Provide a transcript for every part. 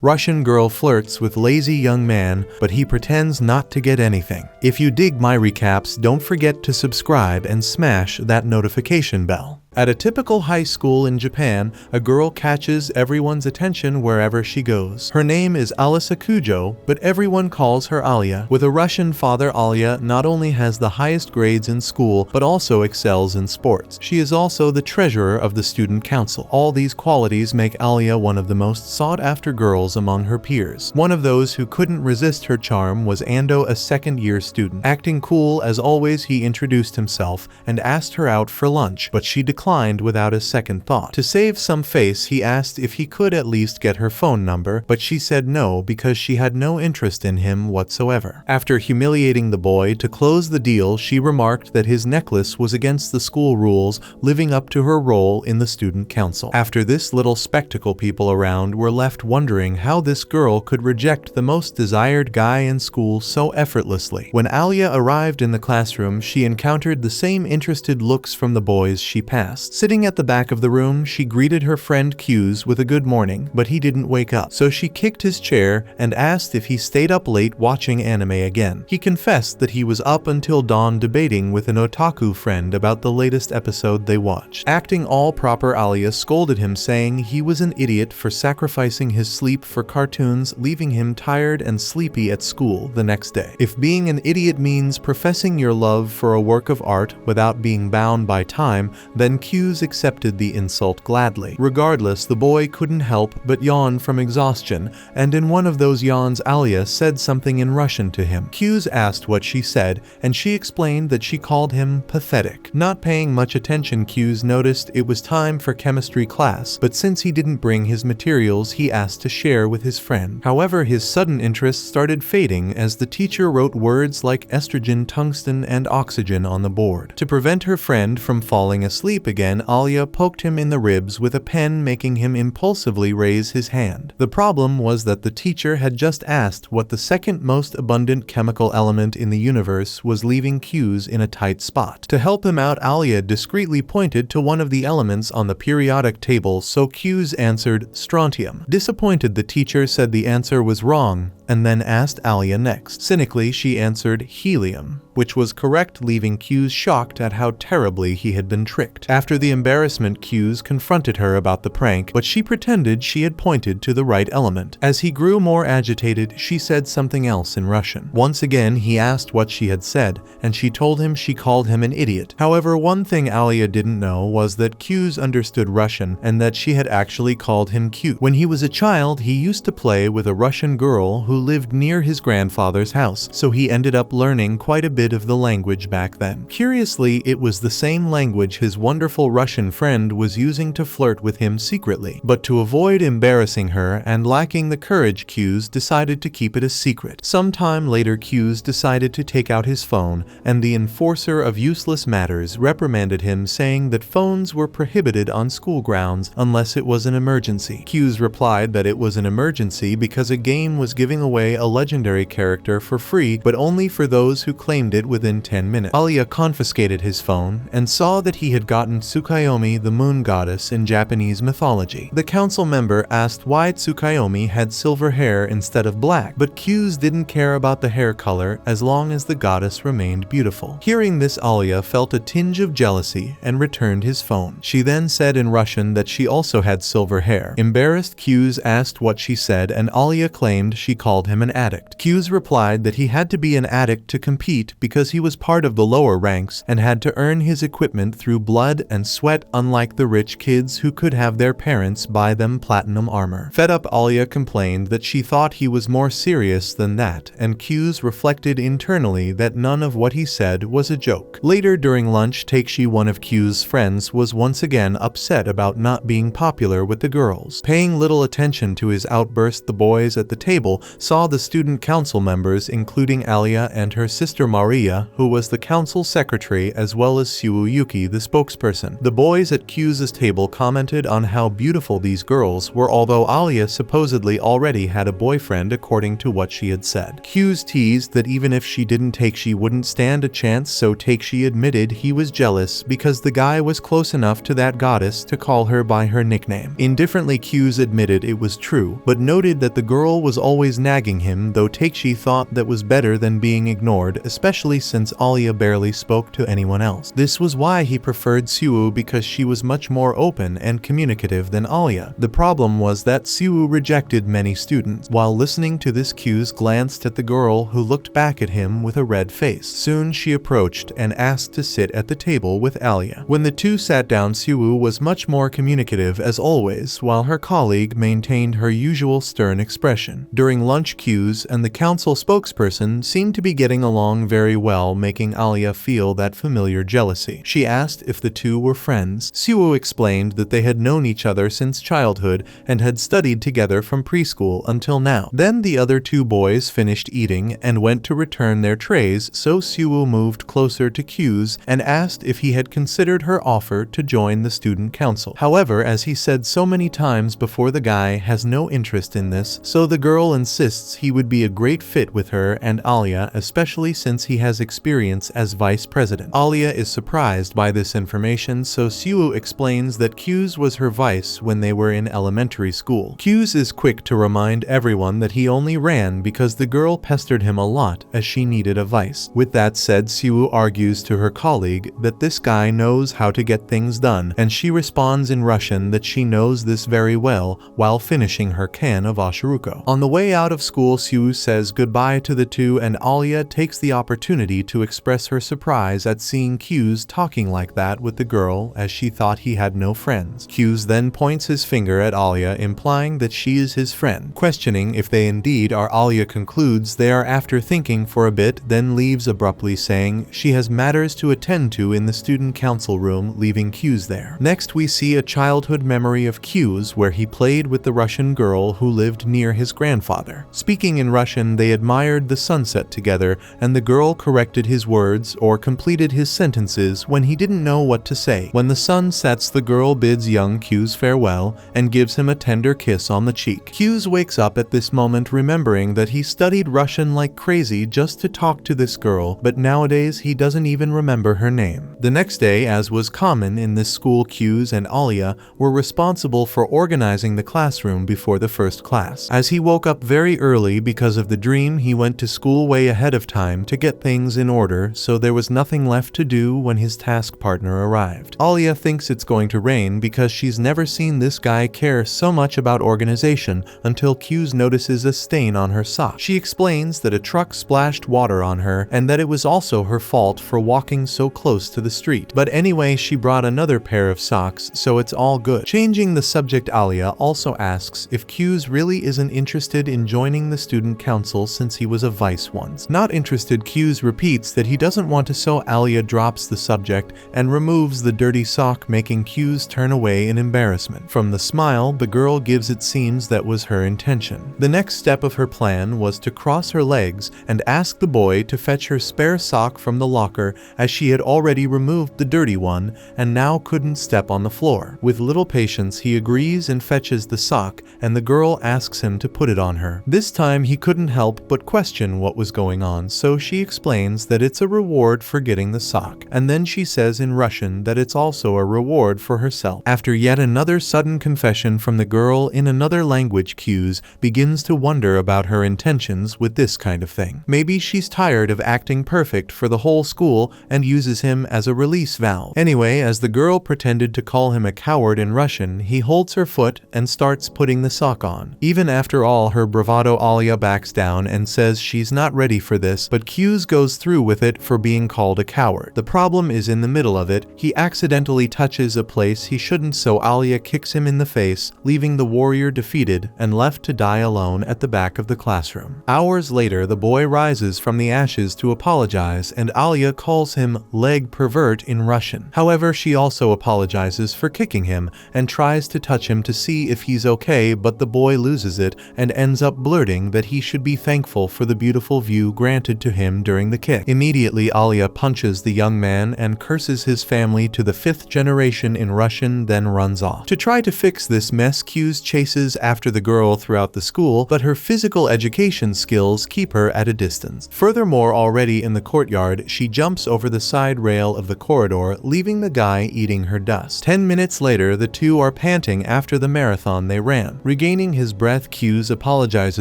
Russian girl flirts with lazy young man, but he pretends not to get anything. If you dig my recaps, don't forget to subscribe and smash that notification bell. At a typical high school in Japan, a girl catches everyone's attention wherever she goes. Her name is Alisa Kujo, but everyone calls her Alya. With a Russian father, Alya not only has the highest grades in school, but also excels in sports. She is also the treasurer of the student council. All these qualities make Alya one of the most sought-after girls among her peers. One of those who couldn't resist her charm was Ando, a second-year student. Acting cool as always, he introduced himself and asked her out for lunch, but she declined without a second thought. To save some face, he asked if he could at least get her phone number, but she said no because she had no interest in him whatsoever. After humiliating the boy, to close the deal, she remarked that his necklace was against the school rules, living up to her role in the student council. After this little spectacle, people around were left wondering how this girl could reject the most desired guy in school so effortlessly. When Alya arrived in the classroom, she encountered the same interested looks from the boys she passed. Sitting at the back of the room, she greeted her friend Q's with a good morning, but he didn't wake up. So she kicked his chair and asked if he stayed up late watching anime again. He confessed that he was up until dawn debating with an otaku friend about the latest episode they watched. Acting all proper, Alya scolded him, saying he was an idiot for sacrificing his sleep for cartoons, leaving him tired and sleepy at school the next day. If being an idiot means professing your love for a work of art without being bound by time, then Q's accepted the insult gladly. Regardless, the boy couldn't help but yawn from exhaustion, and in one of those yawns Alya said something in Russian to him. Q's asked what she said, and she explained that she called him pathetic. Not paying much attention, Q's noticed it was time for chemistry class, but since he didn't bring his materials, he asked to share with his friend. However, his sudden interest started fading as the teacher wrote words like estrogen, tungsten, and oxygen on the board. To prevent her friend from falling asleep again, Alya poked him in the ribs with a pen, making him impulsively raise his hand. The problem was that the teacher had just asked what the second most abundant chemical element in the universe was, leaving Q's in a tight spot. To help him out, Alya discreetly pointed to one of the elements on the periodic table, so Q's answered strontium. Disappointed, the teacher said the answer was wrong, and then asked Alya next. Cynically, she answered helium, which was correct, leaving Q's shocked at how terribly he had been tricked. After the embarrassment, Q's confronted her about the prank, but she pretended she had pointed to the right element. As he grew more agitated, she said something else in Russian. Once again, he asked what she had said, and she told him she called him an idiot. However, one thing Alya didn't know was that Q's understood Russian and that she had actually called him cute. When he was a child, he used to play with a Russian girl who lived near his grandfather's house, so he ended up learning quite a bit of the language back then. Curiously, it was the same language his wonderful Russian friend was using to flirt with him secretly. But to avoid embarrassing her and lacking the courage, Q's decided to keep it a secret. Sometime later, Q's decided to take out his phone, and the enforcer of useless matters reprimanded him, saying that phones were prohibited on school grounds unless it was an emergency. Q's replied that it was an emergency because a game was giving away a legendary character for free, but only for those who claimed it within 10 minutes. Alya confiscated his phone and saw that he had gotten Tsukuyomi, the moon goddess in Japanese mythology. The council member asked why Tsukuyomi had silver hair instead of black, but Q's didn't care about the hair color as long as the goddess remained beautiful. Hearing this, Alya felt a tinge of jealousy and returned his phone. She then said in Russian that she also had silver hair. Embarrassed, Q's asked what she said, and Alya claimed she called him an addict. Q's replied that he had to be an addict to compete because he was part of the lower ranks and had to earn his equipment through blood and sweat, unlike the rich kids who could have their parents buy them platinum armor. Fed up, Alya complained that she thought he was more serious than that, and Q's reflected internally that none of what he said was a joke. Later during lunch, Takeshi, one of Q's friends, was once again upset about not being popular with the girls. Paying little attention to his outburst, the boys at the table saw the student council members including Alya and her sister Maria, who was the council secretary, as well as Yuki, the spokesperson. The boys at Q's table commented on how beautiful these girls were, although Alya supposedly already had a boyfriend according to what she had said. Q's teased that even if she didn't take, she wouldn't stand a chance, so she admitted he was jealous because the guy was close enough to that goddess to call her by her nickname. Indifferently, Q's admitted it was true, but noted that the girl was always nagging him, though Takshi thought that was better than being ignored, especially since Alya barely spoke to anyone else. This was why he preferred Suwoo, because she was much more open and communicative than Alya. The problem was that Suwoo rejected many students. While listening to this, Q's glanced at the girl, who looked back at him with a red face. Soon she approached and asked to sit at the table with Alya. When the two sat down, Suwoo was much more communicative as always, while her colleague maintained her usual stern expression. During lunch, Q's and the council spokesperson seemed to be getting along very well, making Alya feel that familiar jealousy. She asked if the two were friends. Suwoo explained that they had known each other since childhood and had studied together from preschool until now. Then the other two boys finished eating and went to return their trays, so Suwoo moved closer to Q's and asked if he had considered her offer to join the student council. However, as he said so many times before, the guy has no interest in this, so the girl insists he would be a great fit with her and Alya, especially since he has experience as vice president. Alya is surprised by this information, so Suwoo explains that Q's was her vice when they were in elementary school. Q's is quick to remind everyone that he only ran because the girl pestered him a lot as she needed a vice. With that said, Suwoo argues to her colleague that this guy knows how to get things done, and she responds in Russian that she knows this very well while finishing her can of Oshiruko. On the way out of school, Suwoo says goodbye to the two, and Alya takes the opportunity to express her surprise at seeing Q's talking like that with the girl, as she thought he had no friends. Q's then points his finger at Alya, implying that she is his friend. Questioning if they indeed are, Alya concludes they are after thinking for a bit, then leaves abruptly, saying she has matters to attend to in the student council room, leaving Q's there. Next, we see a childhood memory of Q's where he played with the Russian girl who lived near his grandfather. Speaking in Russian, they admired the sunset together, and the girl corrected his words or completed his sentences when he didn't know what to say. When the sun sets, the girl bids young Q's farewell and gives him a tender kiss on the cheek. Q's wakes up at this moment, remembering that he studied Russian like crazy just to talk to this girl, but nowadays he doesn't even remember her name. The next day, as was common in this school, Q's and Alya were responsible for organizing the classroom before the first class. As he woke up very early because of the dream, he went to school way ahead of time to get things in order, so there was nothing left to do when his task partner arrived. Alya thinks it's going to rain because she's never seen this guy care so much about organization until Q's notices a stain on her sock. She explains that a truck splashed water on her and that it was also her fault for walking so close to the street. But anyway, she brought another pair of socks, so it's all good. Changing the subject, Alya also asks if Q's really isn't interested in joining the student council since he was a vice once. Not interested, Q's repeats that he doesn't want to, so Alya drops the subject and removes the dirty sock, making Q's turn away in embarrassment. From the smile the girl gives, it seems that was her intention. The next step of her plan was to cross her legs and ask the boy to fetch her spare sock from the locker, as she had already removed the dirty one and now couldn't step on the floor. With little patience, he agrees and fetches the sock, and the girl asks him to put it on her. This time he couldn't help but question what was going on, so she explains that it's a reward for getting the sock, and then she says in Russian that it's also a reward for herself. After yet another sudden confession from the girl in another language, Q's begins to wonder about her intentions with this kind of thing. Maybe she's tired of acting perfect for the whole school and uses him as a release valve. Anyway, as the girl pretended to call him a coward in Russian, he holds her foot and starts putting the sock on. Even after all her bravado, Alya backs down and says she's not ready for this, but Q's goes through with it for being called a coward. The problem is in the middle of it, he accidentally touches a place he shouldn't, so Alya kicks him in the face, leaving the warrior defeated and left to die alone at the back of the classroom. Hours later, the boy rises from the ashes to apologize, and Alya calls him leg pervert in Russian. However, she also apologizes for kicking him and tries to touch him to see if he's okay, but the boy loses it and ends up blurting that he should be thankful for the beautiful view granted to him during the kick. Immediately, Alya punches the young man and curses his family to the 5th generation in Russian, then runs off. To try to fix this mess, Kyu's chases after the girl throughout the school, but her physical education skills keep her at a distance. Furthermore, already in the courtyard, she jumps over the side rail of the corridor, leaving the guy eating her dust. 10 minutes later, the two are panting after the marathon they ran. Regaining his breath, Kyu's apologizes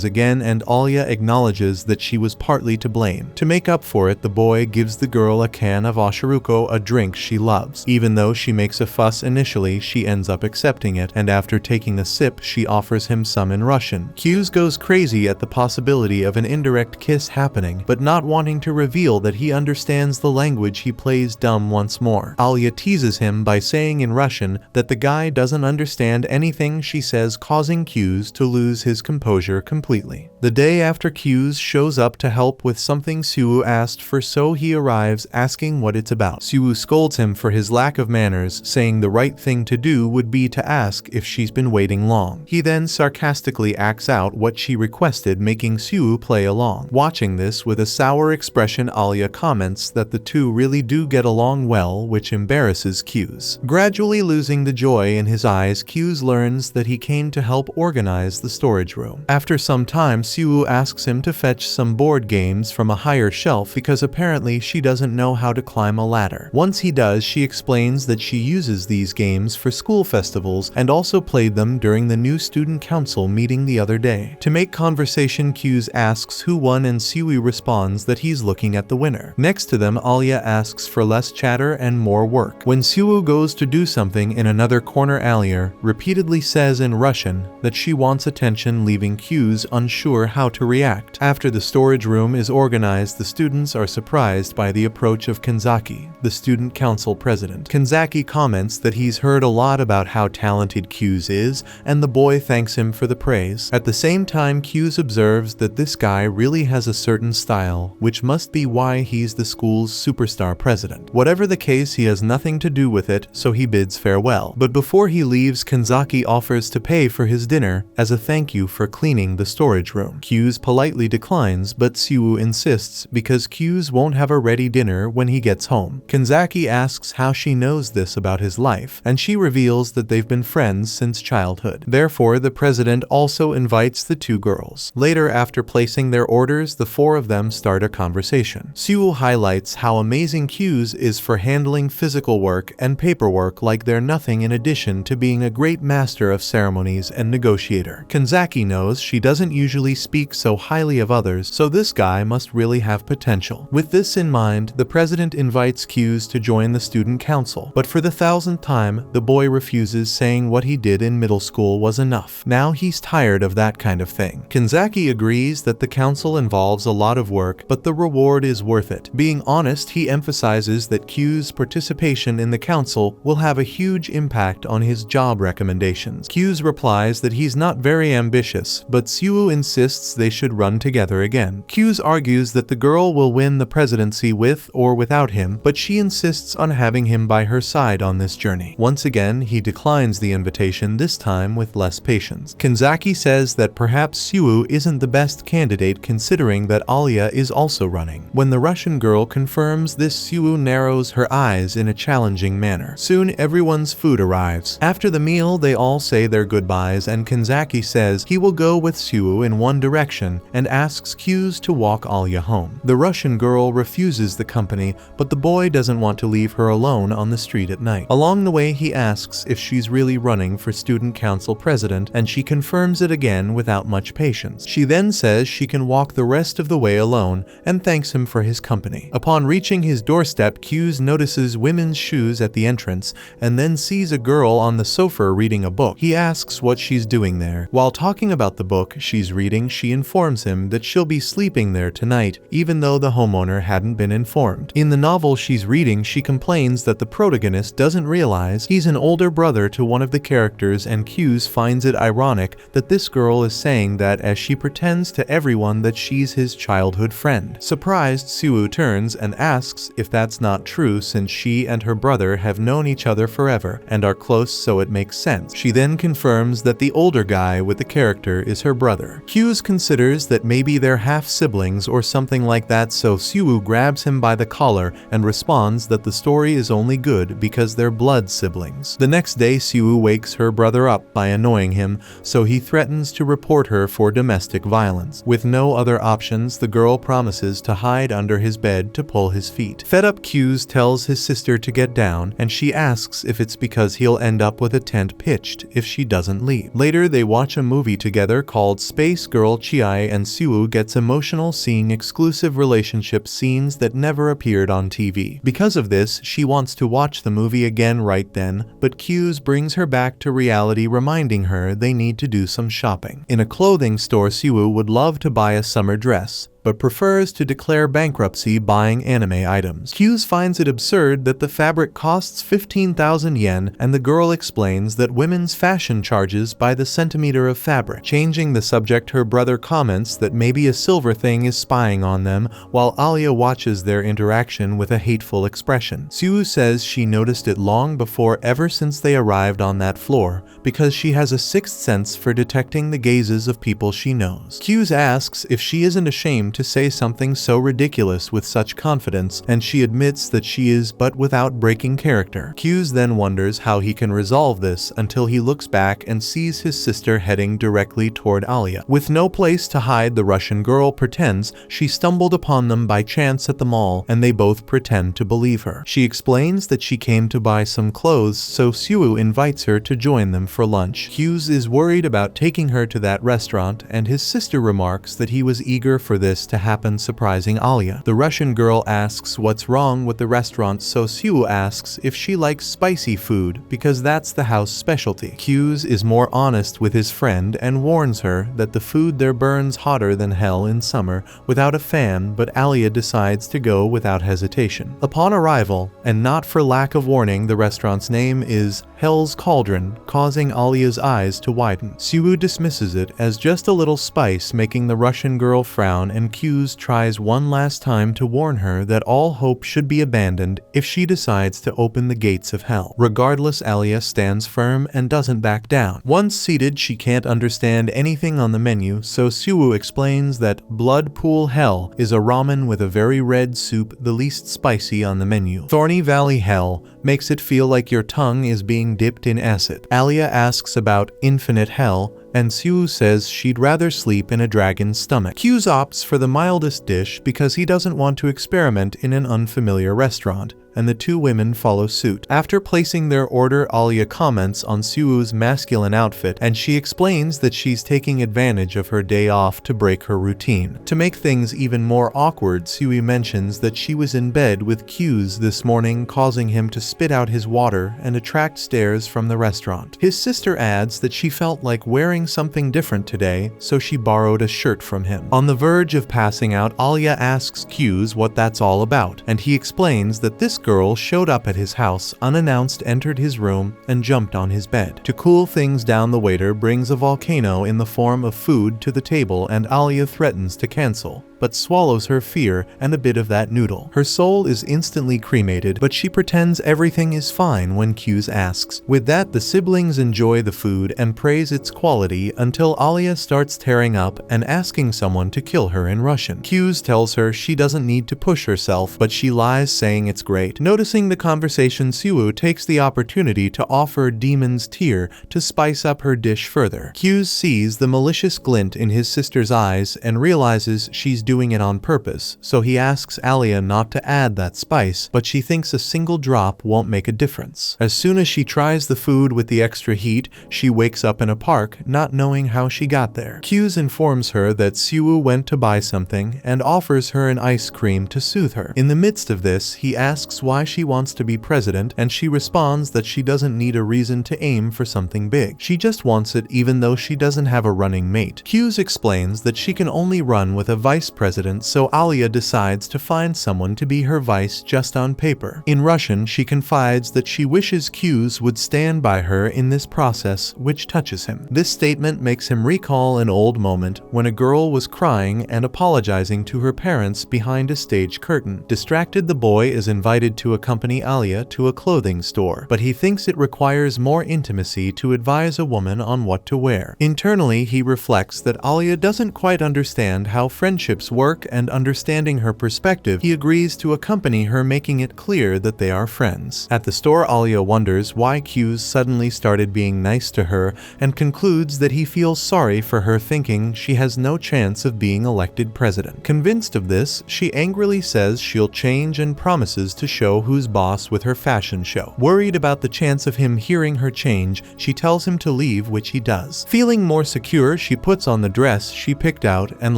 again and Alya acknowledges that she was partly to blame. To make up for it, the boy gives the girl a can of oshiruko, a drink she loves. Even though she makes a fuss initially, she ends up accepting it, and after taking a sip, she offers him some in Russian. Kyu's goes crazy at the possibility of an indirect kiss happening, but not wanting to reveal that he understands the language, he plays dumb once more. Alya teases him by saying in Russian that the guy doesn't understand anything she says, causing Kyu's to lose his composure completely. The day after, Kyu's shows up to help with something Suwoo asked for, so he arrives asking what it's about. Suwoo scolds him for his lack of manners, saying the right thing to do would be to ask if she's been waiting long. He then sarcastically acts out what she requested, making Suwoo play along. Watching this with a sour expression, Alya comments that the two really do get along well, which embarrasses Kyu's. Gradually losing the joy in his eyes, Kyu's learns that he came to help organize the storage room. After some time, Suwoo asks him to fetch some board games from a higher shelf because apparently she doesn't know how to climb a ladder. Once he does, she explains that she uses these games for school festivals and also played them during the new student council meeting the other day. To make conversation, Kyu's asks who won and Suwoo responds that he's looking at the winner. Next to them, Alya asks for less chatter and more work. When Suwoo goes to do something in another corner, Alya repeatedly says in Russian that she wants attention, leaving Kyu's unsure how to react. After the storage room is organized, the students are surprised by the approach of Kanzaki, the student council president. Kanzaki comments that he's heard a lot about how talented Kyu's is, and the boy thanks him for the praise. At the same time, Kyu's observes that this guy really has a certain style, which must be why he's the school's superstar president. Whatever the case, he has nothing to do with it, so he bids farewell. But before he leaves, Kanzaki offers to pay for his dinner as a thank you for cleaning the storage room. Kyu's politely declines, but Suwoo insists because Kyu's won't have a ready dinner when he gets home. Kanzaki asks how she knows this about his life, and she reveals that they've been friends since childhood. Therefore, the president also invites the two girls. Later, after placing their orders, the four of them start a conversation. Suwoo highlights how amazing Kyu's is for handling physical work and paperwork like they're nothing, in addition to being a great master of ceremonies and negotiator. Kanzaki knows she doesn't usually speak so highly of others, so this guy must really have potential. With this in mind, the president invites Kyu's to join the student council, but for the 1000th time, the boy refuses, saying what he did in middle school was enough. Now he's tired of that kind of thing. Kanzaki agrees that the council involves a lot of work, but the reward is worth it. Being honest, he emphasizes that Kyu's participation in the council will have a huge impact on his job recommendations. Kyu's replies that he's not very ambitious, but Suwoo insists they should run together again. Kyu's argues that the girl will win the presidency with or without him, but she insists on having him by her side on this journey. Once again, he declines the invitation, this time with less patience. Kanzaki says that perhaps Suwoo isn't the best candidate considering that Alya is also running. When the Russian girl confirms this, Suwoo narrows her eyes in a challenging manner. Soon, everyone's food arrives. After the meal, they all say their goodbyes, and Kanzaki says he will go with Suwoo in one direction and asks Kyu's to walk Alya home. The Russian girl refuses the company, but the boy doesn't want to leave her alone on the street at night. Along the way, he asks if she's really running for student council president, and she confirms it again without much patience. She then says she can walk the rest of the way alone and thanks him for his company. Upon reaching his doorstep, Kyu's notices women's shoes at the entrance and then sees a girl on the sofa reading a book. He asks what she's doing there. While talking about the book she's reading, she informs him that she'll be sleeping there tonight, even though the homeowner hadn't been informed. In the novel she's reading, she complains that the protagonist doesn't realize he's an older brother to one of the characters, and Kyu's finds it ironic that this girl is saying that as she pretends to everyone that she's his childhood friend. Surprised, Suwoo turns and asks if that's not true, since she and her brother have known each other forever and are close, so it makes sense. She then confirms that the older guy with the character is her brother. brother. Hughes considers that maybe they're half-siblings or something like that, so Siwoo grabs him by the collar and responds that the story is only good because they're blood siblings. The next day, Siwoo wakes her brother up by annoying him, so he threatens to report her for domestic violence. With no other options, the girl promises to hide under his bed to pull his feet. Fed up, Hughes tells his sister to get down, and she asks if it's because he'll end up with a tent pitched if she doesn't leave. Later, they watch a movie together called Space Girl Chiai, and Siwoo gets emotional seeing exclusive relationship scenes that never appeared on TV. Because of this, she wants to watch the movie again right then, but Hughes brings her back to reality, reminding her they need to do some shopping. In a clothing store, Siwoo would love to buy a summer dress, but prefers to declare bankruptcy buying anime items. Hughes finds it absurd that the fabric costs 15,000 yen, and the girl explains that women's fashion charges by the centimeter of fabric. Changing the subject, her brother comments that maybe a silver thing is spying on them, while Alya watches their interaction with a hateful expression. Siwoo says she noticed it long before, ever since they arrived on that floor, because she has a sixth sense for detecting the gazes of people she knows. Hughes asks if she isn't ashamed to say something so ridiculous with such confidence, and she admits that she is, but without breaking character. Hughes then wonders how he can resolve this until he looks back and sees his sister heading directly toward Alya. With no place to hide, the Russian girl pretends she stumbled upon them by chance at the mall, and they both pretend to believe her. She explains that she came to buy some clothes, so Siwoo invites her to join them for lunch. Hughes is worried about taking her to that restaurant, and his sister remarks that he was eager for this to happen, surprising Alya. The Russian girl asks what's wrong with the restaurant, so Siwoo asks if she likes spicy food because that's the house specialty. Hughes is more honest with his friend and warns her that the food there burns hotter than hell in summer without a fan, but Alya decides to go without hesitation. Upon arrival, and not for lack of warning, the restaurant's name is Hell's Cauldron, causing Alya's eyes to widen. Siwoo dismisses it as just a little spice, making the Russian girl frown, and Hughes tries one last time to warn her that all hope should be abandoned if she decides to open the gates of hell. Regardless, Alya stands firm and doesn't back down. Once seated, she can't understand anything on the menu, so Siwoo explains that Blood Pool Hell is a ramen with a very red soup, the least spicy on the menu. Thorny Valley Hell makes it feel like your tongue is being dipped in acid. Alya asks about Infinite Hell, and Siwoo says she'd rather sleep in a dragon's stomach. Hughes opts for the mildest dish because he doesn't want to experiment in an unfamiliar restaurant, and the two women follow suit. After placing their order, Alya comments on Siwoo's masculine outfit, and she explains that she's taking advantage of her day off to break her routine. To make things even more awkward, Siwoo mentions that she was in bed with Hughes this morning, causing him to spit out his water and attract stares from the restaurant. His sister adds that she felt like wearing something different today, so she borrowed a shirt from him. On the verge of passing out, Alya asks Hughes what that's all about, and he explains that this girl showed up at his house unannounced, entered his room, and jumped on his bed. To cool things down, the waiter brings a volcano in the form of food to the table, and Alya threatens to cancel, but swallows her fear and a bit of that noodle. Her soul is instantly cremated, but she pretends everything is fine when Hughes asks. With that, the siblings enjoy the food and praise its quality until Alya starts tearing up and asking someone to kill her in Russian. Hughes tells her she doesn't need to push herself, but she lies, saying it's great. Noticing the conversation, Siwoo takes the opportunity to offer Demon's Tear to spice up her dish further. Hughes sees the malicious glint in his sister's eyes and realizes she's doing it on purpose, so he asks Alya not to add that spice, but she thinks a single drop won't make a difference. As soon as she tries the food with the extra heat, she wakes up in a park, not knowing how she got there. Hughes informs her that Siwoo went to buy something and offers her an ice cream to soothe her. In the midst of this, he asks why she wants to be president, and she responds that she doesn't need a reason to aim for something big. She just wants it even though she doesn't have a running mate. Hughes explains that she can only run with a vice president, so Alya decides to find someone to be her vice just on paper. In Russian, she confides that she wishes Q's would stand by her in this process, which touches him. This statement makes him recall an old moment when a girl was crying and apologizing to her parents behind a stage curtain. Distracted, the boy is invited to accompany Alya to a clothing store, but he thinks it requires more intimacy to advise a woman on what to wear. Internally, he reflects that Alya doesn't quite understand how friendships work, and understanding her perspective, he agrees to accompany her, making it clear that they are friends. At the store, Alya wonders why Q's suddenly started being nice to her and concludes that he feels sorry for her, thinking she has no chance of being elected president. Convinced of this, she angrily says she'll change and promises to show who's boss with her fashion show. Worried about the chance of him hearing her change, she tells him to leave, which he does. Feeling more secure, she puts on the dress she picked out and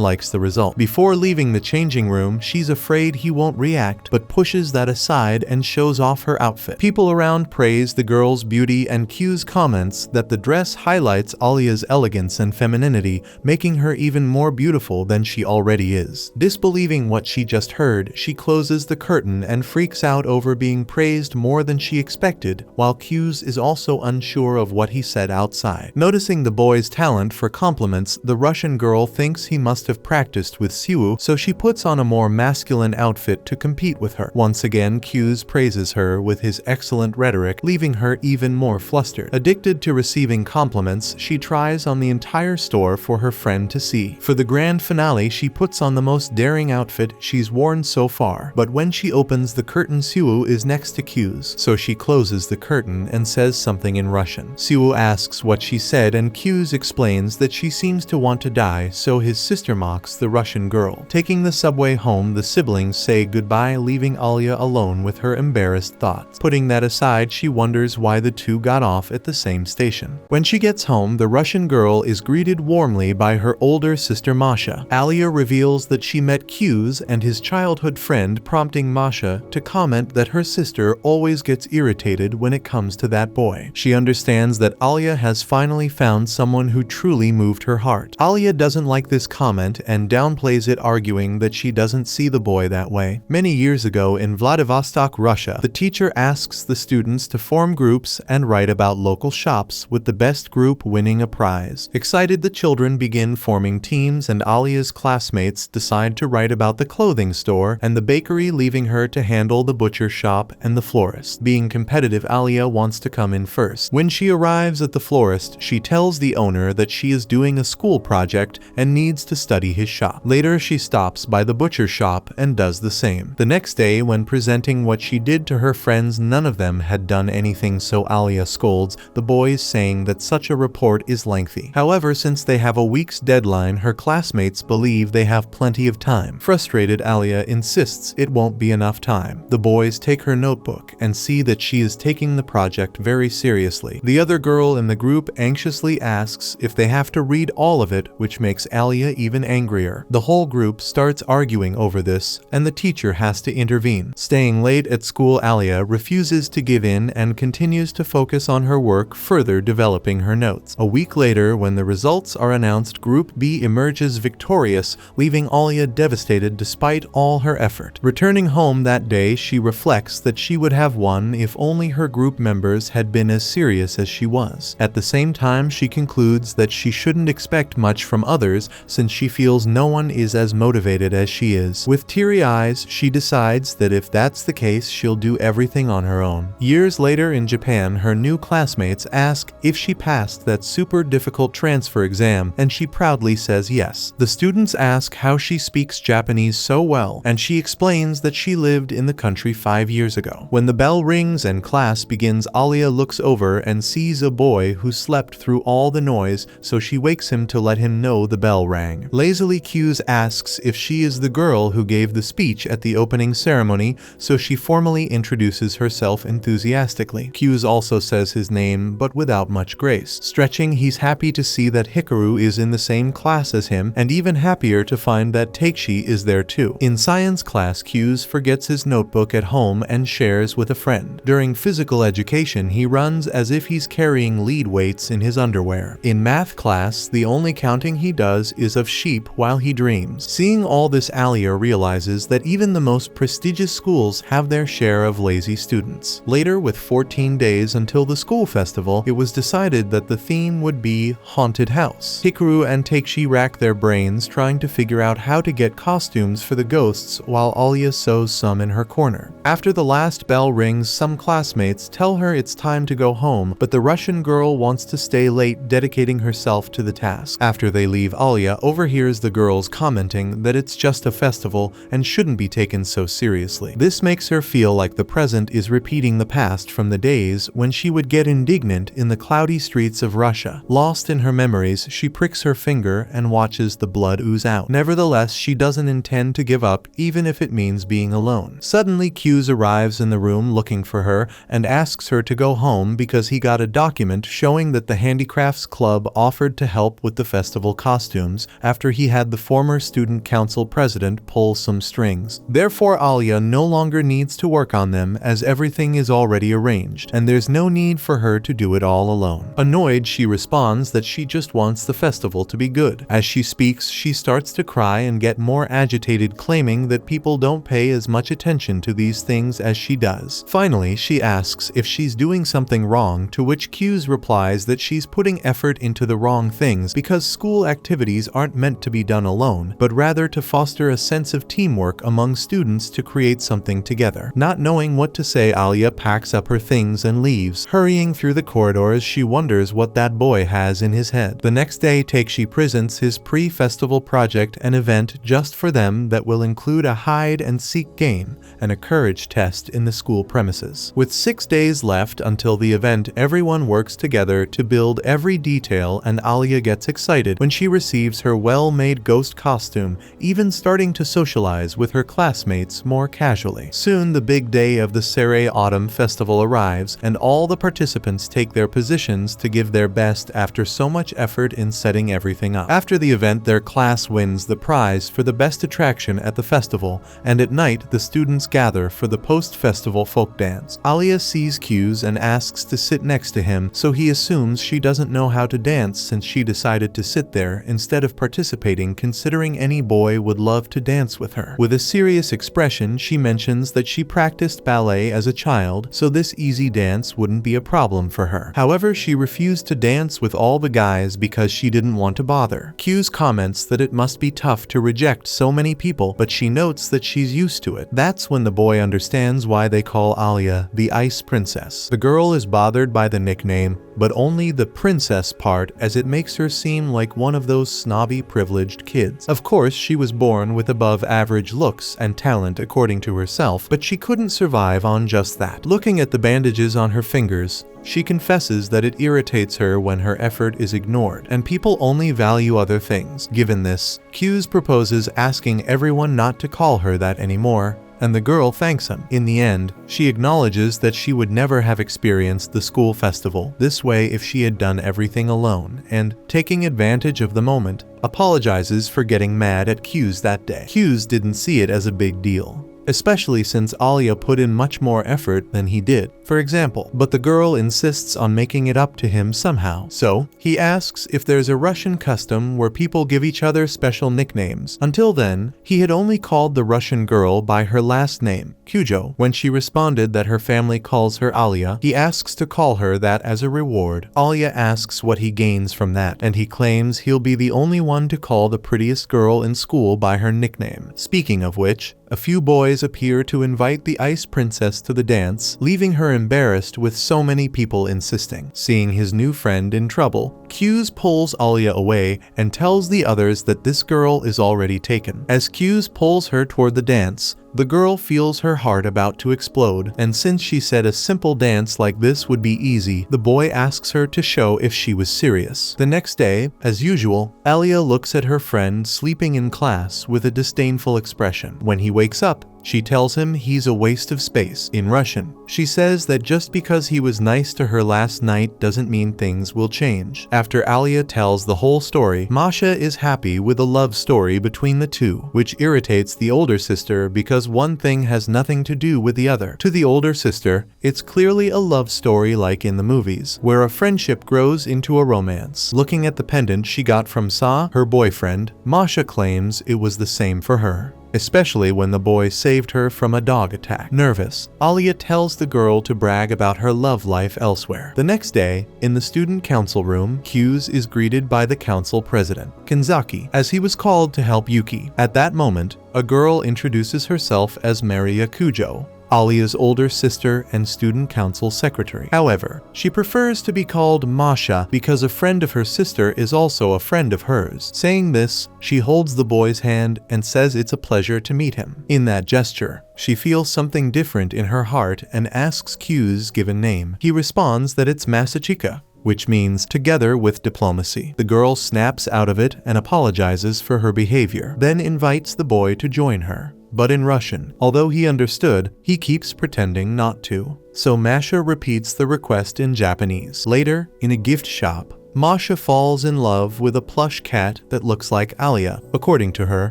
likes the result. Before leaving the changing room, she's afraid he won't react, but pushes that aside and shows off her outfit. People around praise the girl's beauty, and Q's comments that the dress highlights Alya's elegance and femininity, making her even more beautiful than she already is. Disbelieving what she just heard, she closes the curtain and freaks out over being praised more than she expected, while Q's is also unsure of what he said outside. Noticing the boy's talent for compliments, the Russian girl thinks he must have practiced with Siwoo, so she puts on a more masculine outfit to compete with her. Once again, Q's praises her with his excellent rhetoric, leaving her even more flustered. Addicted to receiving compliments, she tries on the entire store for her friend to see. For the grand finale, she puts on the most daring outfit she's worn so far, but when she opens the curtain, Siwoo is next to Q's, so she closes the curtain and says something in Russian. Siwoo asks what she said, and Q's explains that she seems to want to die, so his sister mocks the Russian girl. Taking the subway home, the siblings say goodbye, leaving Alya alone with her embarrassed thoughts. Putting that aside, she wonders why the two got off at the same station. When she gets home, the Russian girl is greeted warmly by her older sister Masha. Alya reveals that she met Q's and his childhood friend, prompting Masha to comment that her sister always gets irritated when it comes to that boy. She understands that Alya has finally found someone who truly moved her heart. Alya doesn't like this comment and downplays it, arguing that she doesn't see the boy that way. Many years ago in Vladivostok, Russia, the teacher asks the students to form groups and write about local shops, with the best group winning a prize. Excited, the children begin forming teams, and Alya's classmates decide to write about the clothing store and the bakery, leaving her to handle the butcher shop and the florist. Being competitive, Alya wants to come in first. When she arrives at the florist, she tells the owner that she is doing a school project and needs to study his shop. Later, she stops by the butcher shop and does the same. The next day, when presenting what she did to her friends, none of them had done anything, so Alya scolds the boys, saying that such a report is lengthy. However, since they have a week's deadline, her classmates believe they have plenty of time. Frustrated, Alya insists it won't be enough time. The boys take her notebook and see that she is taking the project very seriously. The other girl in the group anxiously asks if they have to read all of it, which makes Alya even angrier. The whole group starts arguing over this, and the teacher has to intervene. Staying late at school, Alya refuses to give in and continues to focus on her work, further developing her notes. A week later, when the results are announced, Group B emerges victorious, leaving Alya devastated despite all her effort. Returning home that day, she reflects that she would have won if only her group members had been as serious as she was. At the same time, she concludes that she shouldn't expect much from others, since she feels no one is as motivated as she is. With teary eyes, she decides that if that's the case, she'll do everything on her own. Years later in Japan, her new classmates ask if she passed that super difficult transfer exam, and she proudly says yes. The students ask how she speaks Japanese so well, and she explains that she lived in the country 5 years ago. When the bell rings and class begins, Alya looks over and sees a boy who slept through all the noise, so she wakes him to let him know the bell rang. Lazily, Q's asks if she is the girl who gave the speech at the opening ceremony, so she formally introduces herself enthusiastically. Q's also says his name, but without much grace. Stretching, he's happy to see that Hikaru is in the same class as him, and even happier to find that Takeshi is there too. In science class, Q's forgets his notebook at home and shares with a friend. During physical education, he runs as if he's carrying lead weights in his underwear. In math class, the only counting he does is of sheep while he dreams. costumes. Seeing all this, Alya realizes that even the most prestigious schools have their share of lazy students. Later, with 14 days until the school festival, it was decided that the theme would be Haunted House. Hikaru and Takeshi rack their brains trying to figure out how to get costumes for the ghosts while Alya sews some in her corner. After the last bell rings, some classmates tell her it's time to go home, but the Russian girl wants to stay late, dedicating herself to the task. After they leave, Alya overhears the girls commenting that it's just a festival and shouldn't be taken so seriously. This makes her feel like the present is repeating the past from the days when she would get indignant in the cloudy streets of Russia. Lost in her memories, she pricks her finger and watches the blood ooze out. Nevertheless, she doesn't intend to give up, even if it means being alone. Suddenly, Q's arrives in the room looking for her and asks her to go home because he got a document showing that the Handicrafts Club offered to help with the festival costumes after he had the former student council president pull some strings. Therefore, Alya no longer needs to work on them as everything is already arranged, and there's no need for her to do it all alone. Annoyed, she responds that she just wants the festival to be good. As she speaks, she starts to cry and get more agitated, claiming that people don't pay as much attention to these things as she does. Finally, she asks if she's doing something wrong, to which Q's replies that she's putting effort into the wrong things because school activities aren't meant to be done alone, but rather to foster a sense of teamwork among students to create something together. Not knowing what to say, Alya packs up her things and leaves. Hurrying through the corridors, she wonders what that boy has in his head. The next day, Takeshi presents his pre-festival project, an event just for them that will include a hide-and-seek game and a courage test in the school premises. With 6 days left until the event, everyone works together to build every detail, and Alya gets excited when she receives her well-made ghost costume, even starting to socialize with her classmates more casually. Soon, the big day of the Serai Autumn Festival arrives, and all the participants take their positions to give their best after so much effort in setting everything up. After the event, their class wins the prize for the best attraction at the festival, and at night, the students gather for the post-festival folk dance. Alya sees Q's and asks to sit next to him, so he assumes she doesn't know how to dance since she decided to sit there instead of participating, considering any boy would love to dance with her. With a serious expression, she mentions that she practiced ballet as a child, so this easy dance wouldn't be a problem for her. However, she refused to dance with all the guys because she didn't want to bother. Q's comments that it must be tough to reject so many people, but she notes that she's used to it. That's when the boy understands why they call Alya the Ice Princess. The girl is bothered by the nickname, but only the princess part, as it makes her seem like one of those snobby privileged kids. Of course, she was born with above average looks and talent according to herself, but she couldn't survive on just that. Looking at the bandages on her fingers, she confesses that it irritates her when her effort is ignored, and people only value other things. Given this, Q's proposes asking everyone not to call her that anymore, and the girl thanks him. In the end, she acknowledges that she would never have experienced the school festival this way if she had done everything alone, and, taking advantage of the moment, apologizes for getting mad at Q's that day. Q's didn't see it as a big deal, especially since Alya put in much more effort than he did, for example, but the girl insists on making it up to him somehow. So, he asks if there's a Russian custom where people give each other special nicknames. Until then, he had only called the Russian girl by her last name, Kujo. When she responded that her family calls her Alya, he asks to call her that as a reward. Alya asks what he gains from that, and he claims he'll be the only one to call the prettiest girl in school by her nickname. Speaking of which, a few boys appear to invite the Ice Princess to the dance, leaving her embarrassed with so many people insisting. Seeing his new friend in trouble, Q's pulls Alya away and tells the others that this girl is already taken. As Q's pulls her toward the dance, the girl feels her heart about to explode, and since she said a simple dance like this would be easy, the boy asks her to show if she was serious. The next day, as usual, Alya looks at her friend sleeping in class with a disdainful expression. When he wakes up, She tells him he's a waste of space. In Russian, she says that just because he was nice to her last night doesn't mean things will change. After Alya tells the whole story, Masha is happy with a love story between the two, which irritates the older sister because one thing has nothing to do with the other. To the older sister, it's clearly a love story like in the movies, where a friendship grows into a romance. Looking at the pendant she got from Sa, her boyfriend, Masha claims it was the same for her, especially when the boy saved her from a dog attack. Nervous, Alya tells the girl to brag about her love life elsewhere. The next day, in the student council room, Kyu's is greeted by the council president, Kanzaki, as he was called to help Yuki. At that moment, a girl introduces herself as Alisa Kujo, Alya's older sister and student council secretary. However, she prefers to be called Masha because a friend of her sister is also a friend of hers. Saying this, she holds the boy's hand and says it's a pleasure to meet him. In that gesture, she feels something different in her heart and asks Kyu's given name. He responds that it's Masachika, which means together with diplomacy. The girl snaps out of it and apologizes for her behavior, then invites the boy to join her. But in Russian, although he understood, he keeps pretending not to. So Masha repeats the request in Japanese. Later, in a gift shop, Masha falls in love with a plush cat that looks like Alya. According to her,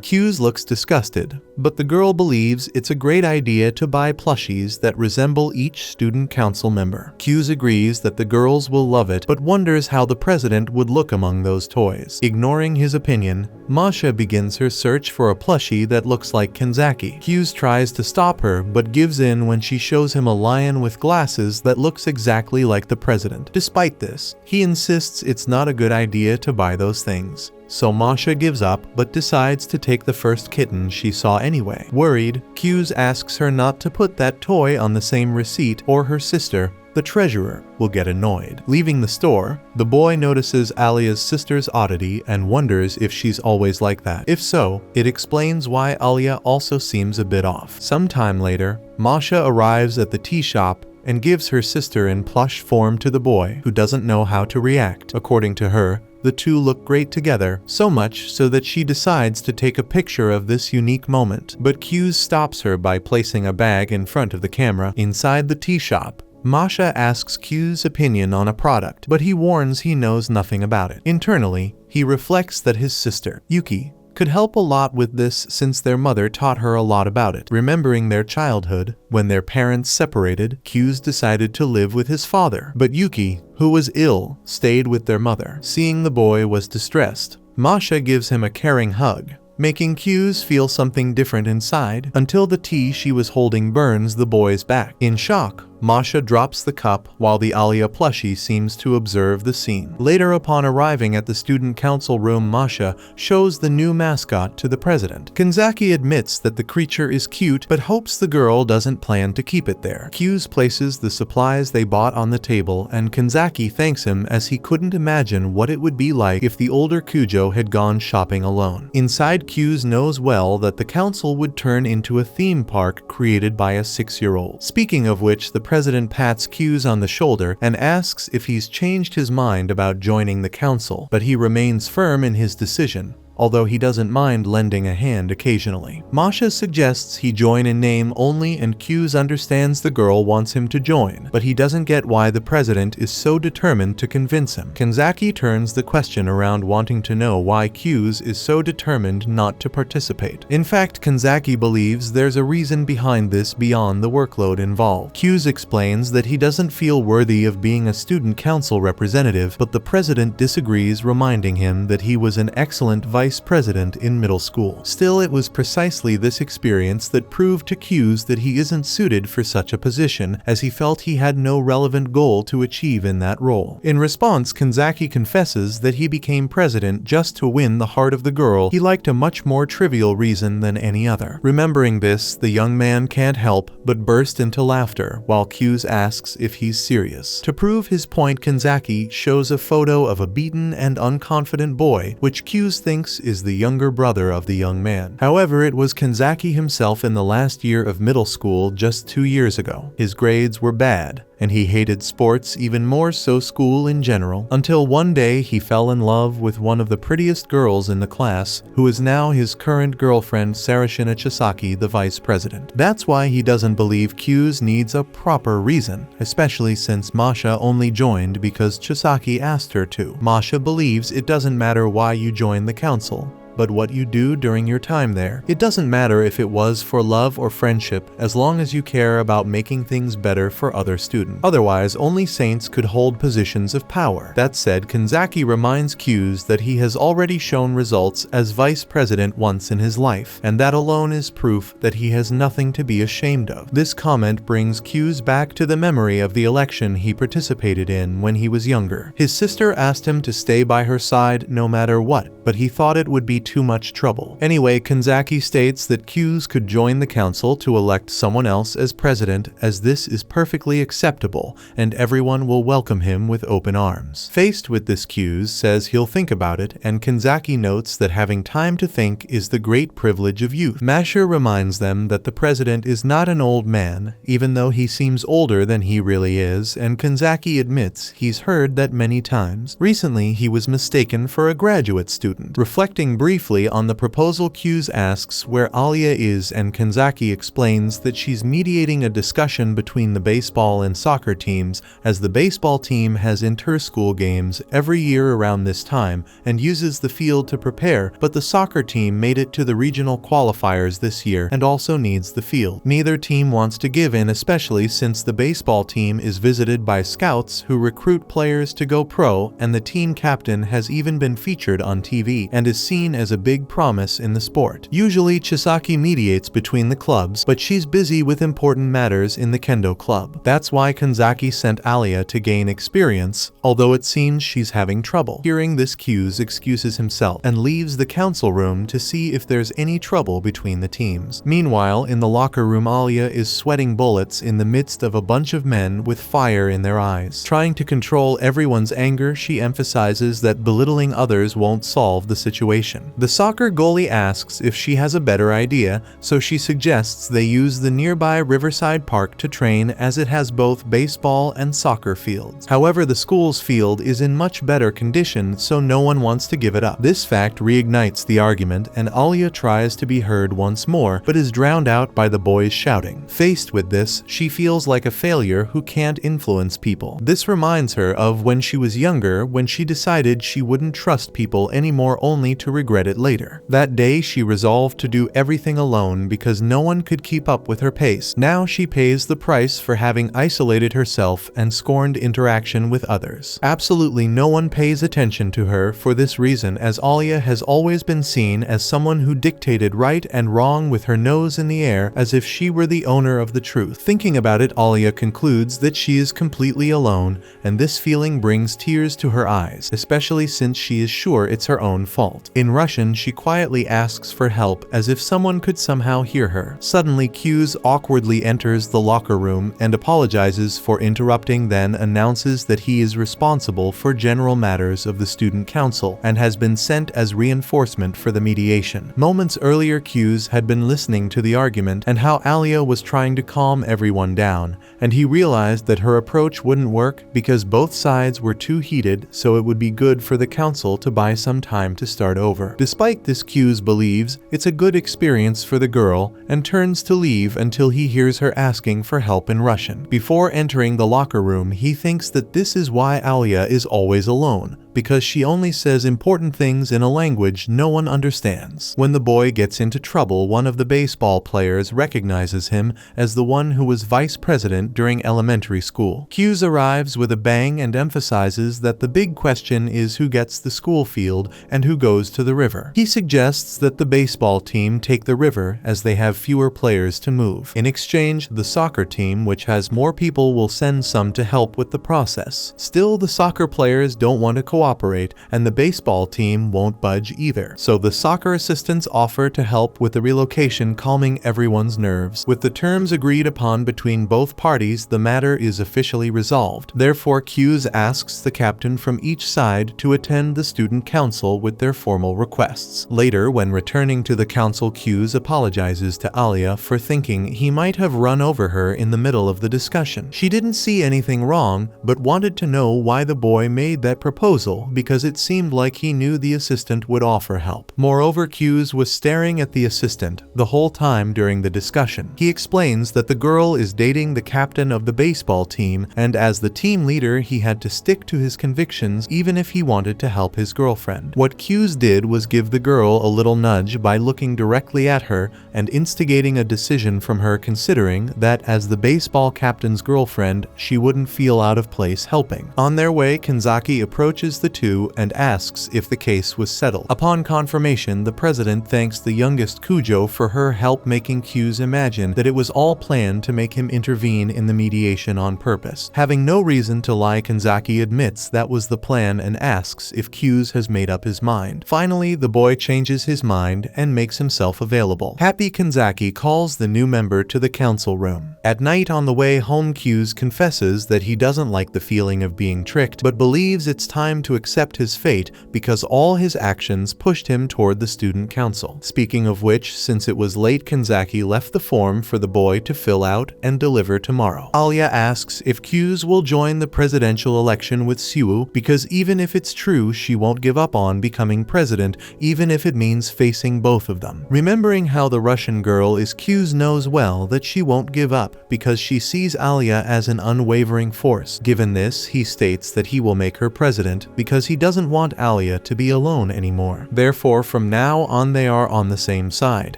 Kyu's looks disgusted, but the girl believes it's a great idea to buy plushies that resemble each student council member. Kyu's agrees that the girls will love it, but wonders how the president would look among those toys. Ignoring his opinion, Masha begins her search for a plushie that looks like Kanzaki. Kyu's tries to stop her, but gives in when she shows him a lion with glasses that looks exactly like the president. Despite this, he insists it's not a good idea to buy those things. So Masha gives up, but decides to take the first kitten she saw anyway. Worried, Kyu's asks her not to put that toy on the same receipt or her sister, the treasurer, will get annoyed. Leaving the store, the boy notices Alya's sister's oddity and wonders if she's always like that. If so, it explains why Alya also seems a bit off. Sometime later, Masha arrives at the tea shop and gives her sister in plush form to the boy, who doesn't know how to react. According to her, the two look great together, so much so that she decides to take a picture of this unique moment. But Kyu's stops her by placing a bag in front of the camera. Inside the tea shop, Masha asks Kyu's opinion on a product, but he warns he knows nothing about it. Internally, he reflects that his sister, Yuki, could help a lot with this since their mother taught her a lot about it. Remembering their childhood, when their parents separated, Kyu's decided to live with his father. But Yuki, who was ill, stayed with their mother. Seeing the boy was distressed, Masha gives him a caring hug, making Kyu's feel something different inside, until the tea she was holding burns the boy's back. In shock, Masha drops the cup while the Alya plushie seems to observe the scene. Later, upon arriving at the student council room, Masha shows the new mascot to the president. Kanzaki admits that the creature is cute but hopes the girl doesn't plan to keep it there. Kyu's places the supplies they bought on the table and Kanzaki thanks him as he couldn't imagine what it would be like if the older Kujo had gone shopping alone. Inside, Kyu's knows well that the council would turn into a theme park created by a 6-year-old. Speaking of which, the president pats Kyu's on the shoulder and asks if he's changed his mind about joining the council, but he remains firm in his decision, although he doesn't mind lending a hand occasionally. Masha suggests he join in name only and Kyu's understands the girl wants him to join, but he doesn't get why the president is so determined to convince him. Kanzaki turns the question around, wanting to know why Kyu's is so determined not to participate. In fact, Kanzaki believes there's a reason behind this beyond the workload involved. Kyu's explains that he doesn't feel worthy of being a student council representative, but the president disagrees, reminding him that he was an excellent vice president in middle school. Still, it was precisely this experience that proved to Kyu's that he isn't suited for such a position, as he felt he had no relevant goal to achieve in that role. In response, Kanzaki confesses that he became president just to win the heart of the girl he liked, a much more trivial reason than any other. Remembering this, the young man can't help but burst into laughter, while Kyu's asks if he's serious. To prove his point, Kanzaki shows a photo of a beaten and unconfident boy, which Kyu's thinks is the younger brother of the young man. However, it was Kanzaki himself in the last year of middle school just 2 years ago. His grades were bad, and he hated sports, even more so school in general, until one day he fell in love with one of the prettiest girls in the class, who is now his current girlfriend Sarashina Chisaki, the vice president. That's why he doesn't believe Q's needs a proper reason, especially since Masha only joined because Chisaki asked her to. Masha believes it doesn't matter why you join the council, but what you do during your time there. It doesn't matter if it was for love or friendship, as long as you care about making things better for other students. Otherwise, only saints could hold positions of power. That said, Kanzaki reminds Q's that he has already shown results as vice president once in his life, and that alone is proof that he has nothing to be ashamed of. This comment brings Q's back to the memory of the election he participated in when he was younger. His sister asked him to stay by her side no matter what, but he thought it would be too much trouble. Anyway, Kanzaki states that Q's could join the council to elect someone else as president, as this is perfectly acceptable and everyone will welcome him with open arms. Faced with this, Q's says he'll think about it, and Kanzaki notes that having time to think is the great privilege of youth. Masha reminds them that the president is not an old man, even though he seems older than he really is, and Kanzaki admits he's heard that many times. Recently, he was mistaken for a graduate student. Reflecting briefly on the proposal, Q's asks where Alya is, and Kanzaki explains that she's mediating a discussion between the baseball and soccer teams, as the baseball team has inter-school games every year around this time and uses the field to prepare, but the soccer team made it to the regional qualifiers this year and also needs the field. Neither team wants to give in, especially since the baseball team is visited by scouts who recruit players to go pro, and the team captain has even been featured on TV and is seen as a big promise in the sport. Usually Chisaki mediates between the clubs, but she's busy with important matters in the kendo club. That's why Kanzaki sent Alya to gain experience, although it seems she's having trouble. Hearing this, Q's excuses himself and leaves the council room to see if there's any trouble between the teams. Meanwhile, in the locker room, Alya is sweating bullets in the midst of a bunch of men with fire in their eyes. Trying to control everyone's anger, she emphasizes that belittling others won't solve the situation. The soccer goalie asks if she has a better idea, so she suggests they use the nearby Riverside Park to train, as it has both baseball and soccer fields. However, the school's field is in much better condition, so no one wants to give it up. This fact reignites the argument, and Alya tries to be heard once more, but is drowned out by the boys shouting. Faced with this, she feels like a failure who can't influence people. This reminds her of when she was younger, when she decided she wouldn't trust people anymore, only to regret it later. That day, she resolved to do everything alone because no one could keep up with her pace. Now she pays the price for having isolated herself and scorned interaction with others. Absolutely no one pays attention to her for this reason, as Alya has always been seen as someone who dictated right and wrong with her nose in the air, as if she were the owner of the truth. Thinking about it, Alya concludes that she is completely alone, and this feeling brings tears to her eyes, especially since she is sure it's her own fault. In Russian, she quietly asks for help, as if someone could somehow hear her. Suddenly, Q's awkwardly enters the locker room and apologizes for interrupting, then announces that he is responsible for general matters of the student council and has been sent as reinforcement for the mediation. Moments earlier, Q's had been listening to the argument and how Alya was trying to calm everyone down, and he realized that her approach wouldn't work because both sides were too heated, so it would be good for the council to buy some time to start over. Despite this, Q's believes it's a good experience for the girl and turns to leave until he hears her asking for help in Russian. Before entering the locker room, he thinks that this is why Alya is always alone, because she only says important things in a language no one understands. When the boy gets into trouble, one of the baseball players recognizes him as the one who was vice president during elementary school. Q's arrives with a bang and emphasizes that the big question is who gets the school field and who goes to the river. He suggests that the baseball team take the river as they have fewer players to move. In exchange, the soccer team, which has more people, will send some to help with the process. Still, the soccer players don't want to cooperate cooperate, and the baseball team won't budge either. So the soccer assistants offer to help with the relocation, calming everyone's nerves. With the terms agreed upon between both parties, the matter is officially resolved. Therefore, Kyu's asks the captain from each side to attend the student council with their formal requests. Later, when returning to the council, Kyu's apologizes to Alya for thinking he might have run over her in the middle of the discussion. She didn't see anything wrong, but wanted to know why the boy made that proposal because it seemed like he knew the assistant would offer help. Moreover, Kyu's was staring at the assistant the whole time during the discussion. He explains that the girl is dating the captain of the baseball team, and as the team leader he had to stick to his convictions even if he wanted to help his girlfriend. What Kyu's did was give the girl a little nudge by looking directly at her and instigating a decision from her, considering that as the baseball captain's girlfriend she wouldn't feel out of place helping. On their way, Kanzaki approaches the two and asks if the case was settled. Upon confirmation, the president thanks the youngest Kujo for her help, making Kyu's imagine that it was all planned to make him intervene in the mediation on purpose. Having no reason to lie, Kanzaki admits that was the plan and asks if Kyu's has made up his mind. Finally, the boy changes his mind and makes himself available. Happy, Kanzaki calls the new member to the council room. At night on the way home, Kyu's confesses that he doesn't like the feeling of being tricked, but believes it's time to accept his fate because all his actions pushed him toward the student council. Speaking of which, since it was late, Kanzaki left the form for the boy to fill out and deliver tomorrow. Alya asks if Kyu's will join the presidential election with Siwoo because even if it's true, she won't give up on becoming president, even if it means facing both of them. Remembering how the Russian girl is, Kyu's knows well that she won't give up because she sees Alya as an unwavering force. Given this, he states that he will make her president because he doesn't want Alya to be alone anymore. Therefore, from now on they are on the same side.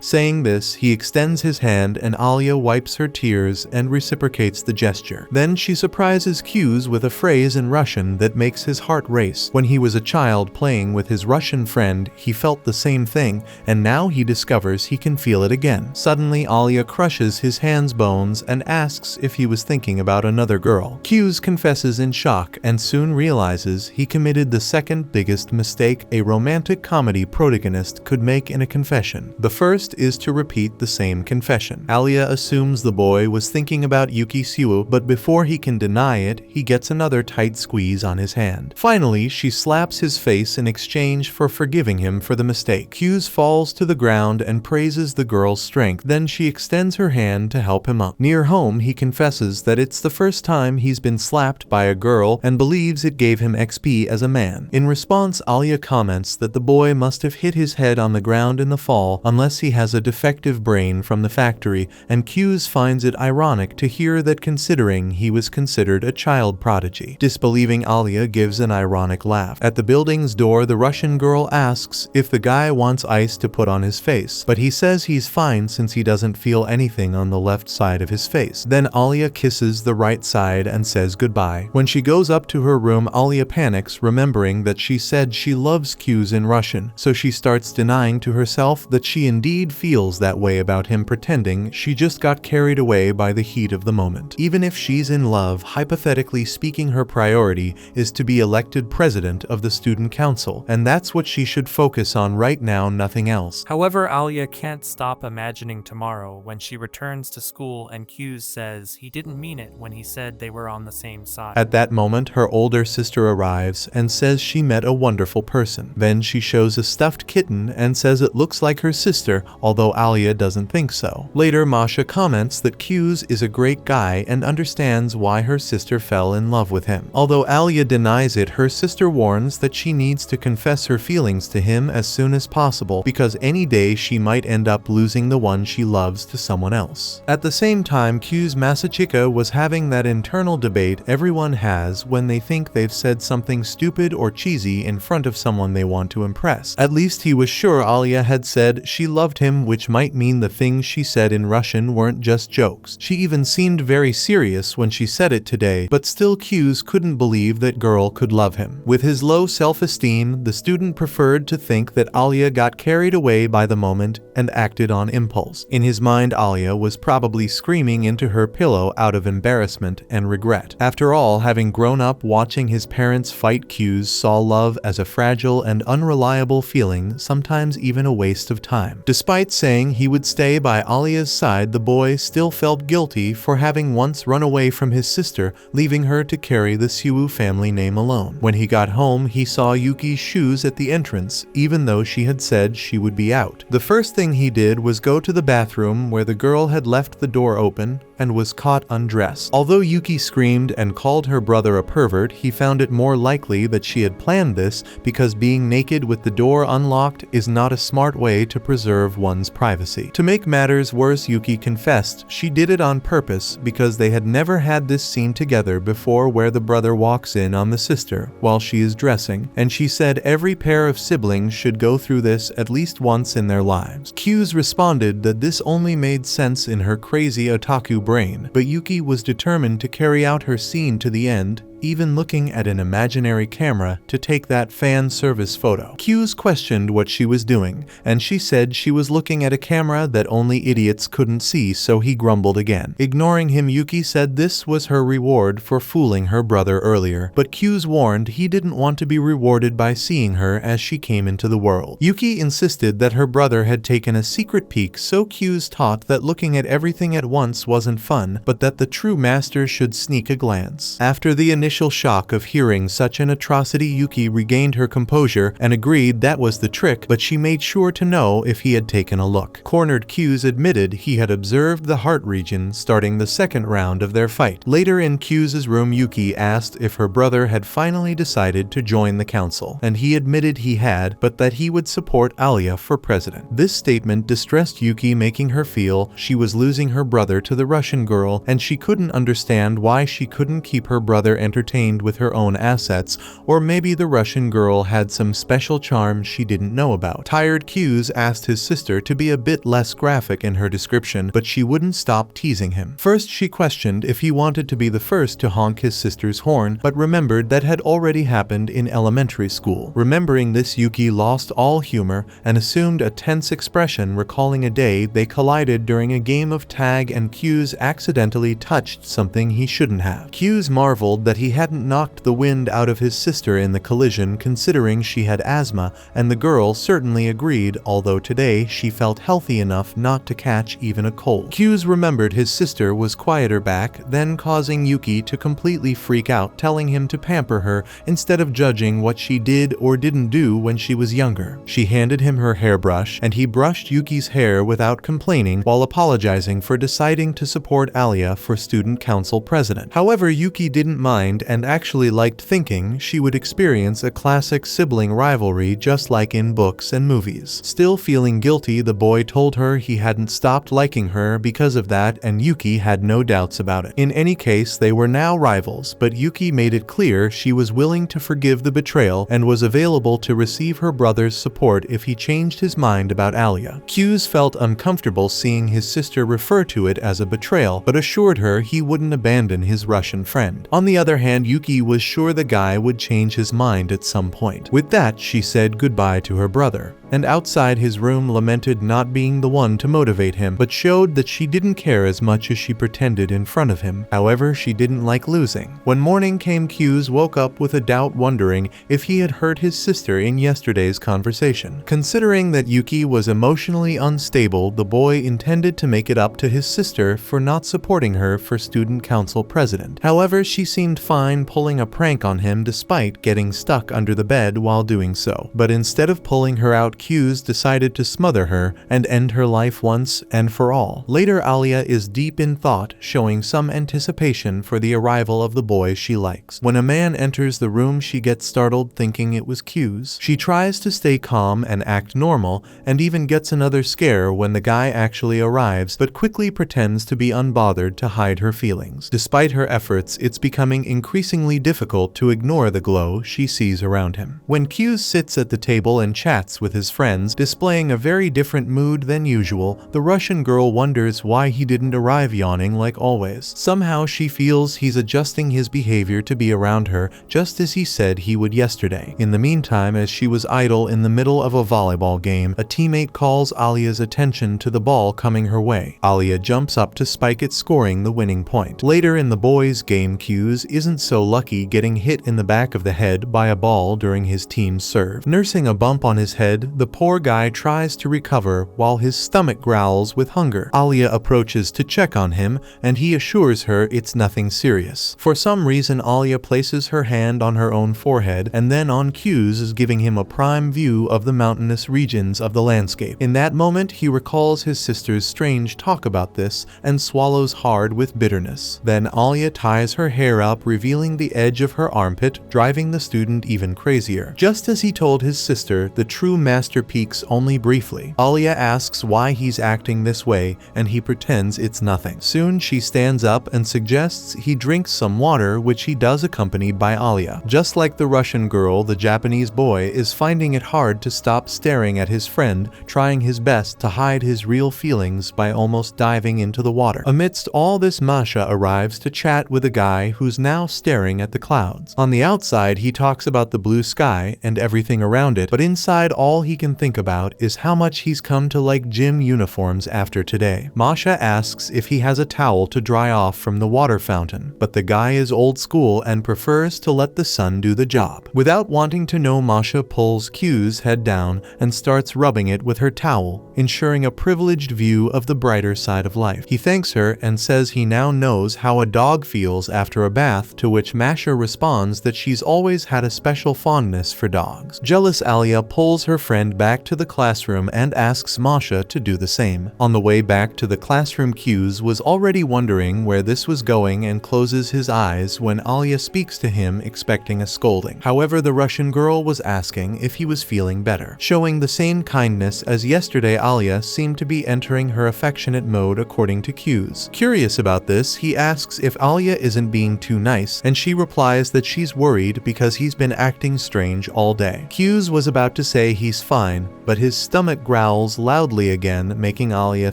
Saying this, he extends his hand and Alya wipes her tears and reciprocates the gesture. Then she surprises Kyu's with a phrase in Russian that makes his heart race. When he was a child playing with his Russian friend, he felt the same thing, and now he discovers he can feel it again. Suddenly, Alya crushes his hand's bones and asks if he was thinking about another girl. Kyu's confesses in shock and soon realizes he committed the second biggest mistake a romantic comedy protagonist could make in a confession. The first is to repeat the same confession. Alya assumes the boy was thinking about Yuki Siwoo, but before he can deny it, he gets another tight squeeze on his hand. Finally, she slaps his face in exchange for forgiving him for the mistake. Kyu's falls to the ground and praises the girl's strength. Then she extends her hand to help him up. Near home, he confesses that it's the first time he's been slapped by a girl and believes it gave him XP as a man. In response, Alya comments that the boy must have hit his head on the ground in the fall unless he has a defective brain from the factory, and Kyu's finds it ironic to hear that considering he was considered a child prodigy. Disbelieving, Alya gives an ironic laugh. At the building's door, the Russian girl asks if the guy wants ice to put on his face, but he says he's fine since he doesn't feel anything on the left side of his face. Then Alya kisses the right side and says goodbye. When she goes up to her room, Alya panics, remembering that she said she loves Kyu's in Russian, so she starts denying to herself that she indeed feels that way about him, pretending she just got carried away by the heat of the moment. Even if she's in love, hypothetically speaking, her priority is to be elected president of the student council, and that's what she should focus on right now, nothing else. However, Alya can't stop imagining tomorrow when she returns to school and Kyu's says he didn't mean it when he said they were on the same side. At that moment, her older sister arrives and says she met a wonderful person. Then she shows a stuffed kitten and says it looks like her sister, although Alya doesn't think so. Later, Masha comments that Kyu's is a great guy and understands why her sister fell in love with him. Although Alya denies it, her sister warns that she needs to confess her feelings to him as soon as possible because any day she might end up losing the one she loves to someone else. At the same time, Kyu's Masachika was having that internal debate everyone has when they think they've said something stupid or cheesy in front of someone they want to impress. At least he was sure Alya had said she loved him, which might mean the things she said in Russian weren't just jokes. She even seemed very serious when she said it today, but still Kyu's couldn't believe that girl could love him. With his low self-esteem, the student preferred to think that Alya got carried away by the moment and acted on impulse. In his mind, Alya was probably screaming into her pillow out of embarrassment and regret. After all, having grown up watching his parents fight, Kyu's saw love as a fragile and unreliable feeling, sometimes even a waste of time. Despite saying he would stay by Alya's side, the boy still felt guilty for having once run away from his sister, leaving her to carry the Suwoo family name alone. When he got home, he saw Yuki's shoes at the entrance, even though she had said she would be out. The first thing he did was go to the bathroom where the girl had left the door open and was caught undressed. Although Yuki screamed and called her brother a pervert, he found it more likely that she had planned this because being naked with the door unlocked is not a smart way to preserve one's privacy. To make matters worse, Yuki confessed she did it on purpose because they had never had this scene together before where the brother walks in on the sister while she is dressing, and she said every pair of siblings should go through this at least once in their lives. Kyu's responded that this only made sense in her crazy otaku brain, but Yuki was determined to carry out her scene to the end, even looking at an imaginary camera to take that fan service photo. Kyu's questioned what she was doing, and she said she was looking at a camera that only idiots couldn't see, so he grumbled again. Ignoring him, Yuki said this was her reward for fooling her brother earlier, but Kyu's warned he didn't want to be rewarded by seeing her as she came into the world. Yuki insisted that her brother had taken a secret peek, so Kyu's taught that looking at everything at once wasn't fun, but that the true master should sneak a glance. After the initial shock of hearing such an atrocity, Yuki regained her composure and agreed that was the trick, but she made sure to know if he had taken a look. Cornered, Kyu's admitted he had observed the heart region starting the second round of their fight. Later in Kyu's room, Yuki asked if her brother had finally decided to join the council, and he admitted he had, but that he would support Alya for president. This statement distressed Yuki, making her feel she was losing her brother to the Russian girl, and she couldn't understand why she couldn't keep her brother entertained with her own assets, or maybe the Russian girl had some special charm she didn't know about. Tired, Kyu's asked his sister to be a bit less graphic in her description, but she wouldn't stop teasing him. First, she questioned if he wanted to be the first to honk his sister's horn, but remembered that had already happened in elementary school. Remembering this, Yuki lost all humor and assumed a tense expression, recalling a day they collided during a game of tag and Kyu's accidentally touched something he shouldn't have. Kyu's marveled that he hadn't knocked the wind out of his sister in the collision, considering she had asthma, and the girl certainly agreed, although today she felt healthy enough not to catch even a cold. Kyu's remembered his sister was quieter back then, causing Yuki to completely freak out, telling him to pamper her instead of judging what she did or didn't do when she was younger. She handed him her hairbrush, and he brushed Yuki's hair without complaining while apologizing for deciding to support Alya for student council president. However, Yuki didn't mind and actually liked thinking she would experience a classic sibling rivalry just like in books and movies. Still feeling guilty, the boy told her he hadn't stopped liking her because of that, and Yuki had no doubts about it. In any case, they were now rivals, but Yuki made it clear she was willing to forgive the betrayal and was available to receive her brother's support if he changed his mind about Alya. Kyu's felt uncomfortable seeing his sister refer to it as a betrayal, but assured her he wouldn't abandon his Russian friend. On the other hand, Yuki was sure the guy would change his mind at some point. With that, she said goodbye to her brother, and outside his room lamented not being the one to motivate him, but showed that she didn't care as much as she pretended in front of him. However, she didn't like losing. When morning came, Kyu's woke up with a doubt, wondering if he had hurt his sister in yesterday's conversation. Considering that Yuki was emotionally unstable, the boy intended to make it up to his sister for not supporting her for student council president. However, she seemed fine pulling a prank on him despite getting stuck under the bed while doing so. But instead of pulling her out, Kyu's decided to smother her and end her life once and for all. Later, Alya is deep in thought, showing some anticipation for the arrival of the boy she likes. When a man enters the room, she gets startled thinking it was Kyu's. She tries to stay calm and act normal, and even gets another scare when the guy actually arrives, but quickly pretends to be unbothered to hide her feelings. Despite her efforts, it's becoming increasingly difficult to ignore the glow she sees around him. When Kyu's sits at the table and chats with his his friends, displaying a very different mood than usual. The Russian girl wonders why he didn't arrive yawning like always. Somehow she feels he's adjusting his behavior to be around her, just as he said he would yesterday. In the meantime, as she was idle in the middle of a volleyball game, a teammate calls Alya's attention to the ball coming her way. Alya jumps up to spike it, scoring the winning point. Later in the boys' game, Q's isn't so lucky, getting hit in the back of the head by a ball during his team's serve. Nursing a bump on his head, the poor guy tries to recover while his stomach growls with hunger. Alya approaches to check on him, and he assures her it's nothing serious. For some reason, Alya places her hand on her own forehead and then on Q's, giving him a prime view of the mountainous regions of the landscape. In that moment, he recalls his sister's strange talk about this and swallows hard with bitterness. Then Alya ties her hair up, revealing the edge of her armpit, driving the student even crazier. Just as he told his sister, the true master peaks only briefly. Alya asks why he's acting this way, and he pretends it's nothing. Soon she stands up and suggests he drinks some water, which he does, accompanied by Alya. Just like the Russian girl, the Japanese boy is finding it hard to stop staring at his friend, trying his best to hide his real feelings by almost diving into the water. Amidst all this, Masha arrives to chat with a guy who's now staring at the clouds. On the outside, he talks about the blue sky and everything around it, but inside all he can think about is how much he's come to like gym uniforms after today. Masha asks if he has a towel to dry off from the water fountain, but the guy is old school and prefers to let the sun do the job. Without wanting to know, Masha pulls Q's head down and starts rubbing it with her towel, ensuring a privileged view of the brighter side of life. He thanks her and says he now knows how a dog feels after a bath, to which Masha responds that she's always had a special fondness for dogs. Jealous Alya pulls her friend back to the classroom and asks Masha to do the same. On the way back to the classroom, Q's was already wondering where this was going and closes his eyes when Alya speaks to him, expecting a scolding. However, the Russian girl was asking if he was feeling better. Showing the same kindness as yesterday, Alya seemed to be entering her affectionate mode according to Q's. Curious about this, he asks if Alya isn't being too nice, and she replies that she's worried because he's been acting strange all day. Q's was about to say he's fine, but his stomach growls loudly again, making Alya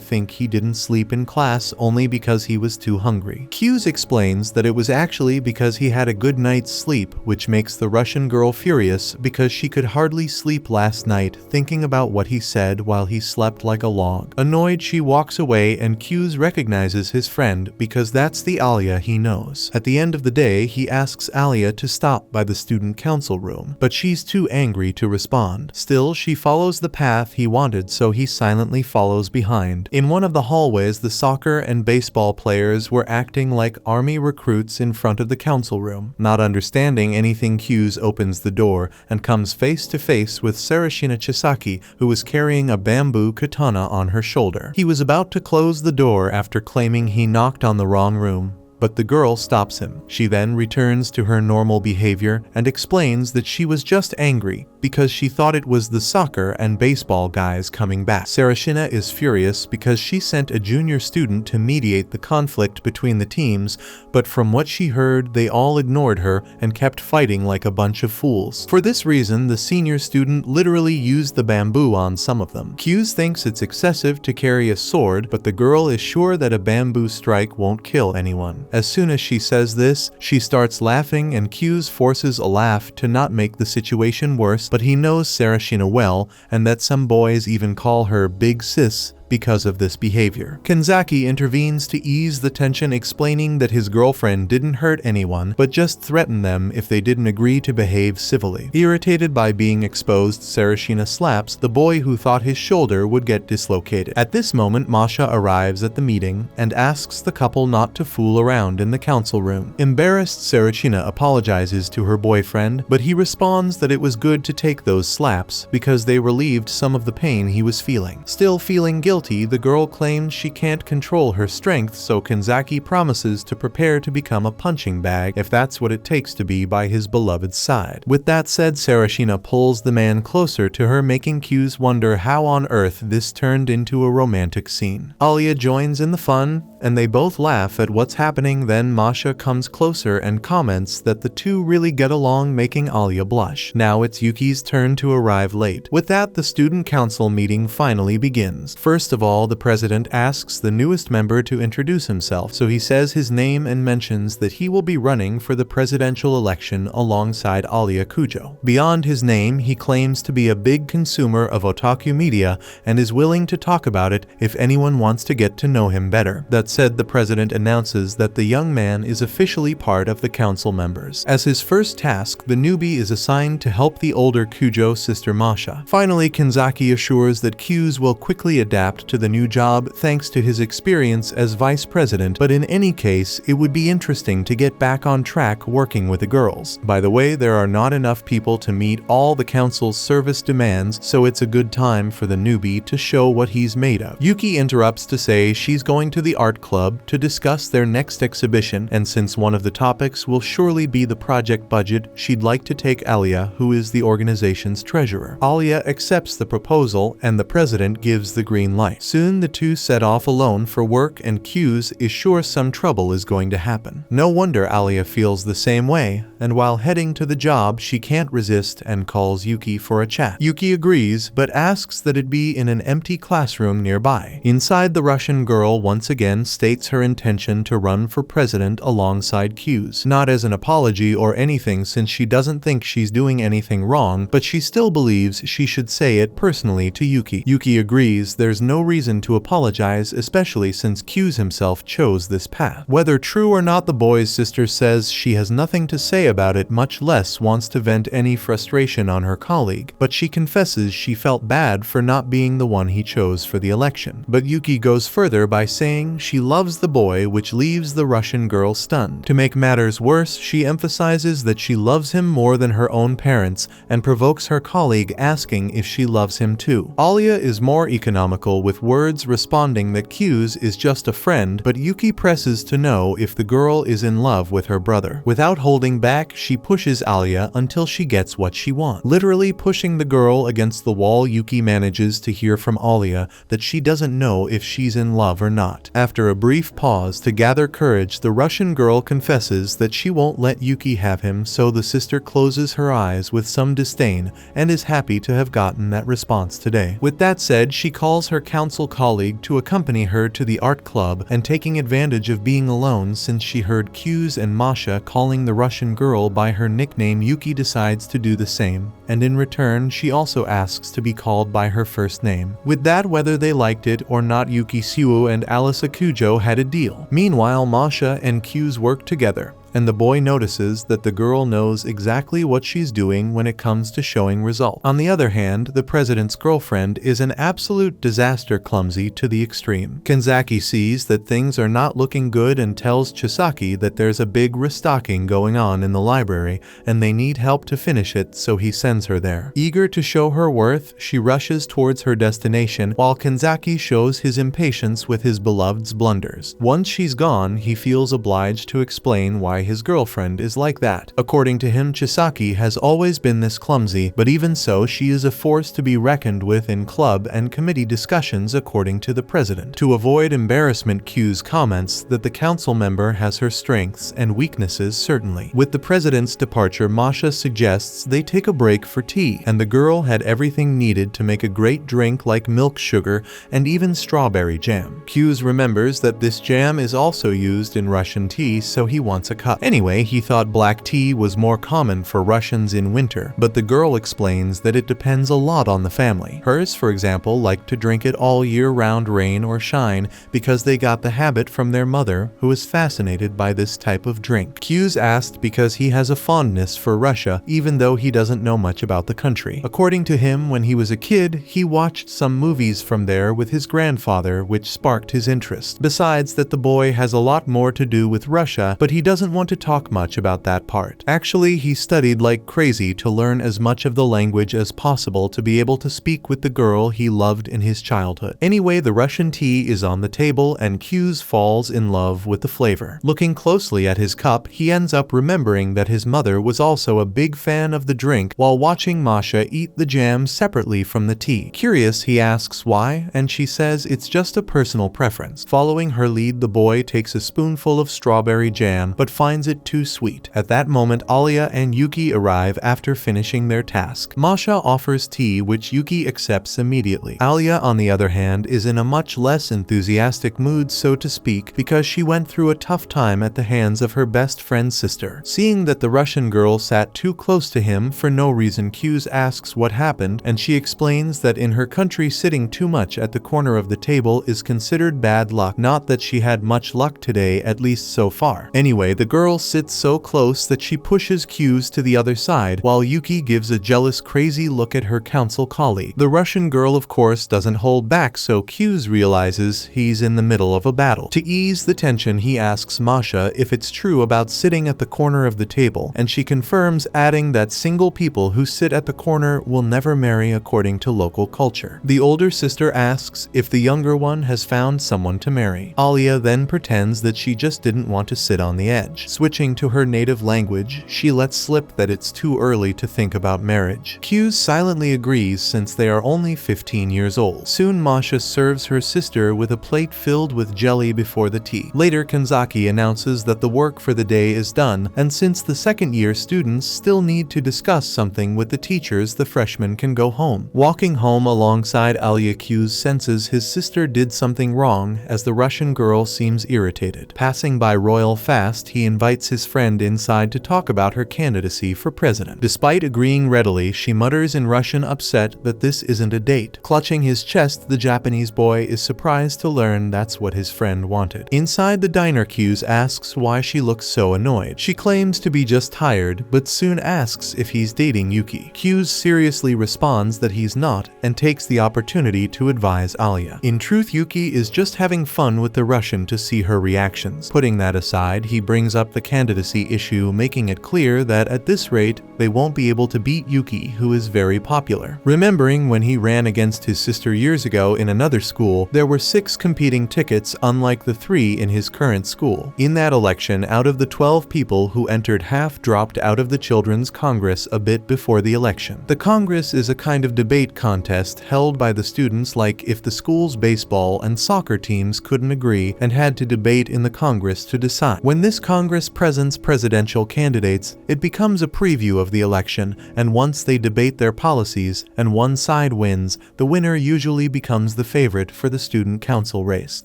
think he didn't sleep in class only because he was too hungry. Q's explains that it was actually because he had a good night's sleep, which makes the Russian girl furious because she could hardly sleep last night, thinking about what he said while he slept like a log. Annoyed, she walks away, and Q's recognizes his friend because that's the Alya he knows. At the end of the day, he asks Alya to stop by the student council room, but she's too angry to respond. Still, she follows the path he wanted, so he silently follows behind. In one of the hallways, the soccer and baseball players were acting like army recruits in front of the council room. Not understanding anything, Q's opens the door and comes face to face with Sarashina Chisaki, who was carrying a bamboo katana on her shoulder. He was about to close the door after claiming he knocked on the wrong room, but the girl stops him. She then returns to her normal behavior and explains that she was just angry because she thought it was the soccer and baseball guys coming back. Sarashina is furious because she sent a junior student to mediate the conflict between the teams, but from what she heard, they all ignored her and kept fighting like a bunch of fools. For this reason, the senior student literally used the bamboo on some of them. Q's thinks it's excessive to carry a sword, but the girl is sure that a bamboo strike won't kill anyone. As soon as she says this, she starts laughing, and Q's forces a laugh to not make the situation worse, but he knows Sarashina well, and that some boys even call her Big Sis because of this behavior. Kanzaki intervenes to ease the tension, explaining that his girlfriend didn't hurt anyone, but just threatened them if they didn't agree to behave civilly. Irritated by being exposed, Sarashina slaps the boy who thought his shoulder would get dislocated. At this moment, Masha arrives at the meeting and asks the couple not to fool around in the council room. Embarrassed, Sarashina apologizes to her boyfriend, but he responds that it was good to take those slaps because they relieved some of the pain he was feeling. Still feeling guilty, the girl claims she can't control her strength, so Kanzaki promises to prepare to become a punching bag if that's what it takes to be by his beloved's side. With that said, Sarashina pulls the man closer to her, making Q's wonder how on earth this turned into a romantic scene. Alya joins in the fun and they both laugh at what's happening. Then Masha comes closer and comments that the two really get along, making Alya blush. Now it's Yuki's turn to arrive late. With that, the student council meeting finally begins. First of all, the president asks the newest member to introduce himself, so he says his name and mentions that he will be running for the presidential election alongside Alisa Kujo. Beyond his name, he claims to be a big consumer of otaku media and is willing to talk about it if anyone wants to get to know him better. That said, the president announces that the young man is officially part of the council members. As his first task, the newbie is assigned to help the older Kujo sister Masha. Finally, Kanzaki assures that Q's will quickly adapt to the new job thanks to his experience as vice president, but in any case, it would be interesting to get back on track working with the girls. By the way, there are not enough people to meet all the council's service demands, so it's a good time for the newbie to show what he's made of. Yuki interrupts to say she's going to the art club to discuss their next exhibition, and since one of the topics will surely be the project budget, she'd like to take Alya, who is the organization's treasurer. Alya accepts the proposal, and the president gives the green light. Soon the two set off alone for work, and Q's is sure some trouble is going to happen. No wonder Alya feels the same way, and while heading to the job, she can't resist and calls Yuki for a chat. Yuki agrees, but asks that it be in an empty classroom nearby. Inside, the Russian girl once again states her intention to run for president alongside Q's. Not as an apology or anything, since she doesn't think she's doing anything wrong, but she still believes she should say it personally to Yuki. Yuki agrees there's no reason to apologize, especially since Q's himself chose this path. Whether true or not, the boy's sister says she has nothing to say about it, much less wants to vent any frustration on her colleague, but she confesses she felt bad for not being the one he chose for the election. But Yuki goes further by saying she loves the boy, which leaves the Russian girl stunned. To make matters worse, she emphasizes that she loves him more than her own parents and provokes her colleague, asking if she loves him too. Alya is more economical with words, responding that Q's is just a friend, but Yuki presses to know if the girl is in love with her brother. Without holding back, she pushes Alya until she gets what she wants. Literally pushing the girl against the wall, Yuki manages to hear from Alya that she doesn't know if she's in love or not. After a brief pause to gather courage, the Russian girl confesses that she won't let Yuki have him, so the sister closes her eyes with some disdain and is happy to have gotten that response today. With that said, she calls her council colleague to accompany her to the art club, and taking advantage of being alone since she heard Q's and Masha calling the Russian girl by her nickname, Yuki decides to do the same, and in return she also asks to be called by her first name. With that, whether they liked it or not, Yuki, Suo, and Alisa Kujo had a deal. Meanwhile, Masha and Q's work together, and the boy notices that the girl knows exactly what she's doing when it comes to showing results. On the other hand, the president's girlfriend is an absolute disaster, clumsy to the extreme. Kanzaki sees that things are not looking good and tells Chisaki that there's a big restocking going on in the library and they need help to finish it, so he sends her there. Eager to show her worth, she rushes towards her destination while Kanzaki shows his impatience with his beloved's blunders. Once she's gone, he feels obliged to explain why his girlfriend is like that. According to him, Chisaki has always been this clumsy, but even so, she is a force to be reckoned with in club and committee discussions, according to the president. To avoid embarrassment, Q's comments that the council member has her strengths and weaknesses certainly. With the president's departure, Masha suggests they take a break for tea, and the girl had everything needed to make a great drink like milk, sugar, and even strawberry jam. Q's remembers that this jam is also used in Russian tea, so he wants a cup. Anyway, he thought black tea was more common for Russians in winter, but the girl explains that it depends a lot on the family. Hers, for example, like to drink it all year round, rain or shine, because they got the habit from their mother, who is fascinated by this type of drink. Q's asked because he has a fondness for Russia, even though he doesn't know much about the country. According to him, when he was a kid, he watched some movies from there with his grandfather, which sparked his interest. Besides that, the boy has a lot more to do with Russia, but he doesn't want want to talk much about that part. Actually, he studied like crazy to learn as much of the language as possible to be able to speak with the girl he loved in his childhood. Anyway, the Russian tea is on the table and Q's falls in love with the flavor. Looking closely at his cup, he ends up remembering that his mother was also a big fan of the drink while watching Masha eat the jam separately from the tea. Curious, he asks why, and she says it's just a personal preference. Following her lead, the boy takes a spoonful of strawberry jam but finds it too sweet. At that moment, Alya and Yuki arrive after finishing their task. Masha offers tea, which Yuki accepts immediately. Alya, on the other hand, is in a much less enthusiastic mood, so to speak, because she went through a tough time at the hands of her best friend's sister. Seeing that the Russian girl sat too close to him for no reason, Q's asks what happened, and she explains that in her country sitting too much at the corner of the table is considered bad luck. Not that she had much luck today, at least so far. Anyway, the girl sits so close that she pushes Q's to the other side, while Yuki gives a jealous, crazy look at her council colleague. The Russian girl, of course, doesn't hold back, so Q's realizes he's in the middle of a battle. To ease the tension, he asks Masha if it's true about sitting at the corner of the table, and she confirms, adding that single people who sit at the corner will never marry according to local culture. The older sister asks if the younger one has found someone to marry. Alya then pretends that she just didn't want to sit on the edge. Switching to her native language, she lets slip that it's too early to think about marriage. Q silently agrees since they are only 15 years old. Soon Masha serves her sister with a plate filled with jelly before the tea. Later, Kanzaki announces that the work for the day is done, and since the second-year students still need to discuss something with the teachers, the freshmen can go home. Walking home alongside Alya, Q senses his sister did something wrong as the Russian girl seems irritated. Passing by royal fast, he invites his friend inside to talk about her candidacy for president. Despite agreeing readily, she mutters in Russian, upset that this isn't a date. Clutching his chest, the Japanese boy is surprised to learn that's what his friend wanted. Inside the diner, Q asks why she looks so annoyed. She claims to be just tired, but soon asks if he's dating Yuki. Q seriously responds that he's not, and takes the opportunity to advise Alya. In truth, Yuki is just having fun with the Russian to see her reactions. Putting that aside, he brings up the candidacy issue, making it clear that at this rate, they won't be able to beat Yuki, who is very popular. Remembering when he ran against his sister years ago in another school, there were 6 competing tickets, unlike the 3 in his current school. In that election, out of the 12 people who entered, half dropped out of the Children's Congress a bit before the election. The Congress is a kind of debate contest held by the students, like if the school's baseball and soccer teams couldn't agree and had to debate in the Congress to decide. When this Congress presents presidential candidates, it becomes a preview of the election, and once they debate their policies and one side wins, the winner usually becomes the favorite for the student council race.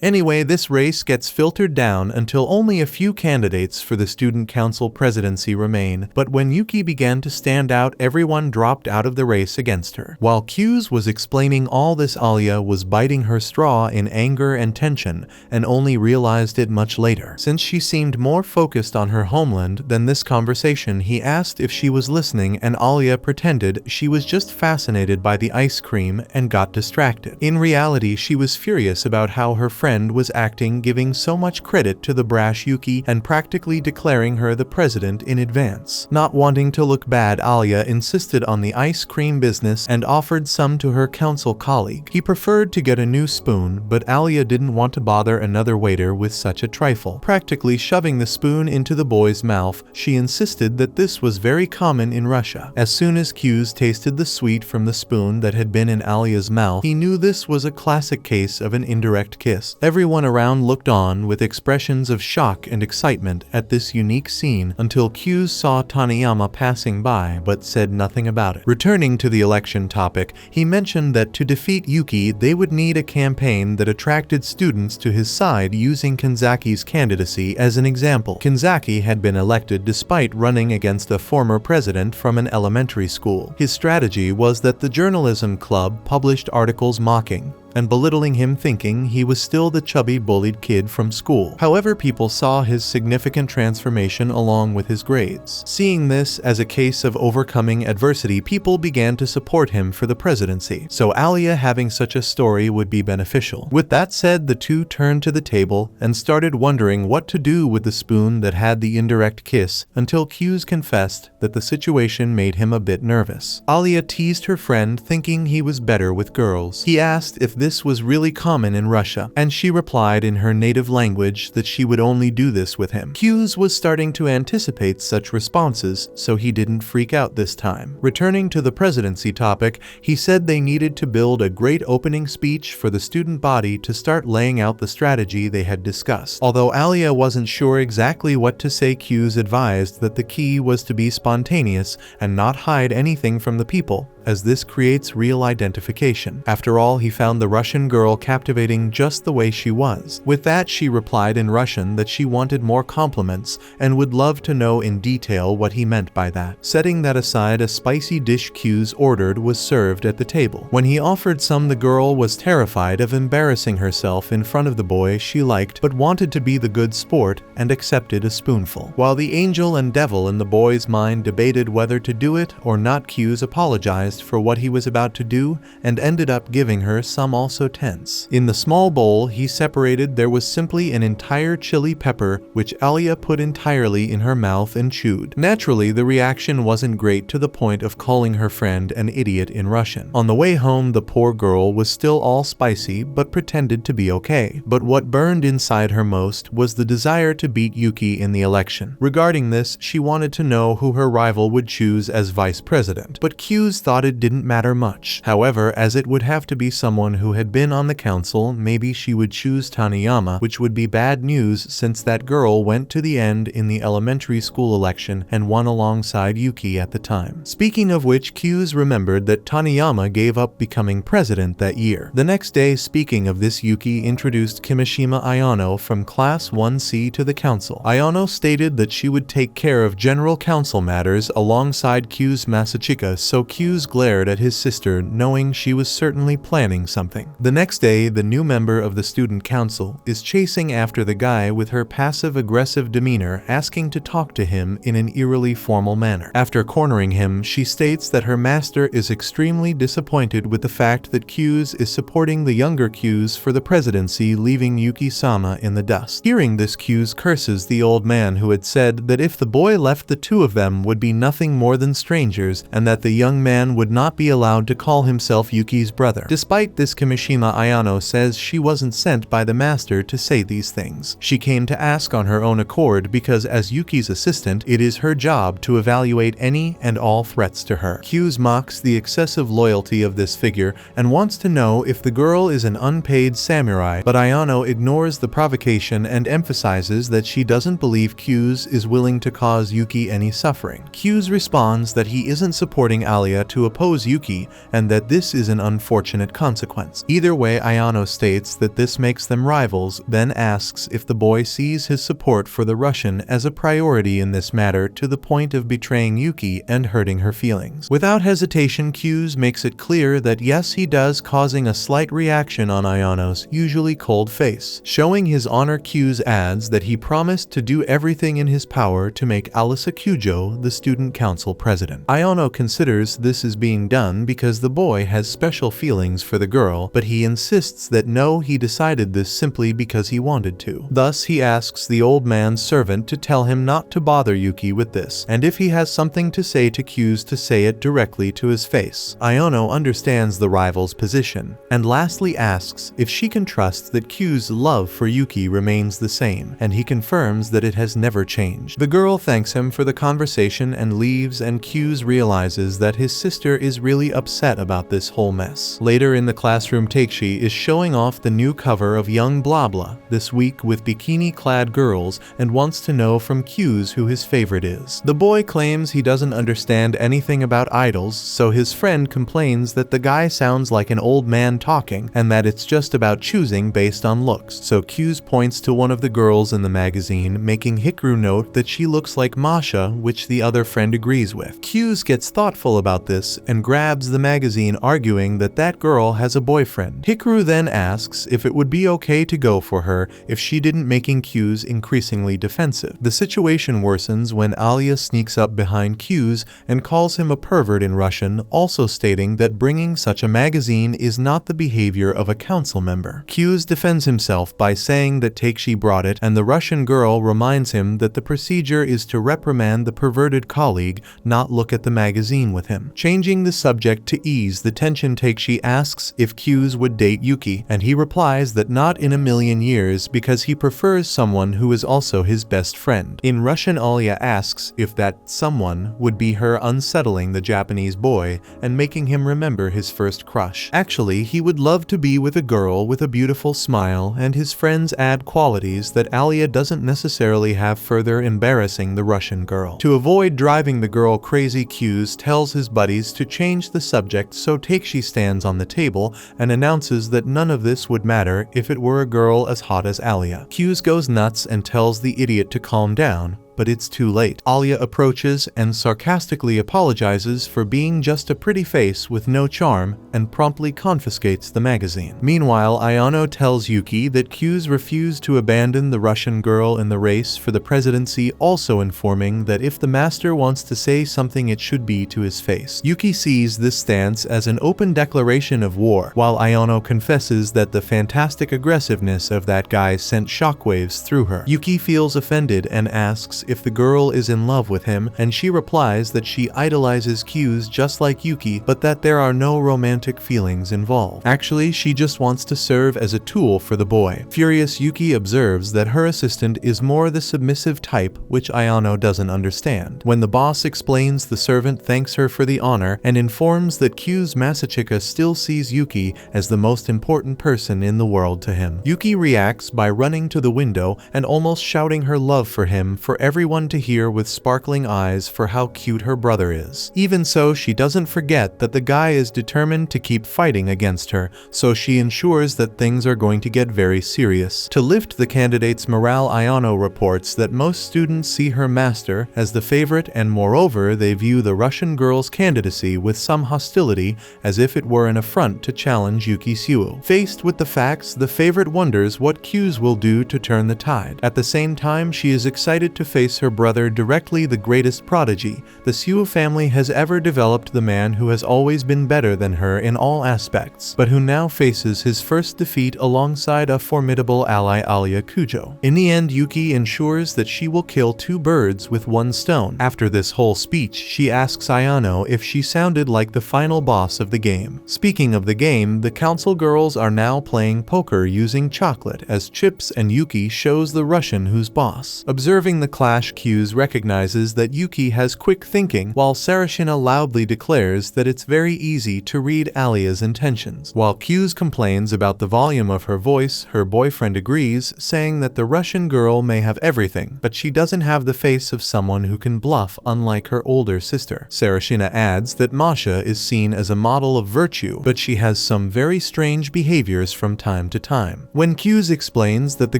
Anyway, this race gets filtered down until only a few candidates for the student council presidency remain, but when Yuki began to stand out, everyone dropped out of the race against her. While Q's was explaining all this, Alya was biting her straw in anger and tension, and only realized it much later. Since she seemed more focused on her homeland than this conversation, he asked if she was listening, and Alya pretended she was just fascinated by the ice cream and got distracted. In reality, she was furious about how her friend was acting, giving so much credit to the brash Yuki and practically declaring her the president in advance. Not wanting to look bad, Alya insisted on the ice cream business and offered some to her council colleague. He preferred to get a new spoon, but Alya didn't want to bother another waiter with such a trifle. Practically shoving the spoon into the boy's mouth, she insisted that this was very common in Russia. As soon as Q's tasted the sweet from the spoon that had been in Alya's mouth, he knew this was a classic case of an indirect kiss. Everyone around looked on with expressions of shock and excitement at this unique scene until Q saw Taniyama passing by but said nothing about it. Returning to the election topic, he mentioned that to defeat Yuki, they would need a campaign that attracted students to his side, using Kanzaki's candidacy as an example. Kanzaki had been elected despite running against a former president from an elementary school. His strategy was that the journalism club published articles mocking and belittling him, thinking he was still the chubby bullied kid from school. However, people saw his significant transformation along with his grades. Seeing this as a case of overcoming adversity, people began to support him for the presidency, so Alya having such a story would be beneficial. With that said, the two turned to the table and started wondering what to do with the spoon that had the indirect kiss, until Q's confessed that the situation made him a bit nervous. Alya teased her friend, thinking he was better with girls. He asked if this was really common in Russia, and she replied in her native language that she would only do this with him. Q's was starting to anticipate such responses, so he didn't freak out this time. Returning to the presidency topic, he said they needed to build a great opening speech for the student body to start laying out the strategy they had discussed. Although Alya wasn't sure exactly what to say, Q's advised that the key was to be spontaneous and not hide anything from the people, as this creates real identification. After all, he found the Russian girl captivating just the way she was. With that, she replied in Russian that she wanted more compliments and would love to know in detail what he meant by that. Setting that aside, a spicy dish Q's ordered was served at the table. When he offered some, the girl was terrified of embarrassing herself in front of the boy she liked, but wanted to be the good sport and accepted a spoonful. While the angel and devil in the boy's mind debated whether to do it or not, Q's apologized for what he was about to do and ended up giving her some, also tense. In the small bowl he separated, there was simply an entire chili pepper, which Alya put entirely in her mouth and chewed. Naturally, the reaction wasn't great, to the point of calling her friend an idiot in Russian. On the way home, the poor girl was still all spicy but pretended to be okay. But what burned inside her most was the desire to beat Yuki in the election. Regarding this, she wanted to know who her rival would choose as vice president, but Q's thought it didn't matter much. However, as it would have to be someone who had been on the council, maybe she would choose Taniyama, which would be bad news since that girl went to the end in the elementary school election and won alongside Yuki at the time. Speaking of which, Q's remembered that Taniyama gave up becoming president that year. The next day, speaking of this, Yuki introduced Kimishima Ayano from class 1C to the council. Ayano stated that she would take care of general council matters alongside Q's Masachika, so Q's glared at his sister, knowing she was certainly planning something. The next day, the new member of the student council is chasing after the guy with her passive-aggressive demeanor, asking to talk to him in an eerily formal manner. After cornering him, she states that her master is extremely disappointed with the fact that Q's is supporting the younger Q's for the presidency, leaving Yuki-sama in the dust. Hearing this, Q's curses the old man who had said that if the boy left, the two of them would be nothing more than strangers, and that the young man would not be allowed to call himself Yuki's brother. Despite this, Kimishima Ayano says she wasn't sent by the master to say these things. She came to ask on her own accord because as Yuki's assistant, it is her job to evaluate any and all threats to her. Q's mocks the excessive loyalty of this figure and wants to know if the girl is an unpaid samurai, but Ayano ignores the provocation and emphasizes that she doesn't believe Q's is willing to cause Yuki any suffering. Q's responds that he isn't supporting Alya to oppose Yuki and that this is an unfortunate consequence. Either way, Ayano states that this makes them rivals, then asks if the boy sees his support for the Russian as a priority in this matter, to the point of betraying Yuki and hurting her feelings. Without hesitation, Q's makes it clear that yes, he does, causing a slight reaction on Ayano's usually cold face. Showing his honor, Q's adds that he promised to do everything in his power to make Alisa Kujo the student council president. Ayano considers this is being done because the boy has special feelings for the girl, but he insists that no, he decided this simply because he wanted to. Thus, he asks the old man's servant to tell him not to bother Yuki with this, and if he has something to say to Q's, to say it directly to his face. Ayano understands the rival's position, and lastly asks if she can trust that Q's love for Yuki remains the same, and he confirms that it has never changed. The girl thanks him for the conversation and leaves, and Q's realizes that his sister is really upset about this whole mess. Later in the classroom, Takeshi is showing off the new cover of Young Blah Blah this week with bikini-clad girls and wants to know from Q's who his favorite is. The boy claims he doesn't understand anything about idols, so his friend complains that the guy sounds like an old man talking and that it's just about choosing based on looks. So Q's points to one of the girls in the magazine, making Hikaru note that she looks like Masha, which the other friend agrees with. Q's gets thoughtful about this and grabs the magazine, arguing that that girl has a boyfriend boyfriend. Hikaru then asks if it would be okay to go for her if she didn't, making Q's increasingly defensive. The situation worsens when Alya sneaks up behind Q's and calls him a pervert in Russian, also stating that bringing such a magazine is not the behavior of a council member. Q's defends himself by saying that Takshi brought it, and the Russian girl reminds him that the procedure is to reprimand the perverted colleague, not look at the magazine with him. Changing the subject to ease the tension, Takshi asks if Q's would date Yuki, and he replies that not in a million years because he prefers someone who is also his best friend. In Russian, Alya asks if that someone would be her unsettling the Japanese boy and making him remember his first crush. Actually, he would love to be with a girl with a beautiful smile, and his friends add qualities that Alya doesn't necessarily have, further embarrassing the Russian girl. To avoid driving the girl crazy, Q's tells his buddies to change the subject, so Takshi stands on the table and announces that none of this would matter if it were a girl as hot as Alya. Q's goes nuts and tells the idiot to calm down, but it's too late. Alya approaches and sarcastically apologizes for being just a pretty face with no charm and promptly confiscates the magazine. Meanwhile, Ayano tells Yuki that Q's refused to abandon the Russian girl in the race for the presidency, also informing that if the master wants to say something it should be to his face. Yuki sees this stance as an open declaration of war, while Ayano confesses that the fantastic aggressiveness of that guy sent shockwaves through her. Yuki feels offended and asks if the girl is in love with him, and she replies that she idolizes Q's just like Yuki, but that there are no romantic feelings involved. Actually, she just wants to serve as a tool for the boy. Furious, Yuki observes that her assistant is more the submissive type, which Ayano doesn't understand. When the boss explains, the servant thanks her for the honor and informs that Q's Masachika still sees Yuki as the most important person in the world to him. Yuki reacts by running to the window and almost shouting her love for him for everyone to hear, with sparkling eyes for how cute her brother is. Even so, she doesn't forget that the guy is determined to keep fighting against her, so she ensures that things are going to get very serious. To lift the candidate's morale, Ayano reports that most students see her master as the favorite, and moreover they view the Russian girl's candidacy with some hostility, as if it were an affront to challenge Yuki Suo. Faced with the facts, the favorite wonders what Q's will do to turn the tide. At the same time, she is excited to face her brother directly, the greatest prodigy the Suo family has ever developed, the man who has always been better than her in all aspects, but who now faces his first defeat alongside a formidable ally, Alisa Kujo. In the end, Yuki ensures that she will kill two birds with one stone. After this whole speech, she asks Ayano if she sounded like the final boss of the game. Speaking of the game, the council girls are now playing poker using chocolate as chips, and Yuki shows the Russian who's boss. Observing the clash, Q's recognizes that Yuki has quick thinking, while Sarashina loudly declares that it's very easy to read Alya's intentions. While Q's complains about the volume of her voice, her boyfriend agrees, saying that the Russian girl may have everything, but she doesn't have the face of someone who can bluff, unlike her older sister. Sarashina adds that Masha is seen as a model of virtue, but she has some very strange behaviors from time to time. When Q's explains that the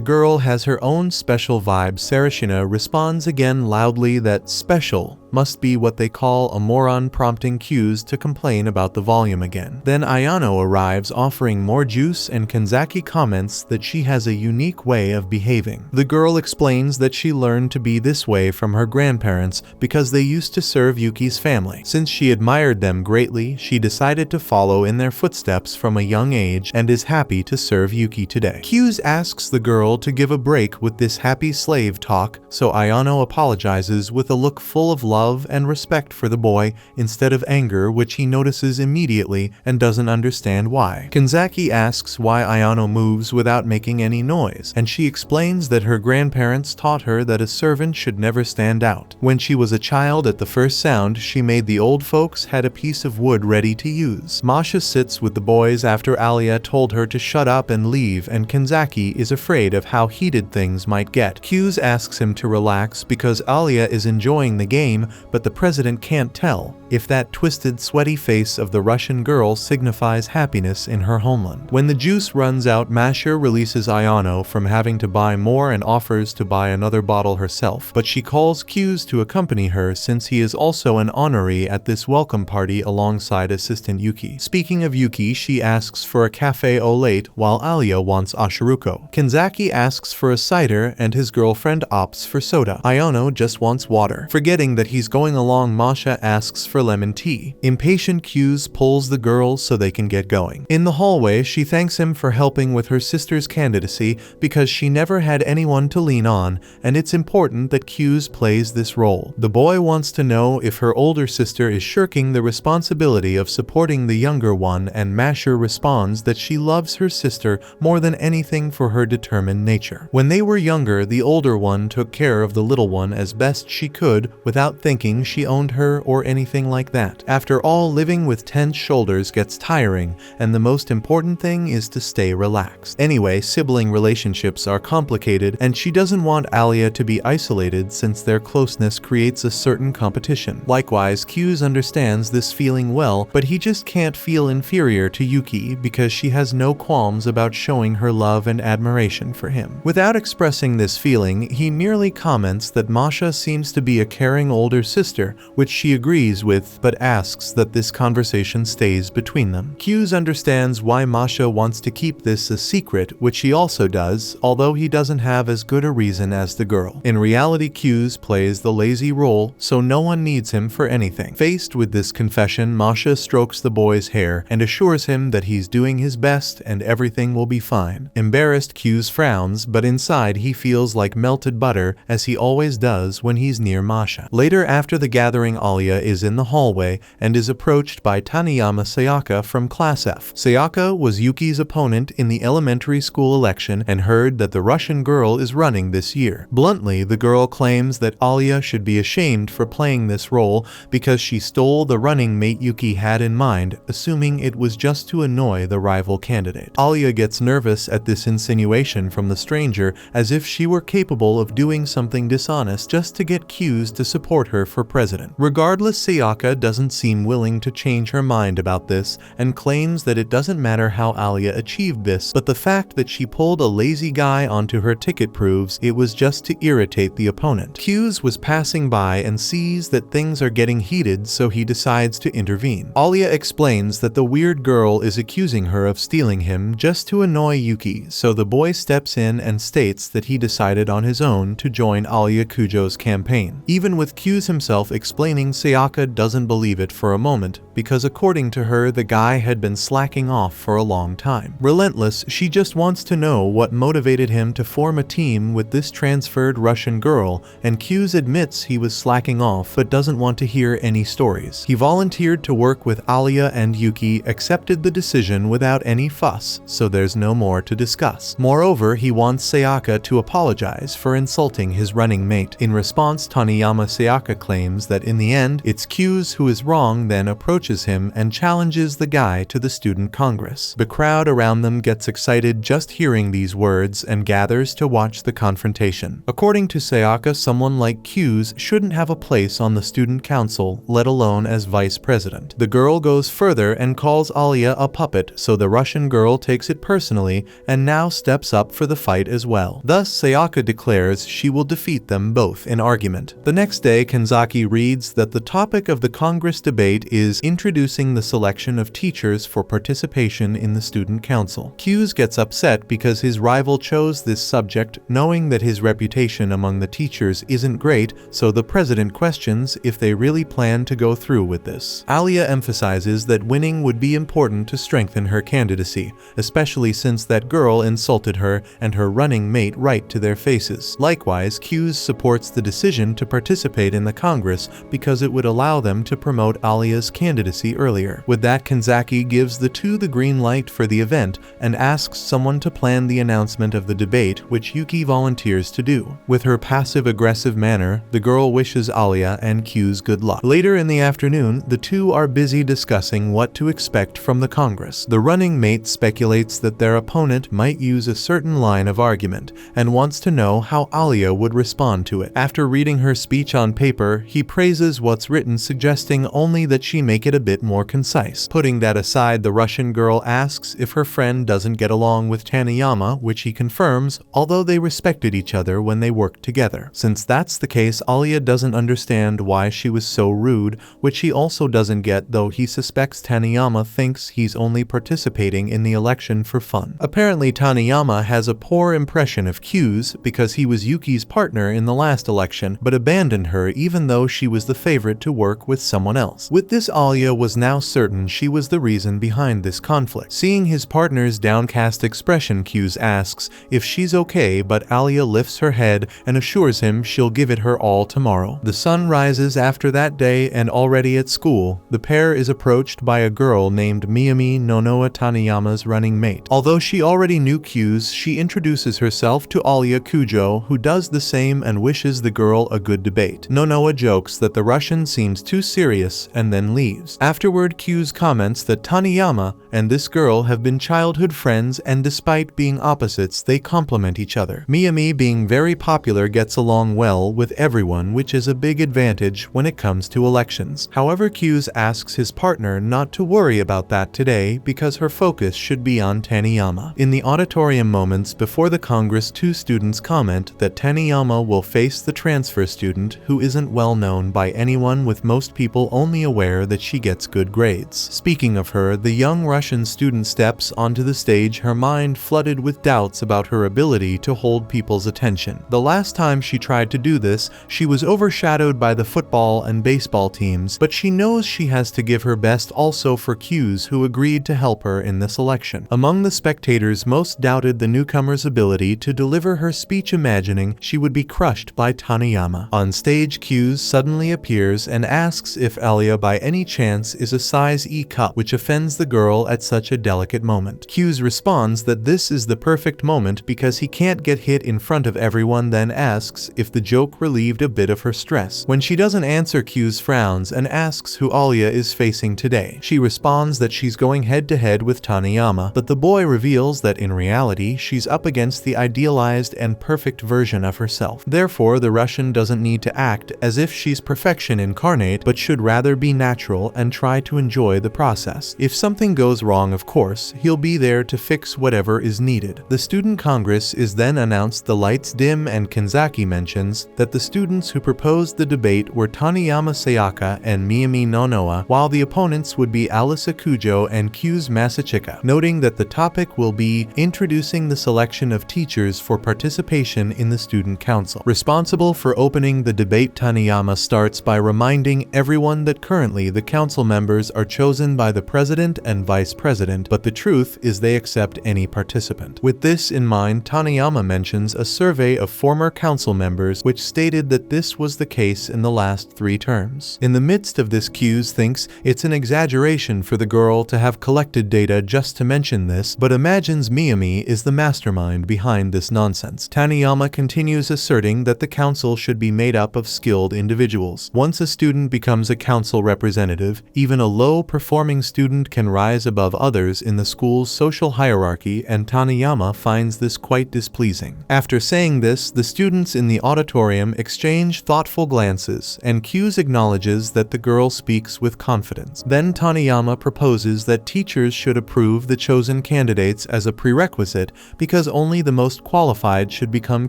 girl has her own special vibe, Sarashina responds again loudly that special must be what they call a moron, prompting Q's to complain about the volume again. Then Ayano arrives offering more juice, and Kanzaki comments that she has a unique way of behaving. The girl explains that she learned to be this way from her grandparents because they used to serve Yuki's family. Since she admired them greatly, she decided to follow in their footsteps from a young age and is happy to serve Yuki today. Q's asks the girl to give a break with this happy slave talk, so Ayano apologizes with a look full of love and respect for the boy instead of anger, which he notices immediately and doesn't understand why. Kanzaki asks why Ayano moves without making any noise, and she explains that her grandparents taught her that a servant should never stand out. When she was a child, at the first sound, she made the old folks had a piece of wood ready to use. Masha sits with the boys after Alya told her to shut up and leave, and Kanzaki is afraid of how heated things might get. Q's asks him to relax because Alya is enjoying the game, but the president can't tell if that twisted, sweaty face of the Russian girl signifies happiness in her homeland. When the juice runs out, Masha releases Ayano from having to buy more and offers to buy another bottle herself, but she calls Q's to accompany her since he is also an honoree at this welcome party alongside assistant Yuki. Speaking of Yuki, she asks for a cafe au lait while Alya wants ashiruko. Kenzaki asks for a cider and his girlfriend opts for soda. Ayano just wants water. Forgetting that he's going along, Masha asks for lemon tea. Impatient Q's pulls the girls so they can get going. In the hallway, she thanks him for helping with her sister's candidacy because she never had anyone to lean on, and it's important that Q's plays this role. The boy wants to know if her older sister is shirking the responsibility of supporting the younger one, and Masha responds that she loves her sister more than anything for her determined nature. When they were younger, the older one took care of the little one as best she could without thinking she owned her or anything like that. After all, living with tense shoulders gets tiring, and the most important thing is to stay relaxed. Anyway, sibling relationships are complicated, and she doesn't want Alya to be isolated since their closeness creates a certain competition. Likewise, Q's understands this feeling well, but he just can't feel inferior to Yuki because she has no qualms about showing her love and admiration for him. Without expressing this feeling, he merely comments that Masha seems to be a caring older sister, which she agrees with, but asks that this conversation stays between them. Q's understands why Masha wants to keep this a secret, which he also does, although he doesn't have as good a reason as the girl. In reality, Q's plays the lazy role, so no one needs him for anything. Faced with this confession, Masha strokes the boy's hair and assures him that he's doing his best and everything will be fine. Embarrassed, Q's frowns, but inside he feels like melted butter, as he always does when he's near Masha. Later, after the gathering, Alya is in the hallway and is approached by Taniyama Sayaka from Class F. Sayaka was Yuki's opponent in the elementary school election and heard that the Russian girl is running this year. Bluntly, the girl claims that Alya should be ashamed for playing this role because she stole the running mate Yuki had in mind, assuming it was just to annoy the rival candidate. Alya gets nervous at this insinuation from the stranger, as if she were capable of doing something dishonest just to get Q's to support her for president. Regardless, Sayaka doesn't seem willing to change her mind about this and claims that it doesn't matter how Alya achieved this, but the fact that she pulled a lazy guy onto her ticket proves it was just to irritate the opponent. Q's was passing by and sees that things are getting heated, so he decides to intervene. Alya explains that the weird girl is accusing her of stealing him just to annoy Yuki, so the boy steps in and states that he decided on his own to join Alisa Kujo's campaign. Even with Q's himself explaining, Sayaka doesn't believe it for a moment, because according to her, the guy had been slacking off for a long time. Relentless, she just wants to know what motivated him to form a team with this transferred Russian girl, and Q's admits he was slacking off but doesn't want to hear any stories. He volunteered to work with Alya, and Yuki accepted the decision without any fuss, so there's no more to discuss. Moreover, he wants Sayaka to apologize for insulting his running mate. In response, Taniyama Sayaka claims that in the end, it's Q's who is wrong, then approaches him and challenges the guy to the student congress. The crowd around them gets excited just hearing these words and gathers to watch the confrontation. According to Sayaka, someone like Q's shouldn't have a place on the student council, let alone as vice president. The girl goes further and calls Alya a puppet, so the Russian girl takes it personally and now steps up for the fight as well. Thus, Sayaka declares she will defeat them both in argument. The next day, Kenzaki reads that the topic of the Congress debate is introducing the selection of teachers for participation in the student council. Q's gets upset because his rival chose this subject, knowing that his reputation among the teachers isn't great, so the president questions if they really plan to go through with this. Alya emphasizes that winning would be important to strengthen her candidacy, especially since that girl insulted her and her running mate right to their faces. Likewise, Q's supports the decision to participate in the Congress because it would allow them to promote Alya's candidacy earlier. With that, Kenzaki gives the two the green light for the event and asks someone to plan the announcement of the debate, which Yuki volunteers to do. With her passive-aggressive manner, the girl wishes Alya and Q's good luck. Later in the afternoon, the two are busy discussing what to expect from the Congress. The running mate speculates that their opponent might use a certain line of argument and wants to know how Alya would respond to it. After reading her speech on paper, paper, he praises what's written, suggesting only that she make it a bit more concise. Putting that aside, the Russian girl asks if her friend doesn't get along with Taniyama, which he confirms, although they respected each other when they worked together. Since that's the case, Alya doesn't understand why she was so rude, which he also doesn't get, though he suspects Taniyama thinks he's only participating in the election for fun. Apparently, Taniyama has a poor impression of Q's because he was Yuki's partner in the last election, but abandoned her even though she was the favorite to work with someone else. With this, Alya was now certain she was the reason behind this conflict. Seeing his partner's downcast expression, Q's asks if she's okay, but Alya lifts her head and assures him she'll give it her all tomorrow. The sun rises after that day, and already at school, the pair is approached by a girl named Miyami Nonoa, Taniyama's running mate. Although she already knew Q's, she introduces herself to Alisa Kujo, who does the same and wishes the girl a good debate. Nonoa jokes that the Russian seems too serious and then leaves. Afterward, Q's comments that Taniyama and this girl have been childhood friends, and despite being opposites, they complement each other. Miyami, being very popular, gets along well with everyone, which is a big advantage when it comes to elections. However, Q's asks his partner not to worry about that today because her focus should be on Taniyama. In the auditorium moments before the Congress, two students comment that Taniyama will face the transfer student who isn't well known by anyone, with most people only aware that she gets good grades. Speaking of her, the young Russian student steps onto the stage, her mind flooded with doubts about her ability to hold people's attention. The last time she tried to do this, she was overshadowed by the football and baseball teams, but she knows she has to give her best also for Q's, who agreed to help her in this election. Among the spectators, most doubted the newcomer's ability to deliver her speech, imagining she would be crushed by Taniyama. On stage, Q's suddenly appears and asks if Alya by any chance is a size E cup, which offends the girl at such a delicate moment. Q's responds that this is the perfect moment because he can't get hit in front of everyone, then asks if the joke relieved a bit of her stress. When she doesn't answer, Q's frowns and asks who Alya is facing today. She responds that she's going head-to-head with Taniyama, but the boy reveals that in reality she's up against the idealized and perfect version of herself. Therefore, the Russian doesn't need to act as if she's perfection incarnate, but should rather be natural and try to enjoy the process. If something goes wrong, of course, he'll be there to fix whatever is needed. The student congress is then announced, the lights dim, and Kanzaki mentions that the students who proposed the debate were Taniyama Sayaka and Miyami Nonoa, while the opponents would be Alisa Kujo and Q's Masachika, noting that the topic will be introducing the selection of teachers for participation in the student council. Responsible for opening the debate, Taniyama starts by reminding everyone that currently the council members are chosen by the president and vice president, but the truth is they accept any participant. With this in mind, Taniyama mentions a survey of former council members which stated that this was the case in the last 3 terms. In the midst of this, Q's thinks it's an exaggeration for the girl to have collected data just to mention this, but imagines Miyami is the mastermind behind this nonsense. Taniyama continues asserting that the council should be made up of skilled individuals. Once a student becomes a council representative, even a low-performing student can rise above others in the school's social hierarchy, and Taniyama finds this quite displeasing. After saying this, the students in the auditorium exchange thoughtful glances, and Q's acknowledges that the girl speaks with confidence. Then Taniyama proposes that teachers should approve the chosen candidates as a prerequisite because only the most qualified should become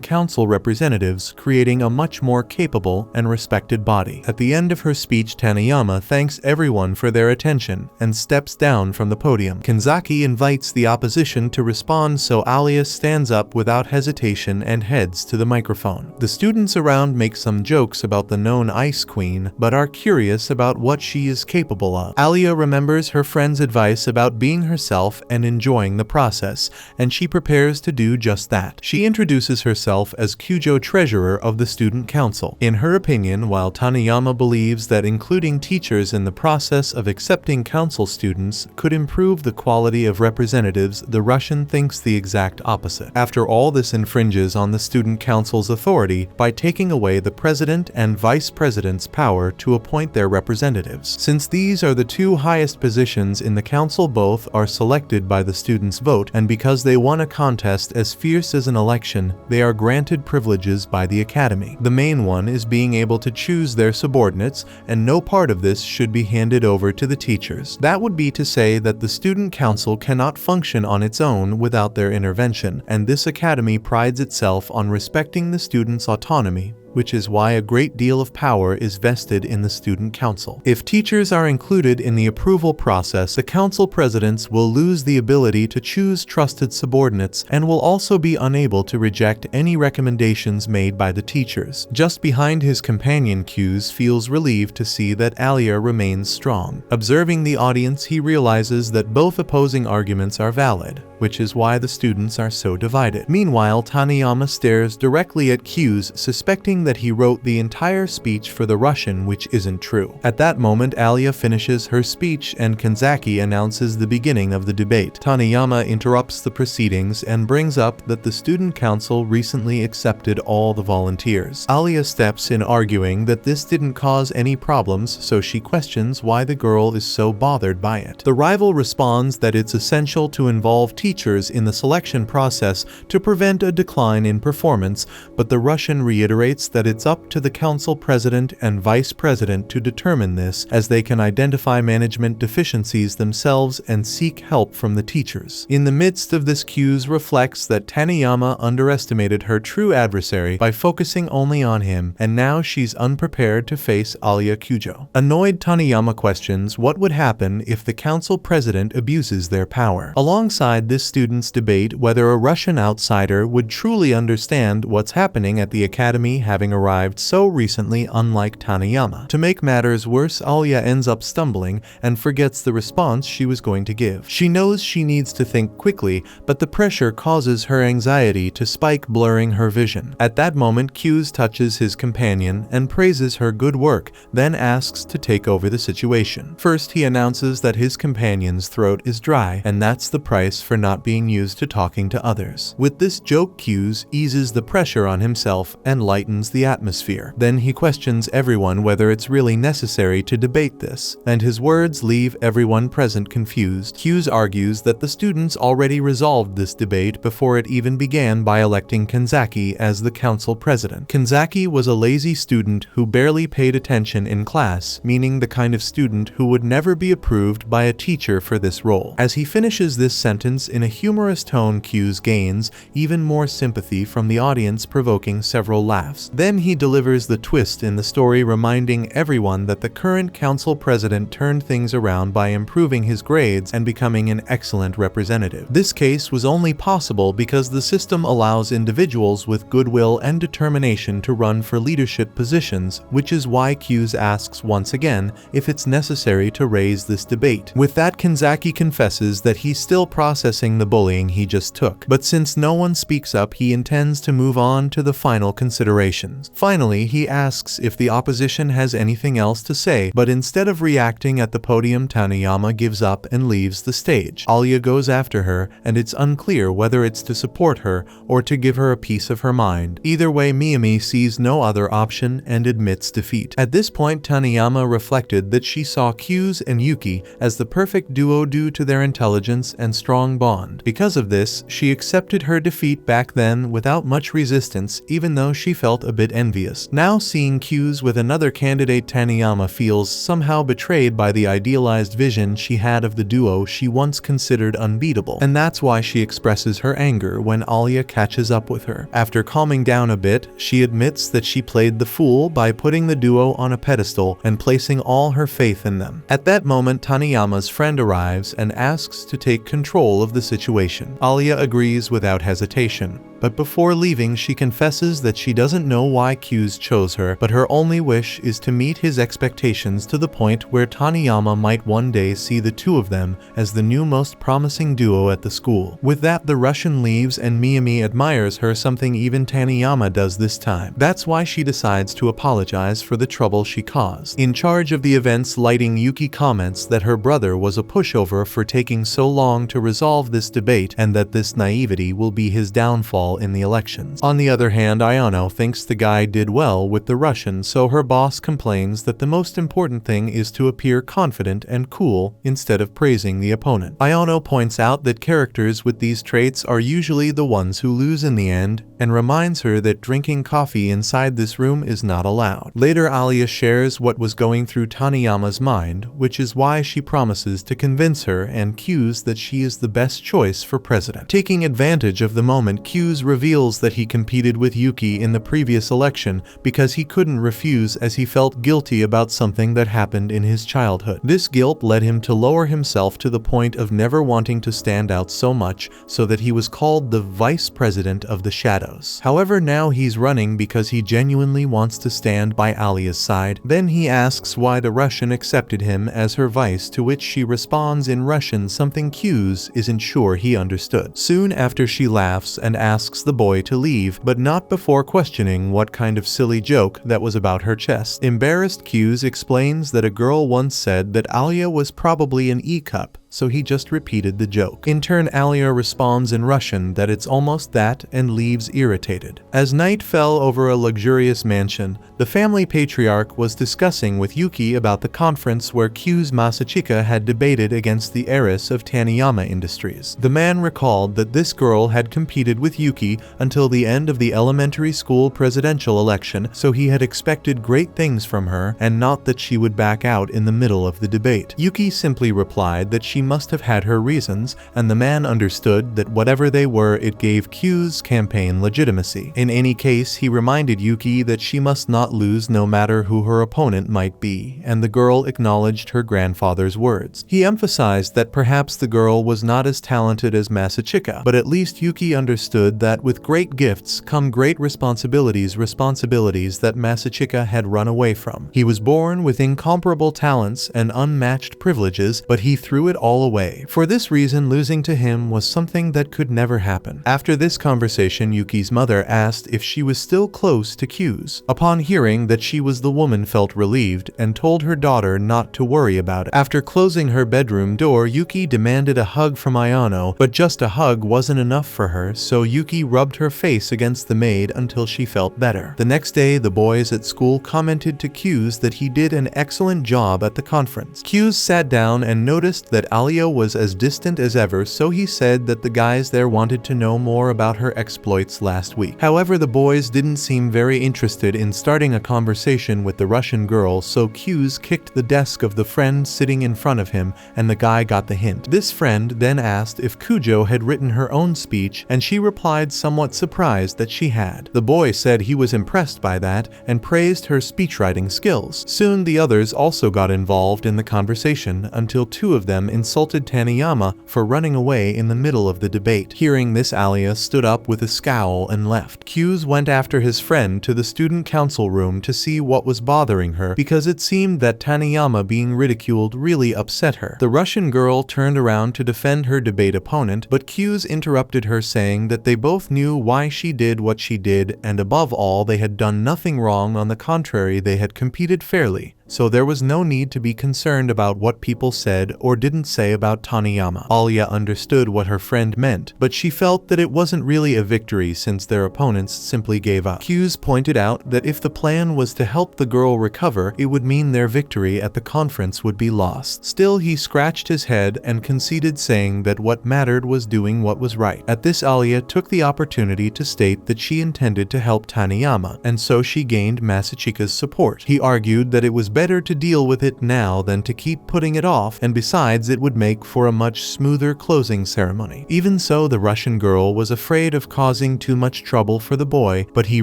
council representatives, creating a much more capable and respected body. At the end of her speech, Taniyama thanks everyone for their attention and steps down from the podium. Kanzaki invites the opposition to respond, so Alya stands up without hesitation and heads to the microphone. The students around make some jokes about the known Ice Queen, but are curious about what she is capable of. Alya remembers her friend's advice about being herself and enjoying the process, and she prepares to do just that. She introduces herself as Kujo, treasurer of the student council. In her opinion, while Taniyama believes that including teachers in the process of accepting council students could improve the quality of representatives, the Russian thinks the exact opposite. After all, this infringes on the student council's authority by taking away the president and vice president's power to appoint their representatives. Since these are the 2 highest positions in the council, both are selected by the students' vote, and because they won a contest as fierce as an election, they are granted privileges by the academy. The main one is being able to choose their subordinates, and no part of this should be handed over to the teachers. That would be to say that the student council cannot function on its own without their intervention, and this academy prides itself on respecting the students' autonomy, which is why a great deal of power is vested in the student council. If teachers are included in the approval process, the council presidents will lose the ability to choose trusted subordinates and will also be unable to reject any recommendations made by the teachers. Just behind his companion, Q's feels relieved to see that Alya remains strong. Observing the audience, he realizes that both opposing arguments are valid, which is why the students are so divided. Meanwhile, Taniyama stares directly at Q's, suspecting that he wrote the entire speech for the Russian, which isn't true. At that moment, Alya finishes her speech and Kanzaki announces the beginning of the debate. Taniyama interrupts the proceedings and brings up that the student council recently accepted all the volunteers. Alya steps in, arguing that this didn't cause any problems, so she questions why the girl is so bothered by it. The rival responds that it's essential to involve teachers in the selection process to prevent a decline in performance, but the Russian reiterates that it's up to the council president and vice president to determine this, as they can identify management deficiencies themselves and seek help from the teachers. In the midst of this, Q's reflects that Taniyama underestimated her true adversary by focusing only on him, and now she's unprepared to face Alisa Kujo. Annoyed, Taniyama questions what would happen if the council president abuses their power. Alongside this, students debate whether a Russian outsider would truly understand what's happening at the academy, having arrived so recently, unlike Taniyama. To make matters worse, Alya ends up stumbling and forgets the response she was going to give. She knows she needs to think quickly, but the pressure causes her anxiety to spike, blurring her vision. At that moment, Q's touches his companion and praises her good work, then asks to take over the situation. First, he announces that his companion's throat is dry, and that's the price for not being used to talking to others. With this joke, Q's eases the pressure on himself and lightens the atmosphere. Then he questions everyone whether it's really necessary to debate this, and his words leave everyone present confused. Q's argues that the students already resolved this debate before it even began by electing Kanzaki as the council president. Kanzaki was a lazy student who barely paid attention in class, meaning the kind of student who would never be approved by a teacher for this role. As he finishes this sentence in a humorous tone, Q's gains even more sympathy from the audience, provoking several laughs. Then he delivers the twist in the story, reminding everyone that the current council president turned things around by improving his grades and becoming an excellent representative. This case was only possible because the system allows individuals with goodwill and determination to run for leadership positions, which is why Q's asks once again if it's necessary to raise this debate. With that, Kanzaki confesses that he's still processing the bullying he just took, but since no one speaks up, he intends to move on to the final considerations. Finally, he asks if the opposition has anything else to say, but instead of reacting at the podium, Taniyama gives up and leaves the stage. Alya goes after her, and it's unclear whether it's to support her or to give her a piece of her mind. Either way, Miyami sees no other option and admits defeat. At this point, Taniyama reflected that she saw Q's and Yuki as the perfect duo due to their intelligence and strong bond. Because of this, she accepted her defeat back then without much resistance, even though she felt a bit envious. Now, seeing Q's with another candidate, Taniyama feels somehow betrayed by the idealized vision she had of the duo she once considered unbeatable, and that's why she expresses her anger when Alya catches up with her. After calming down a bit, she admits that she played the fool by putting the duo on a pedestal and placing all her faith in them. At that moment, Taniyama's friend arrives and asks to take control of the situation. Alya agrees without hesitation, but before leaving, she confesses that she doesn't know why Q's chose her, but her only wish is to meet his expectations to the point where Taniyama might one day see the two of them as the new most promising duo at the school. With that, the Russian leaves and Miyami admires her, something even Taniyama does this time. That's why she decides to apologize for the trouble she caused. In charge of the events lighting, Yuki comments that her brother was a pushover for taking so long to resolve this debate and that this naivety will be his downfall well in the elections. On the other hand, Ayano thinks the guy did well with the Russian, so her boss complains that the most important thing is to appear confident and cool instead of praising the opponent. Ayano points out that characters with these traits are usually the ones who lose in the end, and reminds her that drinking coffee inside this room is not allowed. Later, Alya shares what was going through Taniyama's mind, which is why she promises to convince her and cues that she is the best choice for president. Taking advantage of the moment, Q's reveals that he competed with Yuki in the previous election because he couldn't refuse, as he felt guilty about something that happened in his childhood. This guilt led him to lower himself to the point of never wanting to stand out so much, so that he was called the vice president of the shadows. However, now he's running because he genuinely wants to stand by Alya's side. Then he asks why the Russian accepted him as her vice, to which she responds in Russian something Q's isn't sure he understood. Soon after, she laughs and asks the boy to leave, but not before questioning what kind of silly joke that was about her chest. Embarrassed, Q's explains that a girl once said that Alya was probably an E-cup, so he just repeated the joke. In turn, Alya responds in Russian that it's almost that and leaves irritated. As night fell over a luxurious mansion, the family patriarch was discussing with Yuki about the conference where Q's Masachika had debated against the heiress of Taniyama Industries. The man recalled that this girl had competed with Yuki until the end of the elementary school presidential election, so he had expected great things from her and not that she would back out in the middle of the debate. Yuki simply replied that she must have had her reasons, and the man understood that whatever they were, it gave Q's campaign legitimacy. In any case, he reminded Yuki that she must not lose no matter who her opponent might be, and the girl acknowledged her grandfather's words. He emphasized that perhaps the girl was not as talented as Masachika, but at least Yuki understood that with great gifts come great responsibilities that Masachika had run away from. He was born with incomparable talents and unmatched privileges, but he threw it all away. For this reason, losing to him was something that could never happen. After this conversation, Yuki's mother asked if she was still close to Q's. Upon hearing that she was, the woman felt relieved and told her daughter not to worry about it. After closing her bedroom door, Yuki demanded a hug from Ayano, but just a hug wasn't enough for her, so Yuki rubbed her face against the maid until she felt better. The next day, the boys at school commented to Q's that he did an excellent job at the conference. Q's sat down and noticed that Alya was as distant as ever, so he said that the guys there wanted to know more about her exploits last week. However, the boys didn't seem very interested in starting a conversation with the Russian girl, so Q's kicked the desk of the friend sitting in front of him, and the guy got the hint. This friend then asked if Kujo had written her own speech, and she replied somewhat surprised that she had. The boy said he was impressed by that and praised her speechwriting skills. Soon the others also got involved in the conversation, until two of them insulted Taniyama for running away in the middle of the debate. Hearing this, Alya stood up with a scowl and left. Q's went after his friend to the student council room to see what was bothering her, because it seemed that Taniyama being ridiculed really upset her. The Russian girl turned around to defend her debate opponent, but Q's interrupted her, saying that they both knew why she did what she did, and above all, they had done nothing wrong. On the contrary, they had competed fairly, so there was no need to be concerned about what people said or didn't say about Taniyama. Alya understood what her friend meant, but she felt that it wasn't really a victory since their opponents simply gave up. Q's pointed out that if the plan was to help the girl recover, it would mean their victory at the conference would be lost. Still, he scratched his head and conceded, saying that what mattered was doing what was right. At this, Alya took the opportunity to state that she intended to help Taniyama, and so she gained Masachika's support. He argued that it was better to deal with it now than to keep putting it off, and besides, it would make for a much smoother closing ceremony. Even so, the Russian girl was afraid of causing too much trouble for the boy, but he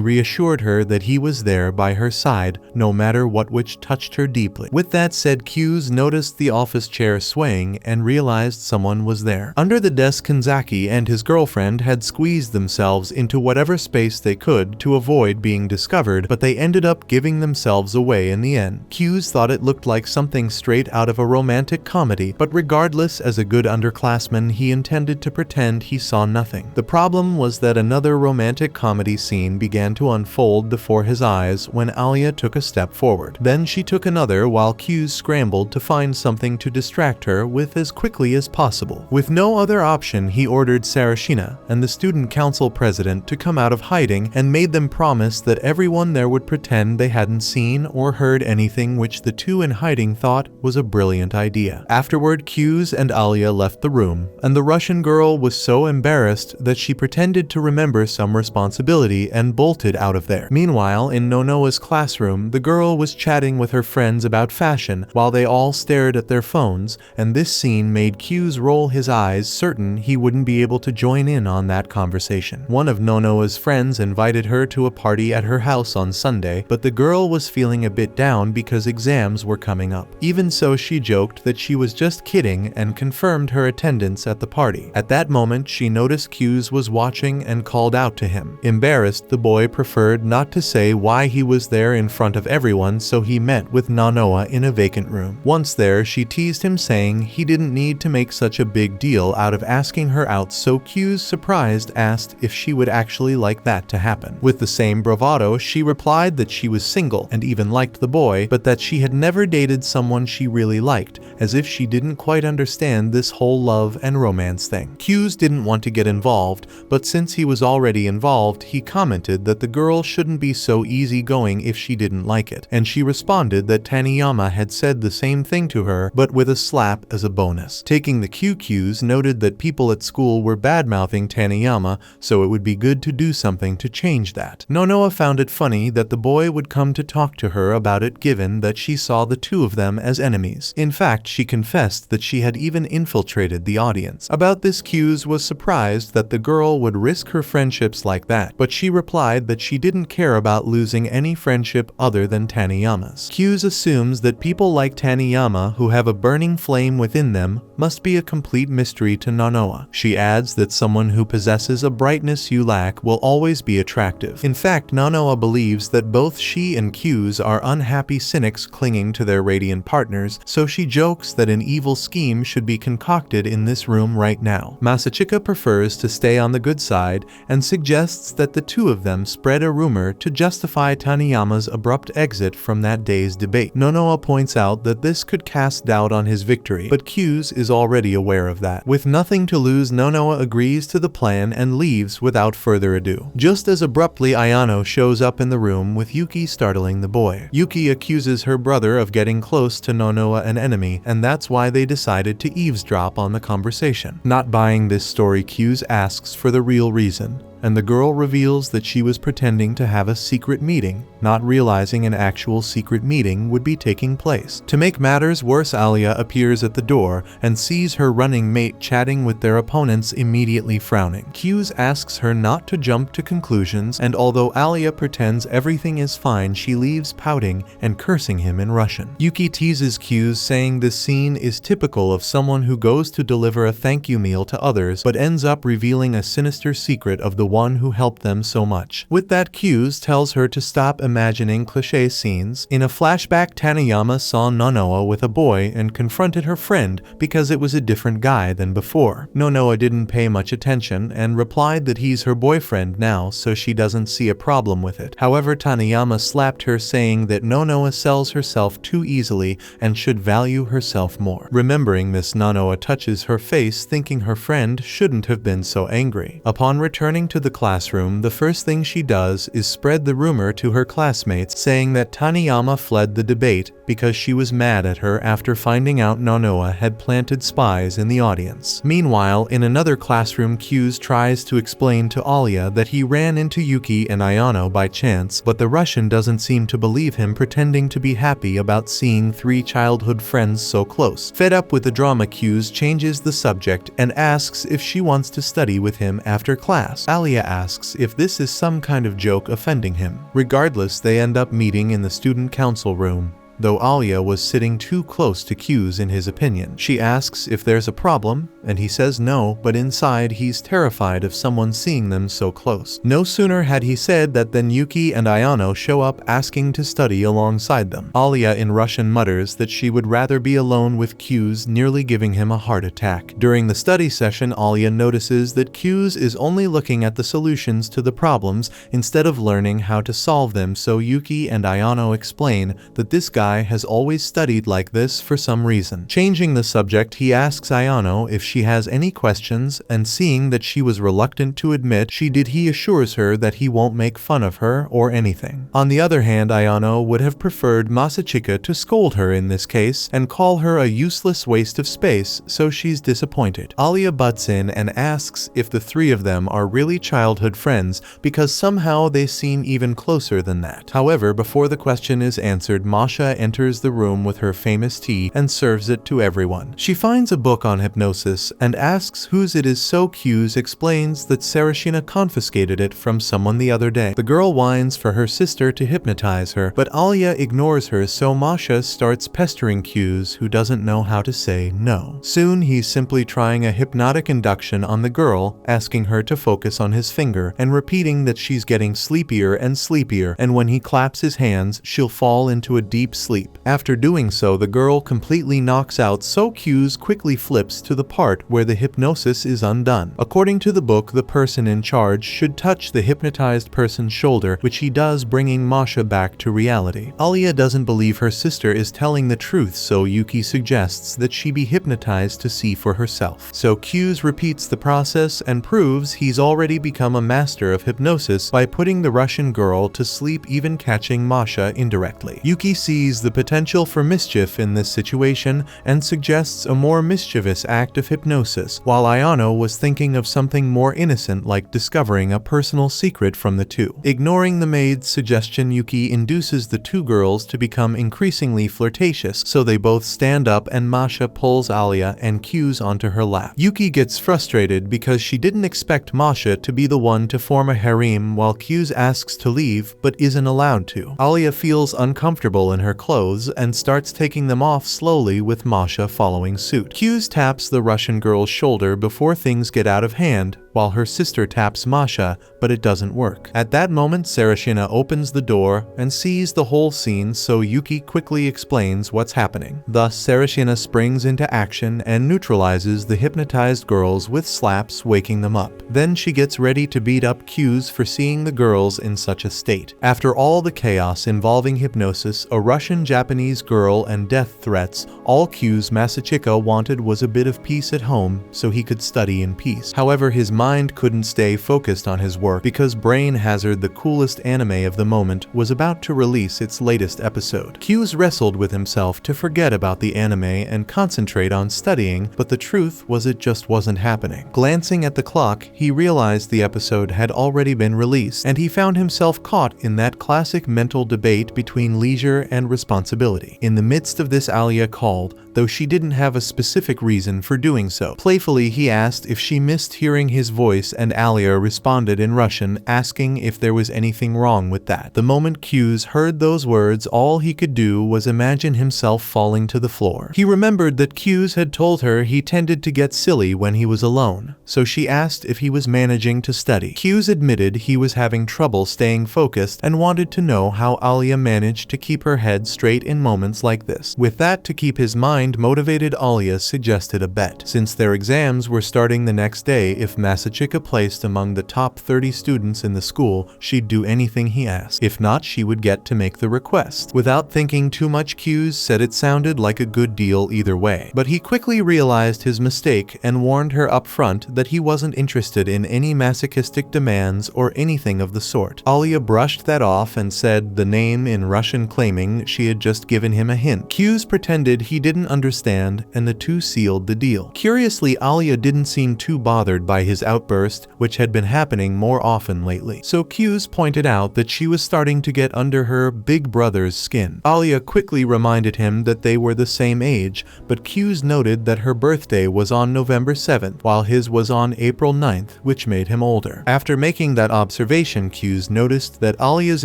reassured her that he was there by her side no matter what, which touched her deeply. With that said, Q's noticed the office chair swaying and realized someone was there. Under the desk, Kanzaki and his girlfriend had squeezed themselves into whatever space they could to avoid being discovered, but they ended up giving themselves away in the end. Q Q's thought it looked like something straight out of a romantic comedy, but regardless, as a good underclassman, he intended to pretend he saw nothing. The problem was that another romantic comedy scene began to unfold before his eyes when Alya took a step forward. Then she took another while Q's scrambled to find something to distract her with as quickly as possible. With no other option, he ordered Sarashina and the student council president to come out of hiding and made them promise that everyone there would pretend they hadn't seen or heard anything, which the two in hiding thought was a brilliant idea. Afterward, Q's and Alya left the room, and the Russian girl was so embarrassed that she pretended to remember some responsibility and bolted out of there. Meanwhile, in Nonoa's classroom, the girl was chatting with her friends about fashion while they all stared at their phones, and this scene made Q's roll his eyes, certain he wouldn't be able to join in on that conversation. One of Nonoa's friends invited her to a party at her house on Sunday, but the girl was feeling a bit down because exams were coming up. Even so, she joked that she was just kidding and confirmed her attendance at the party. At that moment, she noticed Q's was watching and called out to him. Embarrassed, the boy preferred not to say why he was there in front of everyone, so he met with Nonoa in a vacant room. Once there, she teased him, saying he didn't need to make such a big deal out of asking her out, so Q's, surprised, asked if she would actually like that to happen. With the same bravado, she replied that she was single and even liked the boy, but that she had never dated someone she really liked, as if she didn't quite understand this whole love and romance thing. Q's didn't want to get involved, but since he was already involved, he commented that the girl shouldn't be so easygoing if she didn't like it, and she responded that Taniyama had said the same thing to her, but with a slap as a bonus. Taking the Q's noted that people at school were bad-mouthing Taniyama, so it would be good to do something to change that. Nonoa found it funny that the boy would come to talk to her about it, given that she saw the two of them as enemies. In fact, she confessed that she had even infiltrated the audience. About this, Q's was surprised that the girl would risk her friendships like that, but she replied that she didn't care about losing any friendship other than Taniyama's. Q's assumes that people like Taniyama, who have a burning flame within them, must be a complete mystery to Nonoa. She adds that someone who possesses a brightness you lack will always be attractive. In fact, Nonoa believes that both she and Q's are unhappy cynics clinging to their radiant partners, so she jokes that an evil scheme should be concocted in this room right now. Masachika prefers to stay on the good side and suggests that the two of them spread a rumor to justify Taniyama's abrupt exit from that day's debate. Nonoa points out that this could cast doubt on his victory, but Q's is already aware of that. With nothing to lose, Nonoa agrees to the plan and leaves without further ado. Just as abruptly, Ayano shows up in the room with Yuki, startling the boy. Yuki accuses her brother of getting close to Nonoa, an enemy, and that's why they decided to eavesdrop on the conversation. Not buying this story, Q's asks for the real reason, and the girl reveals that she was pretending to have a secret meeting, not realizing an actual secret meeting would be taking place. To make matters worse, Alya appears at the door and sees her running mate chatting with their opponents, immediately frowning. Q's asks her not to jump to conclusions, and although Alya pretends everything is fine, she leaves pouting and cursing him in Russian. Yuki teases Q's, saying this scene is typical of someone who goes to deliver a thank you meal to others but ends up revealing a sinister secret of the one who helped them so much. With that, Q's tells her to stop imagining cliché scenes. In a flashback, Taniyama saw Nonoa with a boy and confronted her friend because it was a different guy than before. Nonoa didn't pay much attention and replied that he's her boyfriend now, so she doesn't see a problem with it. However, Taniyama slapped her, saying that Nonoa sells herself too easily and should value herself more. Remembering this, Nonoa touches her face, thinking her friend shouldn't have been so angry. Upon returning to the classroom, the first thing she does is spread the rumor to her classmates, saying that Taniyama fled the debate because she was mad at her after finding out Nonoa had planted spies in the audience. Meanwhile, in another classroom, Q's tries to explain to Alya that he ran into Yuki and Ayano by chance, but the Russian doesn't seem to believe him, pretending to be happy about seeing three childhood friends so close. Fed up with the drama, Q's changes the subject and asks if she wants to study with him after class. Alya asks if this is some kind of joke offending him. Regardless, they end up meeting in the student council room. though Alya was sitting too close to Q's in his opinion. She asks if there's a problem, and he says no, but inside he's terrified of someone seeing them so close. No sooner had he said that than Yuki and Ayano show up asking to study alongside them. Alya in Russian mutters that she would rather be alone with Q's, nearly giving him a heart attack. During the study session, Alya notices that Q's is only looking at the solutions to the problems instead of learning how to solve them, so Yuki and Ayano explain that this guy has always studied like this for some reason. Changing the subject, he asks Ayano if she has any questions, and seeing that she was reluctant to admit she did, he assures her that he won't make fun of her or anything. On the other hand, Ayano would have preferred Masachika to scold her in this case and call her a useless waste of space, so she's disappointed. Alya butts in and asks if the three of them are really childhood friends because somehow they seem even closer than that. However, before the question is answered, Masha enters the room with her famous tea and serves it to everyone. She finds a book on hypnosis and asks whose it is, so Q's explains that Sarashina confiscated it from someone the other day. The girl whines for her sister to hypnotize her, but Alya ignores her, so Masha starts pestering Q's, who doesn't know how to say no. Soon he's simply trying a hypnotic induction on the girl, asking her to focus on his finger and repeating that she's getting sleepier and sleepier, and when he claps his hands, she'll fall into a deep sleep. After doing so, the girl completely knocks out, so Q's quickly flips to the part where the hypnosis is undone. According to the book, the person in charge should touch the hypnotized person's shoulder, which he does, bringing Masha back to reality. Alya doesn't believe her sister is telling the truth, so Yuki suggests that she be hypnotized to see for herself. So Q's repeats the process and proves he's already become a master of hypnosis by putting the Russian girl to sleep, even catching Masha indirectly. Yuki sees the potential for mischief in this situation and suggests a more mischievous act of hypnosis, while Ayano was thinking of something more innocent like discovering a personal secret from the two. Ignoring the maid's suggestion, Yuki induces the two girls to become increasingly flirtatious, so they both stand up and Masha pulls Alya and Q's onto her lap. Yuki gets frustrated because she didn't expect Masha to be the one to form a harem, while Q's asks to leave but isn't allowed to. Alya feels uncomfortable in her clothes and starts taking them off slowly, with Masha following suit. Q's taps the Russian girl's shoulder before things get out of hand, while her sister taps Masha, but it doesn't work. At that moment, Sarashina opens the door and sees the whole scene, so Yuki quickly explains what's happening. Thus, Sarashina springs into action and neutralizes the hypnotized girls with slaps, waking them up. Then she gets ready to beat up Q's for seeing the girls in such a state. After all the chaos involving hypnosis, a Russian-Japanese girl, and death threats, all Q's Masachika wanted was a bit of peace at home so he could study in peace. However, his mind couldn't stay focused on his work because Brain Hazard, the coolest anime of the moment, was about to release its latest episode. Q's wrestled with himself to forget about the anime and concentrate on studying, but the truth was it just wasn't happening. Glancing at the clock, he realized the episode had already been released, and he found himself caught in that classic mental debate between leisure and responsibility. In the midst of this, Alya called, though she didn't have a specific reason for doing so. Playfully, he asked if she missed hearing his voice, and Alya responded in Russian, asking if there was anything wrong with that. The moment Q's heard those words, all he could do was imagine himself falling to the floor. He remembered that Q's had told her he tended to get silly when he was alone, so she asked if he was managing to study. Q's admitted he was having trouble staying focused and wanted to know how Alya managed to keep her head straight in moments like this. With that to keep his mind motivated, Alya suggested a bet. Since their exams were starting the next day, if Masachika placed among the top 30 students in the school, she'd do anything he asked. If not, she would get to make the request. Without thinking too much, Q's said it sounded like a good deal either way. But he quickly realized his mistake and warned her up front that he wasn't interested in any masochistic demands or anything of the sort. Alya brushed that off and said the name in Russian, claiming she had just given him a hint. Q's pretended he didn't understand, and the two sealed the deal. Curiously, Alya didn't seem too bothered by his outburst, which had been happening more often lately. So Q's pointed out that she was starting to get under her big brother's skin. Alya quickly reminded him that they were the same age, but Q's noted that her birthday was on November 7th, while his was on April 9th, which made him older. After making that observation, Q's noticed that Alya's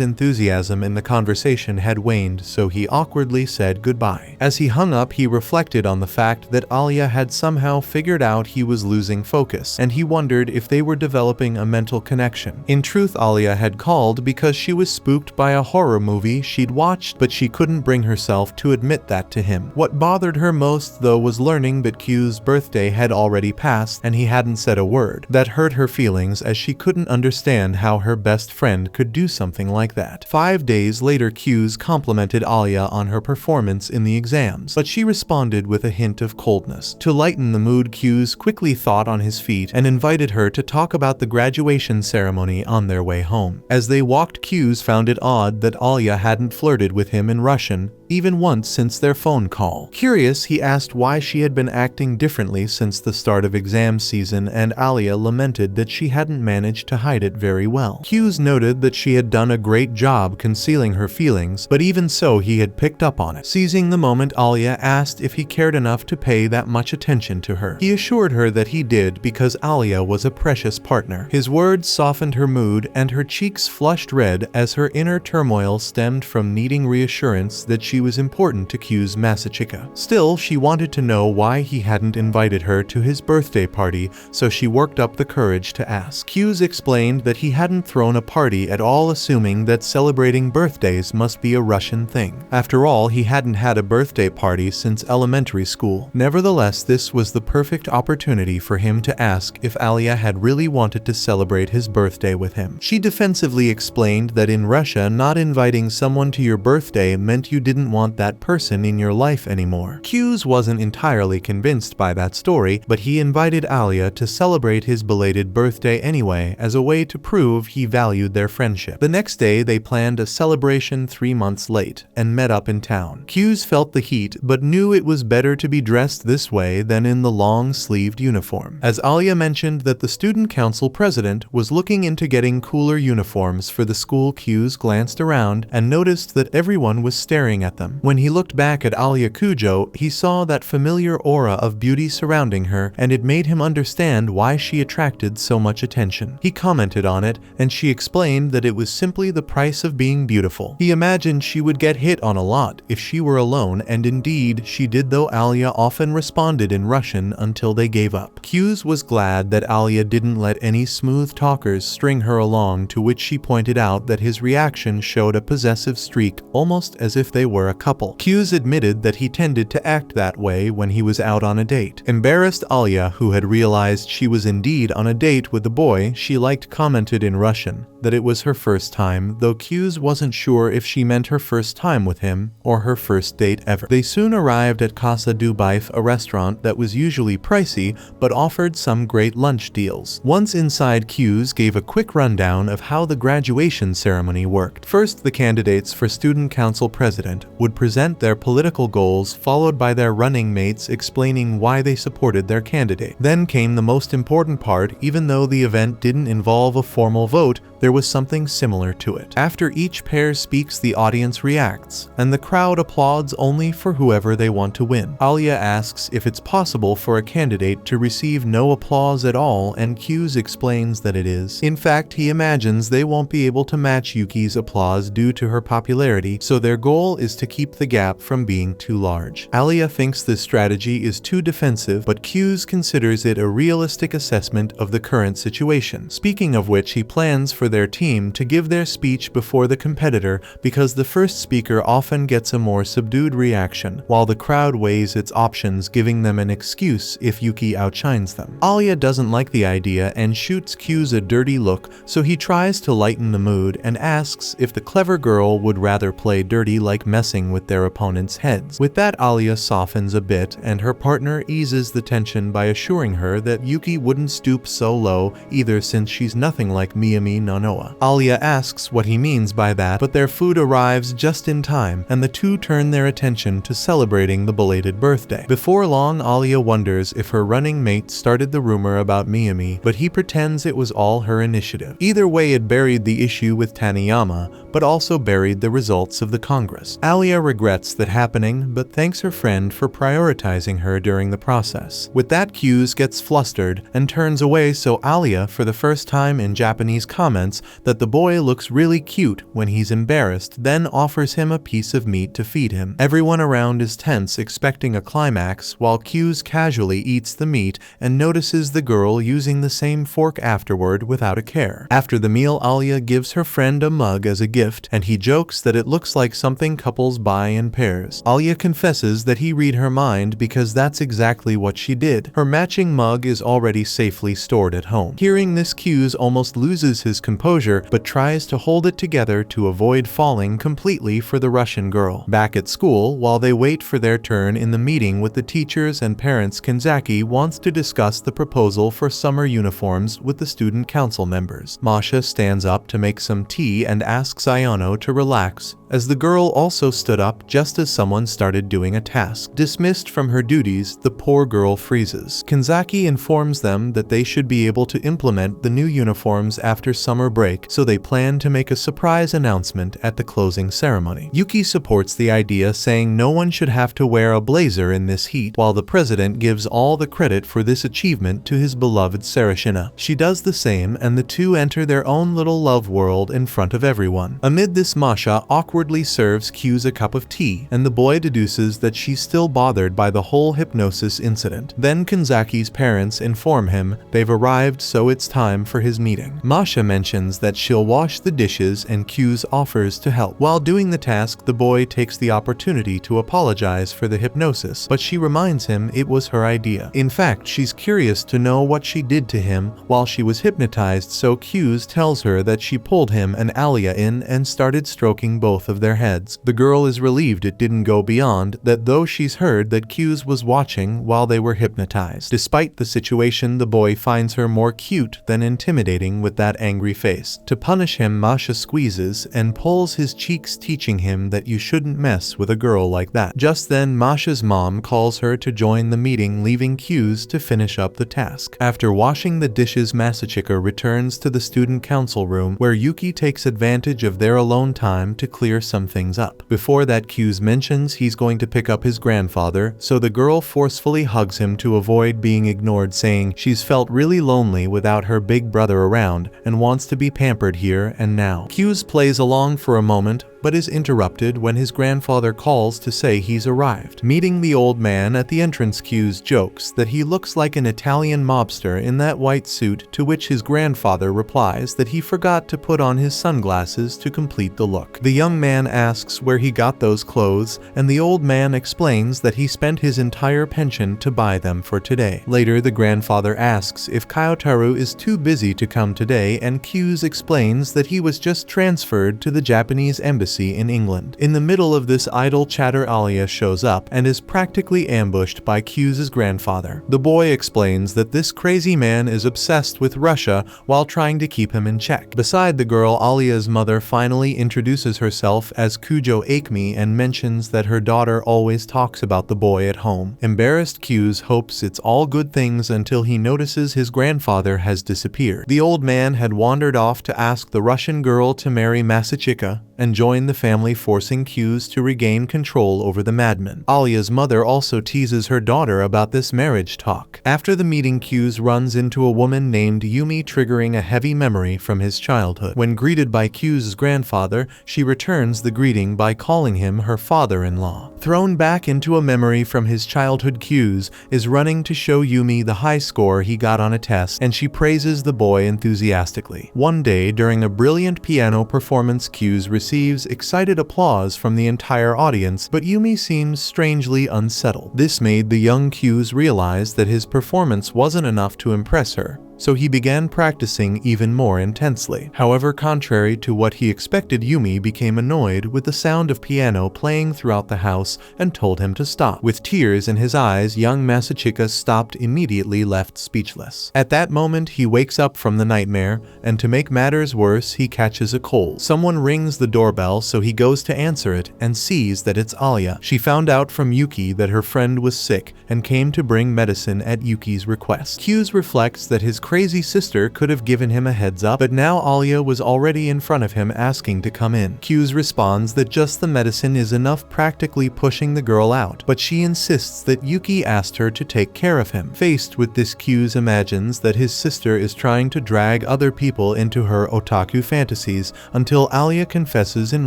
enthusiasm in the conversation had waned, so so he awkwardly said goodbye. As he hung up, he reflected on the fact that Alya had somehow figured out he was losing focus, and he wondered if they were developing a mental connection. In truth, Alya had called because she was spooked by a horror movie she'd watched, but she couldn't bring herself to admit that to him. What bothered her most, though, was learning that Q's birthday had already passed and he hadn't said a word. That hurt her feelings, as she couldn't understand how her best friend could do something like that. 5 days later, Q's complimented Alya on her performance in the exams, but she responded with a hint of coldness. To lighten the mood, Q's quickly thought on his feet and invited her to talk about the graduation ceremony on their way home. As they walked, Q's found it odd that Alya hadn't flirted with him in Russian even once since their phone call. Curious, he asked why she had been acting differently since the start of exam season, and Alya lamented that she hadn't managed to hide it very well. Q's noted that she had done a great job concealing her feelings, but even so he had picked up on it. Seizing the moment, Alya asked if he cared enough to pay that much attention to her. He assured her that he did because Alya was a precious partner. His words softened her mood, and her cheeks flushed red as her inner turmoil stemmed from needing reassurance that she was important to Q's Masachika. Still, she wanted to know why he hadn't invited her to his birthday party, so she worked up the courage to ask. Q's explained that he hadn't thrown a party at all, assuming that celebrating birthdays must be a Russian thing. After all, he hadn't had a birthday party since elementary school. Nevertheless, this was the perfect opportunity for him to ask if Alya had really wanted to celebrate his birthday with him. She defensively explained that in Russia, not inviting someone to your birthday meant you didn't want that person in your life anymore. Q's wasn't entirely convinced by that story, but he invited Alya to celebrate his belated birthday anyway, as a way to prove he valued their friendship. The next day, they planned a celebration 3 months late and met up in town. Q's felt the heat, but knew it was better to be dressed this way than in the long-sleeved uniform. As Alya mentioned that the student council president was looking into getting cooler uniforms for the school, Q's glanced around and noticed that everyone was staring at them. When he looked back at Alisa Kujo, he saw that familiar aura of beauty surrounding her, and it made him understand why she attracted so much attention. He commented on it, and she explained that it was simply the price of being beautiful. He imagined she would get hit on a lot if she were alone, and indeed she did, though Alya often responded in Russian until they gave up. Q's was glad that Alya didn't let any smooth talkers string her along, to which she pointed out that his reaction showed a possessive streak, almost as if they were a couple. Q's admitted that he tended to act that way when he was out on a date. Embarrassed, Alya, who had realized she was indeed on a date with the boy she liked, commented in Russian that it was her first time, though Q's wasn't sure if she meant her first time with him or her first date ever. They soon arrived at Casa du Bife, a restaurant that was usually pricey but offered some great lunch deals. Once inside, Q's gave a quick rundown of how the graduation ceremony worked. First, the candidates for student council president would present their political goals, followed by their running mates explaining why they supported their candidate. Then came the most important part. Even though the event didn't involve a formal vote, there was something similar to it. After each pair speaks, the audience reacts, and the crowd applauds only for whoever they want to win. Alya asks if it's possible for a candidate to receive no applause at all, and Q's explains that it is. In fact, he imagines they won't be able to match Yuki's applause due to her popularity, so their goal is to keep the gap from being too large. Alya thinks this strategy is too defensive, but Q's considers it a realistic assessment of the current situation. Speaking of which, he plans for their team to give their speech before the competitor, because the first speaker often gets a more subdued reaction, while the crowd weighs its options, giving them an excuse if Yuki outshines them. Alya doesn't like the idea and shoots Q's a dirty look, so he tries to lighten the mood and asks if the clever girl would rather play dirty, like messing with their opponents' heads. With that, Alya softens a bit, and her partner eases the tension by assuring her that Yuki wouldn't stoop so low either, since she's nothing like Miyami no Noa. Alya asks what he means by that, but their food arrives just in time, and the two turn their attention to celebrating the belated birthday. Before long, Alya wonders if her running mate started the rumor about Miyami, but he pretends it was all her initiative. Either way, it buried the issue with Taniyama, but also buried the results of the Congress. Alya Alya regrets that happening but thanks her friend for prioritizing her during the process. With that, Kyu's gets flustered and turns away, so Alya, for the first time in Japanese, comments that the boy looks really cute when he's embarrassed, then offers him a piece of meat to feed him. Everyone around is tense, expecting a climax, while Kyu's casually eats the meat and notices the girl using the same fork afterward without a care. After the meal, Alya gives her friend a mug as a gift, and he jokes that it looks like something couples buy in pairs. Alya confesses that he read her mind because that's exactly what she did. Her matching mug is already safely stored at home. Hearing this, Kyu's almost loses his composure but tries to hold it together to avoid falling completely for the Russian girl. Back at school, while they wait for their turn in the meeting with the teachers and parents, Kanzaki wants to discuss the proposal for summer uniforms with the student council members. Masha stands up to make some tea and asks Ayano to relax, as the girl also stood up just as someone started doing a task. Dismissed from her duties, the poor girl freezes. Kanzaki informs them that they should be able to implement the new uniforms after summer break, so they plan to make a surprise announcement at the closing ceremony. Yuki supports the idea, saying no one should have to wear a blazer in this heat, while the president gives all the credit for this achievement to his beloved Sarashina. She does the same, and the two enter their own little love world in front of everyone. Amid this, Masha awkwardly serves Kyu's a cup of tea, and the boy deduces that she's still bothered by the whole hypnosis incident. Then Kanzaki's parents inform him they've arrived, so it's time for his meeting. Masha mentions that she'll wash the dishes, and Kyu's offers to help. While doing the task, the boy takes the opportunity to apologize for the hypnosis, but she reminds him it was her idea. In fact, she's curious to know what she did to him while she was hypnotized, so Kyu's tells her that she pulled him and Alya in and started stroking both of their heads. The girl is relieved it didn't go beyond that, though she's heard that Kyu's was watching while they were hypnotized. Despite the situation, the boy finds her more cute than intimidating with that angry face. To punish him, Masha squeezes and pulls his cheeks, teaching him that you shouldn't mess with a girl like that. Just then, Masha's mom calls her to join the meeting, leaving Kyu's to finish up the task. After washing the dishes, Masachika returns to the student council room, where Yuki takes advantage of their alone time to clear some things up. Before that, Kyu's mentions he's going to pick up his grandfather, so the girl forcefully hugs him to avoid being ignored, saying she's felt really lonely without her big brother around and wants to be pampered here and now. Kyu's plays along for a moment, but is interrupted when his grandfather calls to say he's arrived. Meeting the old man at the entrance, Kyu's jokes that he looks like an Italian mobster in that white suit, to which his grandfather replies that he forgot to put on his sunglasses to complete the look. The young man asks where he got those clothes, and the old man explains that he spent his entire pension to buy them for today. Later, the grandfather asks if Kyotaru is too busy to come today, and Kyu's explains that he was just transferred to the Japanese embassy in England. In the middle of this idle chatter, Alya shows up and is practically ambushed by Kyu's grandfather. The boy explains that this crazy man is obsessed with Russia while trying to keep him in check. Beside the girl, Alya's mother finally introduces herself as Kujo Akemi and mentions that her daughter always talks about the boy at home. Embarrassed, Kyu's hopes it's all good things until he notices his grandfather has disappeared. The old man had wandered off to ask the Russian girl to marry Masachika and join the family, forcing Kyu's to regain control over the madman. Alya's mother also teases her daughter about this marriage talk. After the meeting, Kyu's runs into a woman named Yumi, triggering a heavy memory from his childhood. When greeted by Kyu's grandfather, she returns the greeting by calling him her father-in-law. Thrown back into a memory from his childhood, Kyu's is running to show Yumi the high score he got on a test, and she praises the boy enthusiastically. One day, during a brilliant piano performance, Kyu's receives excited applause from the entire audience, but Yumi seems strangely unsettled. This made the young Kyu's realize that his performance wasn't enough to impress her, so he began practicing even more intensely. However, contrary to what he expected, Yumi became annoyed with the sound of piano playing throughout the house and told him to stop. With tears in his eyes, young Masachika stopped immediately, left speechless. At that moment, he wakes up from the nightmare, and to make matters worse, he catches a cold. Someone rings the doorbell, so he goes to answer it and sees that it's Alya. She found out from Yuki that her friend was sick and came to bring medicine at Yuki's request. Kyu's reflects that his crazy sister could have given him a heads up, but now Alya was already in front of him asking to come in. Q's responds that just the medicine is enough, practically pushing the girl out, but she insists that Yuki asked her to take care of him. Faced with this, Q imagines that his sister is trying to drag other people into her otaku fantasies until Alya confesses in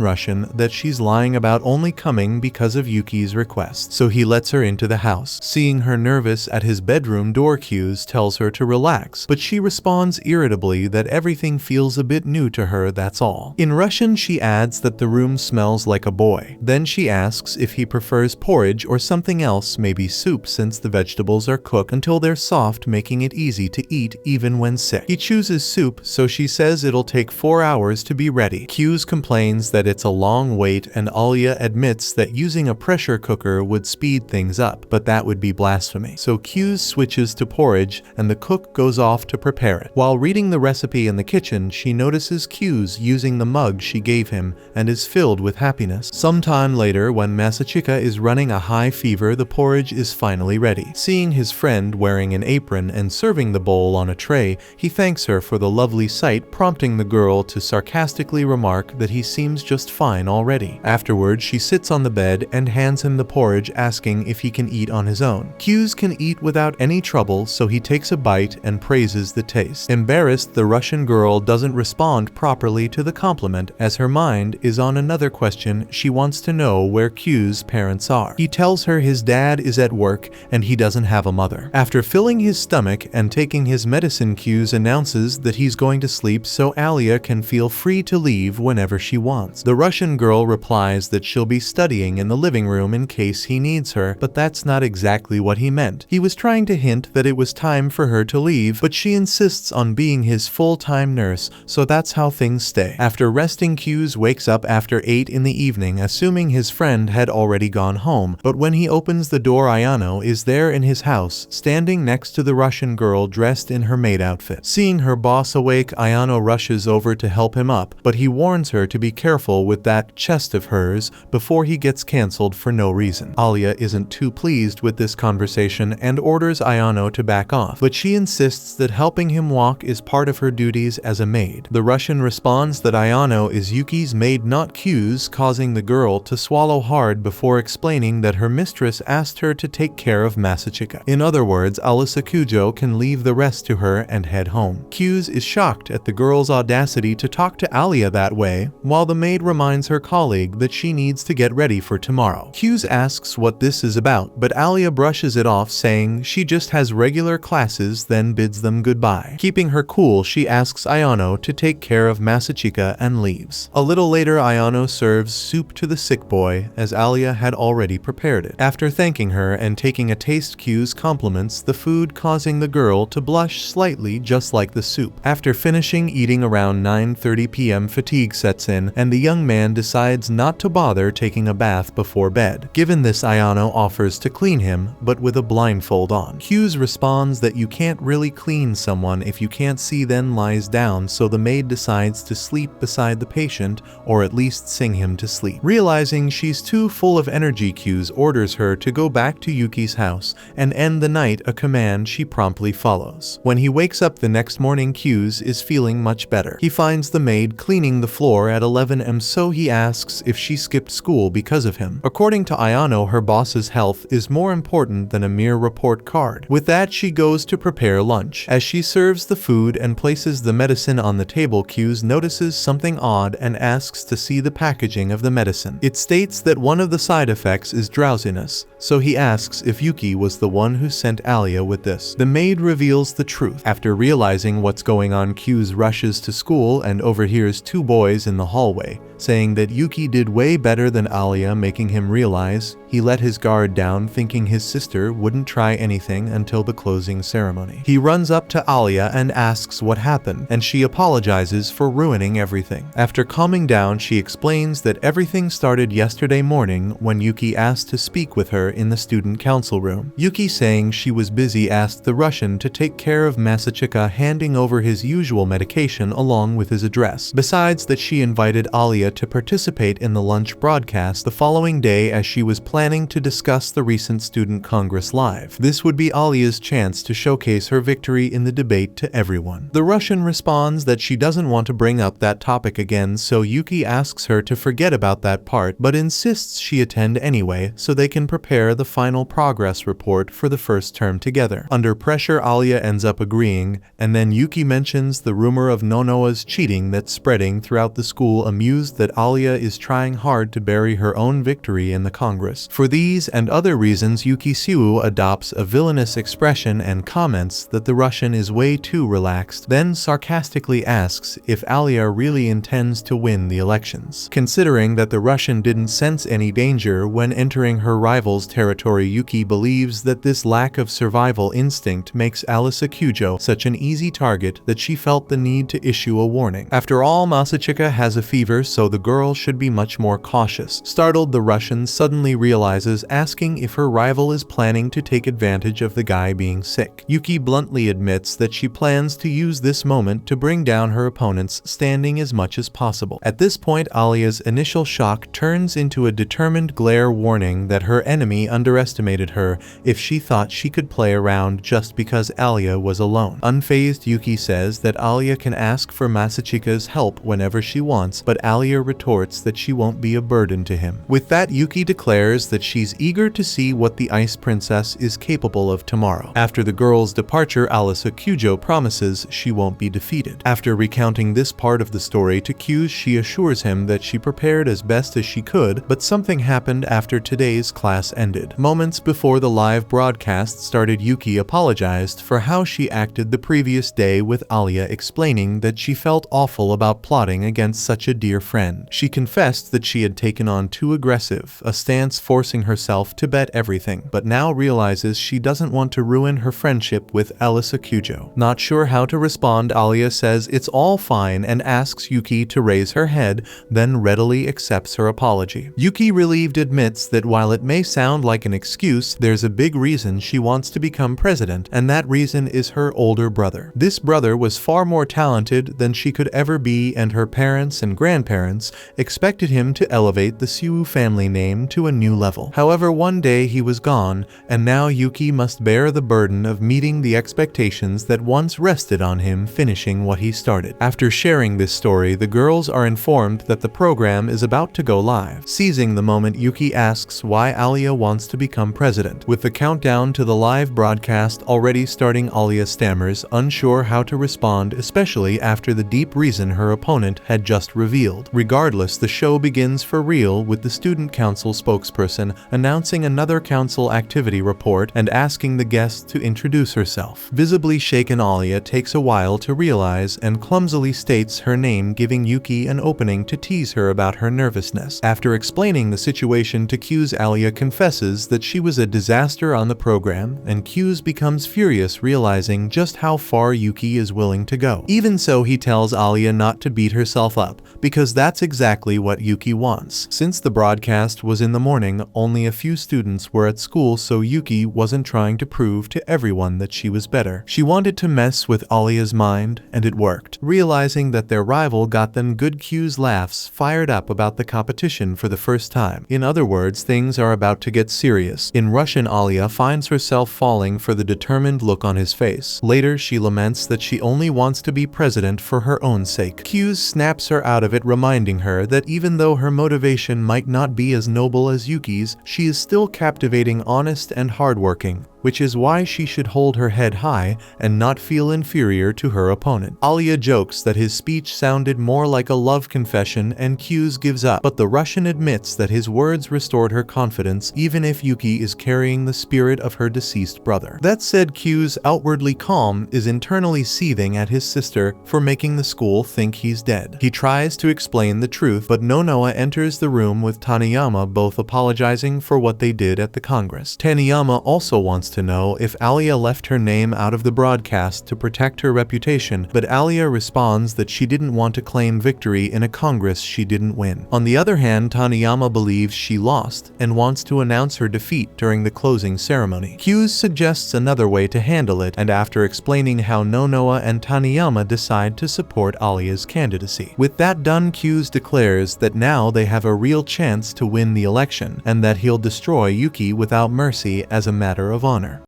Russian that she's lying about only coming because of Yuki's request. So he lets her into the house. Seeing her nervous at his bedroom door, Q tells her to relax, but she responds irritably that everything feels a bit new to her, that's all. In Russian, she adds that the room smells like a boy. Then she asks if he prefers porridge or something else, maybe soup, since the vegetables are cooked until they're soft, making it easy to eat even when sick. He chooses soup, so she says it'll take 4 hours to be ready. Q complains that it's a long wait, and Alya admits that using a pressure cooker would speed things up, but that would be blasphemy. So Q switches to porridge, and the cook goes off to prepare it. While reading the recipe in the kitchen, she notices Q's using the mug she gave him and is filled with happiness. Sometime later, when Masachika is running a high fever, the porridge is finally ready. Seeing his friend wearing an apron and serving the bowl on a tray, he thanks her for the lovely sight, prompting the girl to sarcastically remark that he seems just fine already. Afterwards, she sits on the bed and hands him the porridge, asking if he can eat on his own. Q's can eat without any trouble, so he takes a bite and praises the taste. Embarrassed, the Russian girl doesn't respond properly to the compliment, as her mind is on another question. She wants to know where Q's parents are. He tells her his dad is at work and he doesn't have a mother. After filling his stomach and taking his medicine, Q announces that he's going to sleep so Alya can feel free to leave whenever she wants. The Russian girl replies that she'll be studying in the living room in case he needs her, but that's not exactly what he meant. He was trying to hint that it was time for her to leave, but she insists on being his full-time nurse, so that's how things stay. After resting, Q wakes up after 8 in the evening, assuming his friend had already gone home, but when he opens the door, Ayano is there in his house, standing next to the Russian girl dressed in her maid outfit. Seeing her boss awake, Ayano rushes over to help him up, but he warns her to be careful with that chest of hers before he gets cancelled for no reason. Alya isn't too pleased with this conversation and orders Ayano to back off, but she insists that helping him walk is part of her duties as a maid. The Russian responds that Ayano is Yuki's maid, not Q's, causing the girl to swallow hard before explaining that her mistress asked her to take care of Masachika. In other words, Alisa Kujo can leave the rest to her and head home. Q's is shocked at the girl's audacity to talk to Alya that way, while the maid reminds her colleague that she needs to get ready for tomorrow. Q's asks what this is about, but Alya brushes it off, saying she just has regular classes, then bids them goodbye. Keeping her cool, she asks Ayano to take care of Masachika and leaves. A little later, Ayano serves soup to the sick boy, as Alya had already prepared it. After thanking her and taking a taste, Q's compliments the food, causing the girl to blush slightly, just like the soup. After finishing eating around 9:30 p.m., fatigue sets in, and the young man decides not to bother taking a bath before bed. Given this, Ayano offers to clean him, but with a blindfold on. Q's responds that you can't really clean someone if you can't see, then lies down, so the maid decides to sleep beside the patient, or at least sing him to sleep. Realizing she's too full of energy, Q orders her to go back to Yuki's house and end the night, a command she promptly follows. When he wakes up the next morning, Q is feeling much better. He finds the maid cleaning the floor at 11 am, so he asks if she skipped school because of him. According to Ayano, her boss's health is more important than a mere report card. With that, she goes to prepare lunch. As she serves the food and places the medicine on the table, Q notices something odd and asks to see the packaging of the medicine. It states that one of the side effects is drowsiness, so he asks if Yuki was the one who sent Alya with this. The maid reveals the truth. After realizing what's going on, Q rushes to school and overhears two boys in the hallway saying that Yuki did way better than Alya, making him realize he let his guard down, thinking his sister wouldn't try anything until the closing ceremony. He runs up to Alya and asks what happened, and she apologizes for ruining everything. After calming down, she explains that everything started yesterday morning when Yuki asked to speak with her in the student council room. Yuki, saying she was busy, asked the Russian to take care of Masachika, handing over his usual medication along with his address. Besides that, she invited Alya to participate in the lunch broadcast the following day, as she was planning planning to discuss the recent Student Congress live. This would be Alya's chance to showcase her victory in the debate to everyone. The Russian responds that she doesn't want to bring up that topic again, so Yuki asks her to forget about that part, but insists she attend anyway so they can prepare the final progress report for the first term together. Under pressure, Alya ends up agreeing, and then Yuki mentions the rumor of Nonoa's cheating that's spreading throughout the school, amused that Alya is trying hard to bury her own victory in the Congress. For these and other reasons, Yuki Siwoo adopts a villainous expression and comments that the Russian is way too relaxed, then sarcastically asks if Alya really intends to win the elections. Considering that the Russian didn't sense any danger when entering her rival's territory, Yuki believes that this lack of survival instinct makes Alisa Kujo such an easy target that she felt the need to issue a warning. After all, Masachika has a fever, so the girl should be much more cautious. Startled, the Russian suddenly realizes, asking if her rival is planning to take advantage of the guy being sick. Yuki bluntly admits that she plans to use this moment to bring down her opponent's standing as much as possible. At this point, Alya's initial shock turns into a determined glare, warning that her enemy underestimated her if she thought she could play around just because Alya was alone. Unfazed, Yuki says that Alya can ask for Masachika's help whenever she wants, but Alya retorts that she won't be a burden to him. With that, Yuki declares that she's eager to see what the Ice Princess is capable of tomorrow. After the girl's departure, Alisa Kujo promises she won't be defeated. After recounting this part of the story to Kyu's, she assures him that she prepared as best as she could, but something happened after today's class ended. Moments before the live broadcast started, Yuki apologized for how she acted the previous day, with Alya explaining that she felt awful about plotting against such a dear friend. She confessed that she had taken on too aggressive a stance, forcing herself to bet everything, but now realizes she doesn't want to ruin her friendship with Alisa Kujo. Not sure how to respond, Alya says it's all fine and asks Yuki to raise her head, then readily accepts her apology. Yuki, relieved, admits that while it may sound like an excuse, there's a big reason she wants to become president, and that reason is her older brother. This brother was far more talented than she could ever be, and her parents and grandparents expected him to elevate the Siwoo family name to a new level. However, one day he was gone, and now Yuki must bear the burden of meeting the expectations that once rested on him, finishing what he started. After sharing this story, the girls are informed that the program is about to go live. Seizing the moment, Yuki asks why Alya wants to become president. With the countdown to the live broadcast already starting, Alya stammers, unsure how to respond, especially after the deep reason her opponent had just revealed. Regardless, the show begins for real, with the student council spokesperson announcing another council activity report and asking the guests to introduce herself. Visibly shaken, Alya takes a while to realize and clumsily states her name, giving Yuki an opening to tease her about her nervousness. After explaining the situation to Kyu's, Alya confesses that she was a disaster on the program, and Kyu's becomes furious, realizing just how far Yuki is willing to go. Even so, he tells Alya not to beat herself up, because that's exactly what Yuki wants. Since the broadcast was in the morning, only a few students were at school, so Yuki wasn't trying to prove to everyone that she was better. She wanted to mess with Alya's mind, and it worked. Realizing that their rival got them good, Kyu's laughs, fired up about the competition for the first time. In other words, things are about to get serious. In Russian, Alya finds herself falling for the determined look on his face. Later, she laments that she only wants to be president for her own sake. Kyu's snaps her out of it, reminding her that even though her motivation might not be as noble as Yuki's, she is still captivating, honest, and hardworking, which is why she should hold her head high and not feel inferior to her opponent. Alya jokes that his speech sounded more like a love confession, and Kyu's gives up, but the Russian admits that his words restored her confidence, even if Yuki is carrying the spirit of her deceased brother. That said, Kyu's, outwardly calm, is internally seething at his sister for making the school think he's dead. He tries to explain the truth, but Nonoa enters the room with Taniyama, both apologizing for what they did at the Congress. Taniyama also wants to know if Alya left her name out of the broadcast to protect her reputation, but Alya responds that she didn't want to claim victory in a Congress she didn't win. On the other hand, Taniyama believes she lost and wants to announce her defeat during the closing ceremony. Kyu's suggests another way to handle it, and after explaining how Nonoa and Taniyama decide to support Alya's candidacy. With that done, Kyu's declares that now they have a real chance to win the election, and that he'll destroy Yuki without mercy as a matter of honor.